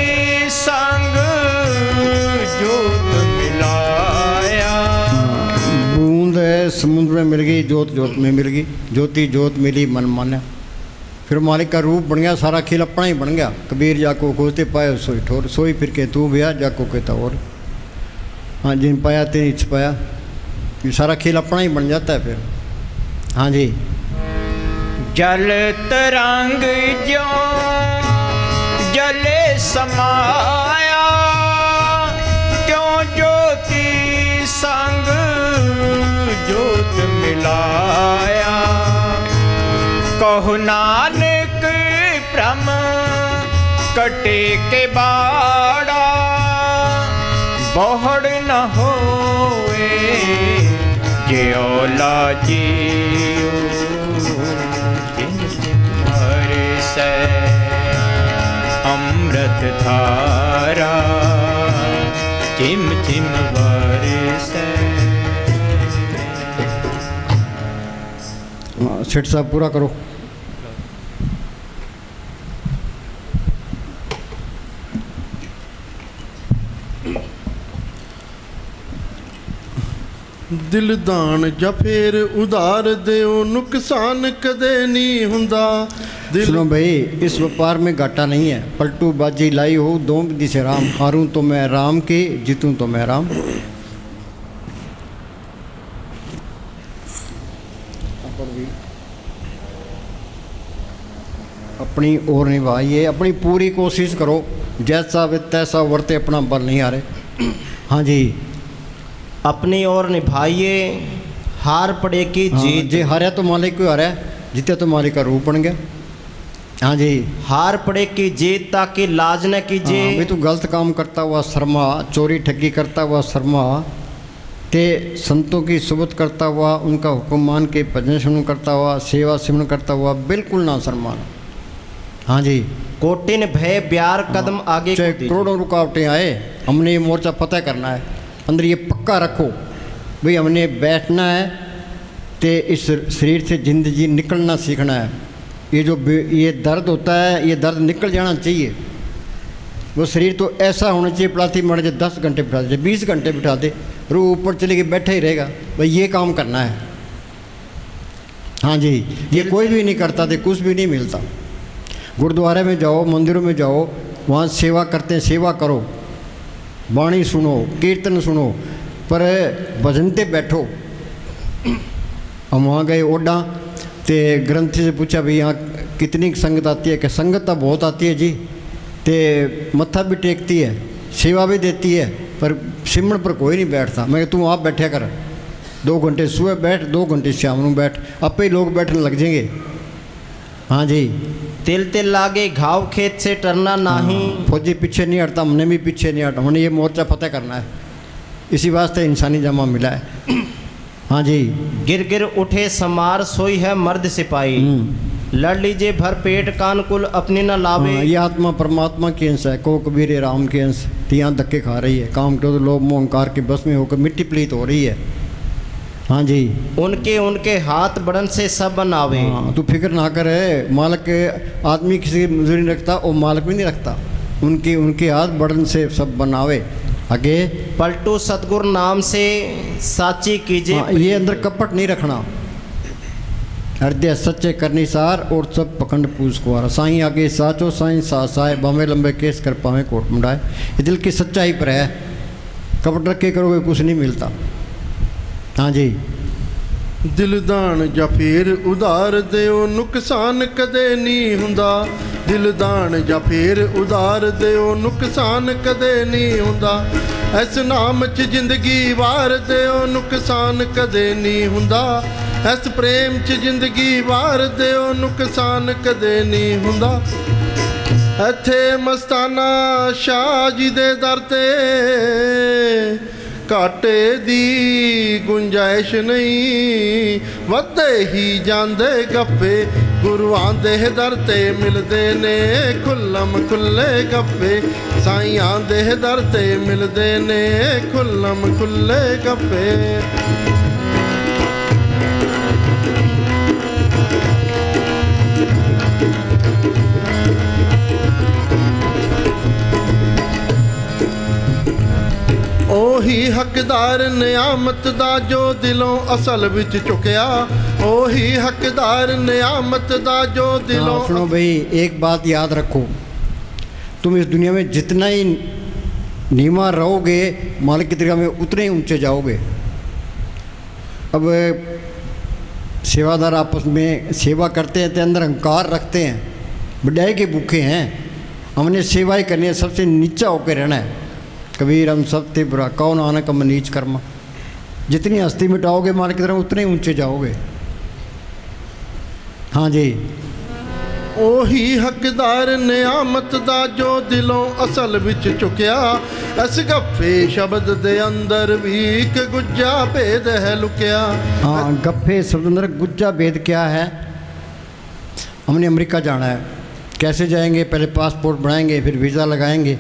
समुद्र में मिल गई, जोत जोत में मिल गई, ज्योति जोत मिली मन मान्या। फिर मालिक का रूप बन गया, सारा खेल अपना ही बन गया। कबीर जाको खोजते पाए सोई ठोर, सोई फिर के तू भैया जाको कहता और। हाँ, जिन पाया तेन इच पाया, ये सारा खेल अपना ही बन जाता है फिर। हाँ जी। जल तरंग जो जले समाया, क्यों ज्योति संग ज्योत मिलाया। कहो नानक भ्रम कटे के बाड़ा, बहुड़ न होए ज्योला जियो। से अमृत धारा चिम चिम बरसे। सेठ साहब पूरा करो। दिल दान ਜਾਂ ਫੇਰ ਉਧਾਰ ਦਿਓ, ਨੁਕਸਾਨ ਕਦੇ ਨਹੀਂ ਹੁੰਦਾ। सुनो भाई, इस व्यापार में घाटा नहीं है। पलटू बाजी लाई हो दो दिशे राम, हारूं तो मैं राम के, जीतूं तो मैं राम। अपनी ओर निभाइए, अपनी पूरी कोशिश करो, जैसा भी तैसा वर्ते, अपना बल नहीं हारे। हाँ जी। अपनी ओर निभाइए, हार पड़े की जीत। जे हारे तो मालिक को हारे, जीते तो मालिक का रूप बन गया। हाँ जी। हार पड़े की जीत, ताकि लाज न कीजिए। भाई तू गलत काम करता हुआ शर्मा, चोरी ठगी करता हुआ शर्मा, ते संतों की सुबत करता हुआ, उनका हुक्म मान के भजन सुन करता हुआ, सेवा सिमरन करता हुआ, बिल्कुल ना शर्मा। हाँ जी। कोटिन भय ब्यार कदम आगे चाहे करोड़ों रुकावटें आए, हमने ये मोर्चा फतेह करना है। अंदर ये पक्का रखो भाई, हमने बैठना है ते इस शरीर से जिंदगी निकलना सीखना है। ये दर्द होता है, ये दर्द निकल जाना चाहिए। वो शरीर तो ऐसा होना चाहिए, पलाथी मर जाए 10 घंटे बिठा दे, 20 घंटे बिठा दे, रूह ऊपर चले के बैठा ही रहेगा। भाई ये काम करना है। हाँ जी। ये कोई भी नहीं करता थे, कुछ भी नहीं मिलता। गुरुद्वारे में जाओ, मंदिरों में जाओ, वहाँ सेवा करते हैं, सेवा करो, वाणी सुनो, कीर्तन सुनो, पर भजनते बैठो। हम वहाँ गए ओडा, तो ग्रंथी से पूछा भाई यहाँ कितनी संगत आती है? कि संगत तो बहुत आती है जी, तो मत्था भी टेकती है, सेवा भी देती है, पर सिमरन पर कोई नहीं बैठता। मैं तू आप बैठा कर, 2 घंटे सुबह बैठ, 2 घंटे शाम को बैठ, आपे ही लोग बैठने लग जाएंगे। हाँ जी। तिल तिल लागे घाव खेत से टरना नहीं। फौजी पीछे नहीं हटता, हमने भी पीछे नहीं हटा, हमने ये मोर्चा फतेह करना है। इसी वास्ते इंसानी जमा मिला है। हाँ जी। गिर गिर उठे समार, सोई है मर्द सिपाही। लड़ लीजिए भर पेट, कान कुल अपनी न लावे। ये आत्मा परमात्मा की अंश है, को कबीर राम के अंश। यहाँ धक्के खा रही है, काम क्रोध लोभ मोह अहंकार के बस में होकर मिट्टी पलीत हो रही है। हाँ जी। उनके उनके हाथ बड़न से सब बनावे। हाँ, तू फिक्र ना करे, मालिक आदमी किसी की मजदूरी नहीं रखता, और मालिक भी नहीं रखता। उनके उनके हाथ बड़न से सब बनावे। आगे पलटू सतगुरु नाम से साची कीजिए। हाँ, ये अंदर कपट नहीं रखना। हृदय सच्चे करनी सार, और सब पखंड पूज कुआरा। साईं आगे साचो, साईं सासाए, बामे लंबे केस कर पावे कोट मुंडाए। ये दिल की सच्चाई पर है, कपट रख के करोगे कुछ नहीं मिलता। हाँ जी। ਦਿਲ ਦਾਨ ਜਾਂ ਫੇਰ ਉਧਾਰ ਦਿਓ, ਨੁਕਸਾਨ ਕਦੇ ਨਹੀਂ ਹੁੰਦਾ। ਦਿਲ ਦਾਨ ਜਾਂ ਫੇਰ ਉਧਾਰ ਦਿਓ, ਨੁਕਸਾਨ ਕਦੇ ਨਹੀਂ ਹੁੰਦਾ। ਇਸ ਨਾਮ 'ਚ ਜ਼ਿੰਦਗੀ ਵਾਰ ਦਿਓ, ਨੁਕਸਾਨ ਕਦੇ ਨਹੀਂ ਹੁੰਦਾ। ਇਸ ਪ੍ਰੇਮ 'ਚ ਜ਼ਿੰਦਗੀ ਵਾਰ ਦਿਓ, ਨੁਕਸਾਨ ਕਦੇ ਨਹੀਂ ਹੁੰਦਾ। ਇੱਥੇ ਮਸਤਾਨਾ ਸ਼ਾਹ ਜੀ ਦੇ ਦਰ ਤੇ ਘਾਟੇ ਦੀ ਗੁੰਜਾਇਸ਼ ਨਹੀਂ, ਵੱਧਦੇ ਹੀ ਜਾਂਦੇ ਗੱਫੇ, ਗੁਰੂਆਂ ਦੇ ਦਰ ਤੇ ਮਿਲਦੇ ਨੇ ਖੁੱਲਮ ਖੁੱਲੇ ਗੱਫੇ। ਸਾਈਆਂ ਦੇ ਦਰ ਤੇ ਮਿਲਦੇ ਨੇ ਖੁੱਲਮ ਖੁੱਲੇ ਗੱਫੇ। ਉਹੀ ਹੱਕ ਹੱਕਦਾਰ ਨਿਆਮਤ ਦਾ ਜੋ ਦਿਲੋਂ ਅਸਲ ਵਿੱਚ ਚੁੱਕਿਆ ਉਹੀ ਹੱਕਦਾਰ ਨਿਆਮਤ ਦਾ ਜੋ हाँ, ਦਿਲੋਂ सुनो भाई, एक बात याद रखो, तुम इस दुनिया में जितना ही नीमा रहोगे मालिक की दरगाह में उतने ही ऊंचे जाओगे। अब सेवादार आपस में सेवा करते हैं तो अंदर अहंकार रखते हैं, बड़ाई के भूखे हैं, हमने सेवा ही करनी है, सबसे नीचा होकर रहना है। कबीर हम सब ते बुरा कौन आना कम नीच कर्म। जितनी हस्ती मिटाओगे मालिक की तरह उतने ही ऊंचे जाओगे। हाँ जी, ਉਹੀ ਹੱਕਦਾਰ ਨਿਆਮਤ ਦਾ ਜੋ ਦਿਲੋਂ ਅਸਲ ਵਿੱਚ ਚੁੱਕਿਆ ਇਸ ਗੱਫੇ ਸ਼ਬਦ ਦੇ ਅੰਦਰ ਵੀ ਇੱਕ ਗੁੱਜਾ ਭੇਦ ਹੈ ਲੁਕਿਆ। हाँ, गप्फे शब्द अंदर गुज्जा भेद क्या है। हमने अमेरिका जाना है, कैसे जाएंगे? पहले पासपोर्ट बनाएंगे, फिर वीज़ा लगाएंगे,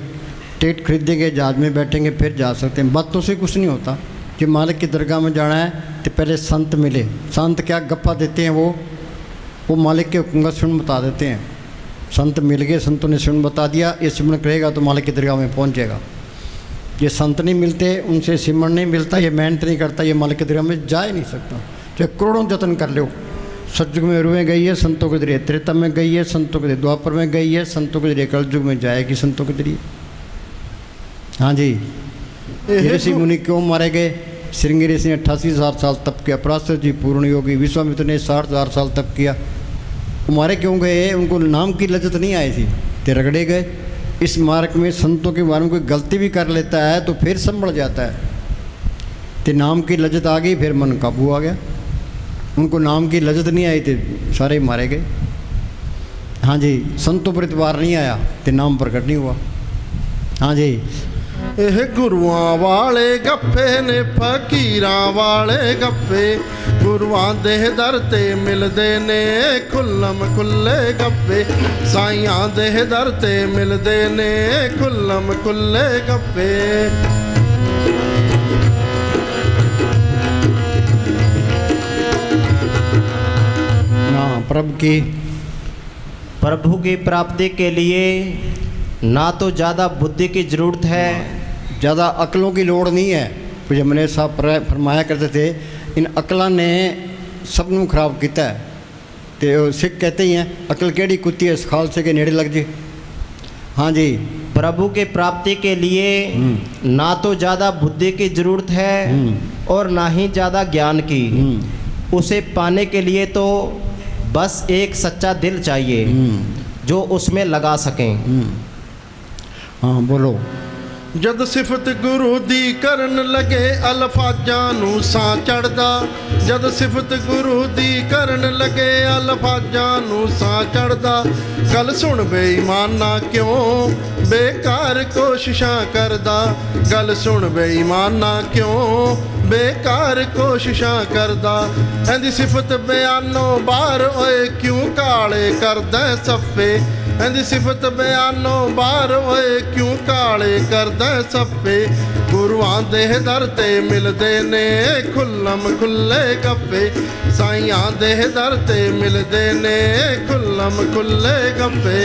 टिकट खरीदेंगे, जहाज में बैठेंगे, फिर जा सकते हैं। बातों से कुछ नहीं होता। कि मालिक की दरगाह में जाना है तो पहले संत मिले। संत क्या गप्पा देते हैं, वो मालिक के हुक्म का सुन बता देते हैं। संत मिल गए, संतों ने सुन बता दिया, ये सिमरन करेगा तो मालिक की दरगाह में पहुंचेगा। ये संत नहीं मिलते, उनसे सिमरन नहीं मिलता, ये मेहनत नहीं करता, ये मालिक की दरगाह में जा ही नहीं सकता। चाहे करोड़ों जतन कर लो। सतयुग में रुएँ गई है, संतों के जरिए त्रेता में गई है, संतों के जरिए द्वापर में गई है, संतों के जरिए कलयुग में जाएगी संतों के जरिए। हाँ जी, ऋषि मुनि क्यों मारे गए? श्रृंगी ऋषि ने 88,000 साल तप किया, पराशर जी पूर्ण योगी, विश्वामित्र ने 60,000 साल तप किया। वो मारे क्यों गए? उनको नाम की लज्जत नहीं आई थी, ते रगड़े गए। इस मार्ग में संतों के बारे में कोई गलती भी कर लेता है तो फिर संभल जाता है। ते नाम की लज्जत आ गई, फिर मन काबू आ गया। उनको नाम की लज्जत नहीं आई थी, सारे मारे गए। हाँ जी, संतों पर इतबार नहीं आया तो नाम प्रकट नहीं हुआ। हाँ जी, ਇਹ ਗੁਰੂਆਂ ਵਾਲੇ ਗੱਫੇ ਨੇ ਫਕੀਰਾਂ ਵਾਲੇ ਗੱਫੇ ਗੁਰੂਆਂ ਦੇ ਦਰ ਤੇ ਮਿਲਦੇ ਨੇ ਖੁੱਲਮ ਖੁੱਲੇ ਗੱਫੇ ਸਾਈਆਂ ਦੇ ਦਰ ਤੇ ਮਿਲਦੇ ਨੇ ਖੁੱਲਮ ਖੁੱਲੇ ਗੱਫੇ। हाँ, प्रभु की प्राप्ति के लिए ना तो ज़्यादा बुद्धि की ज़रूरत है, ज़्यादा अकलों की लोड़ नहीं है। कुछ हमने साहब फरमाया करते थे, इन अकलों ने सबनों खराब किया है। तो सिख कहते ही हैं, अकल केड़ी कुत्ती है, इस खालसे के नेड़े लग जे। हाँ जी, प्रभु के प्राप्ति के लिए ना तो ज़्यादा बुद्धि की ज़रूरत है और ना ही ज़्यादा ज्ञान की। उसे पाने के लिए तो बस एक सच्चा दिल चाहिए जो उसमें लगा सकें। हाँ बोलो। ਜਦ ਸਿਫਤ ਗੁਰੂ ਦੀ ਕਰਨ ਲਗੇ ਅਲਫਾਜ਼ਾਂ ਨੂੰ ਸਾਹ ਚੜਦਾ। ਜਦ ਸਿਫਤ ਗੁਰੂ ਦੀ ਕਰਨ ਲਗੇ ਅਲਫਾਜ਼ਾਂ ਨੂੰ ਸਾਹ ਚੜਦਾ। ਗੱਲ ਸੁਣ ਬੇਈਮਾਨਾ ਕਿਉਂ ਬੇਕਾਰ ਕੋਸ਼ਿਸ਼ਾਂ ਕਰਦਾ। ਗੱਲ ਸੁਣ ਬੇਈਮਾਨਾ ਕਿਉਂ ਬੇਕਾਰ ਕੋਸ਼ਿਸ਼ਾਂ ਕਰਦਾ। ਇਹਦੀ ਸਿਫਤ ਬਿਆਨੋਂ ਬਾਹਰ ਓਏ ਕਿਉਂ ਕਾਲੇ ਕਰਦਾ ਸੱਫੇ। ਇਹਦੀ ਸਿਫਤ ਬਿਆਨੋਂ ਬਾਹਰ ਓਏ ਕਿਉਂ ਕਾਲੇ ਕਰਦਾ ਸੱਫੇ। ਗੁਰੂਆਂ ਦੇ ਦਰ ਤੇ ਮਿਲਦੇ ਨੇ ਖੁੱਲਮ ਖੁੱਲੇ ਗੱਫੇ। ਸਾਈਆਂ ਦੇ ਦਰ ਤੇ ਮਿਲਦੇ ਨੇ ਖੁੱਲਮ ਖੁੱਲੇ ਗੱਫੇ।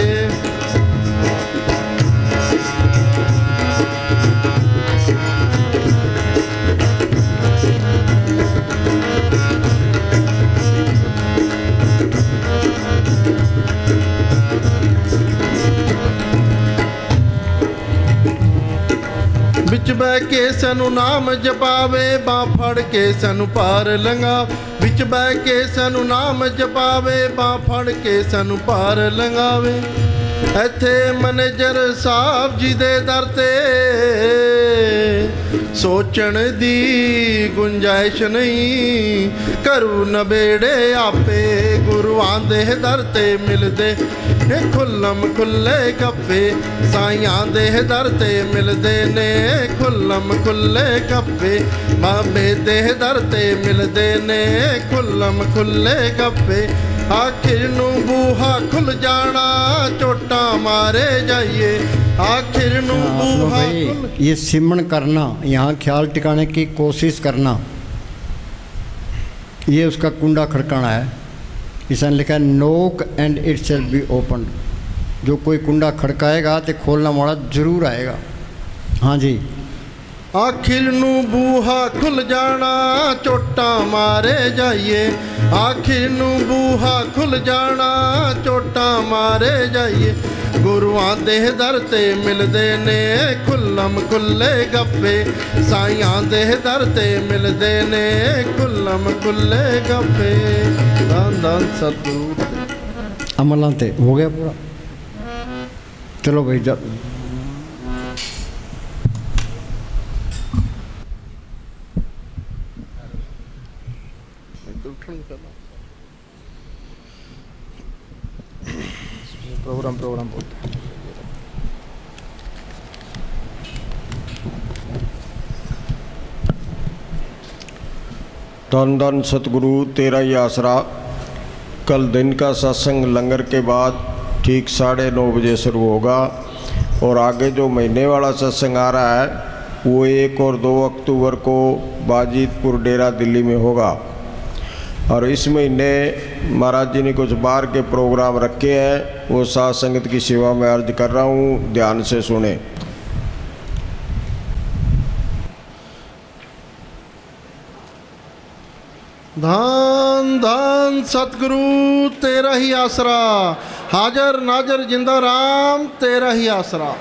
ਵਿੱਚ ਬਹਿ ਕੇ ਸਾਨੂੰ ਨਾਮ ਜਪਾਵੇ ਬਾਂਹ ਫੜ ਕੇ ਸਾਨੂੰ ਪਾਰ ਲੰਘਾ। ਵਿੱਚ ਬਹਿ ਕੇ ਸਾਨੂੰ ਨਾਮ ਜਪਾਵੇ ਬਾਂਹ ਫੜ ਕੇ ਸਾਨੂੰ ਪਾਰ ਲੰਘਾਵੇ। ਇੱਥੇ ਮੈਨੇਜਰ ਸਾਹਿਬ ਜੀ ਦੇ ਦਰ ਤੇ ਸੋਚਣ ਦੀ ਗੁੰਜਾਇਸ਼ ਨਹੀਂ। ਕਰੂ ਨਬੇੜੇ ਆਪੇ ਗੁਰੂਆਂ ਦੇ ਦਰ ਤੇ ਮਿਲਦੇ ਇਹ ਖੁੱਲਮ ਖੁੱਲੇ ਗੱਫੇ। ਸਾਈਆਂ ਦੇ ਦਰ ਤੇ ਮਿਲਦੇ ਨੇ ਖੁੱਲਮ ਖੁੱਲੇ ਗੱਫੇ। ਬਾਬੇ ਦੇ ਦਰ ਤੇ ਮਿਲਦੇ ਨੇ ਖੁੱਲਮ ਖੁੱਲੇ ਗੱਫੇ। आखिर नू बूहा खुल जाना चोटा मारे जाइए। आखिर नू बूहा खुल। ये सिमरन करना, यहाँ ख्याल टिकाने की कोशिश करना, ये उसका कुंडा खड़काना है। इसने लिखा है नोक and it shall be open. जो कोई कुंडा खड़काएगा तो खोलना वाला जरूर आएगा। हाँ जी, आखिर नू बूहा खुल जाना चोटां मारे जाइए, आखिर नू बूहा खुल जाना चोटां मारे जाइए। गुरुआं दे दर ते मिलदे ने खुल्लम खुल्ले गप्पे, साईयां दे दर ते मिलदे ने खुल्लम खुल्ले गप्पे। धन धन सतगुरु। अमलां ते हो गया पूरा। चलो भाई जा। प्रोग्राम बोलते हैं। धन धन सतगुरु तेरा ही आसरा। कल दिन का सत्संग लंगर के बाद ठीक 9:30 बजे शुरू होगा और आगे जो महीने वाला सत्संग आ रहा है वो 1 और 2 अक्टूबर को बाजितपुर डेरा दिल्ली में होगा। और इस महीने महाराज जी ने कुछ बाहर के प्रोग्राम रखे हैं, वो साथ संगत की सेवा में अर्ज कर रहा हूँ, ध्यान से सुने। धन धन सतगुरु तेरा ही आसरा, हाजर नाजर जिंदा राम तेरा ही आसरा।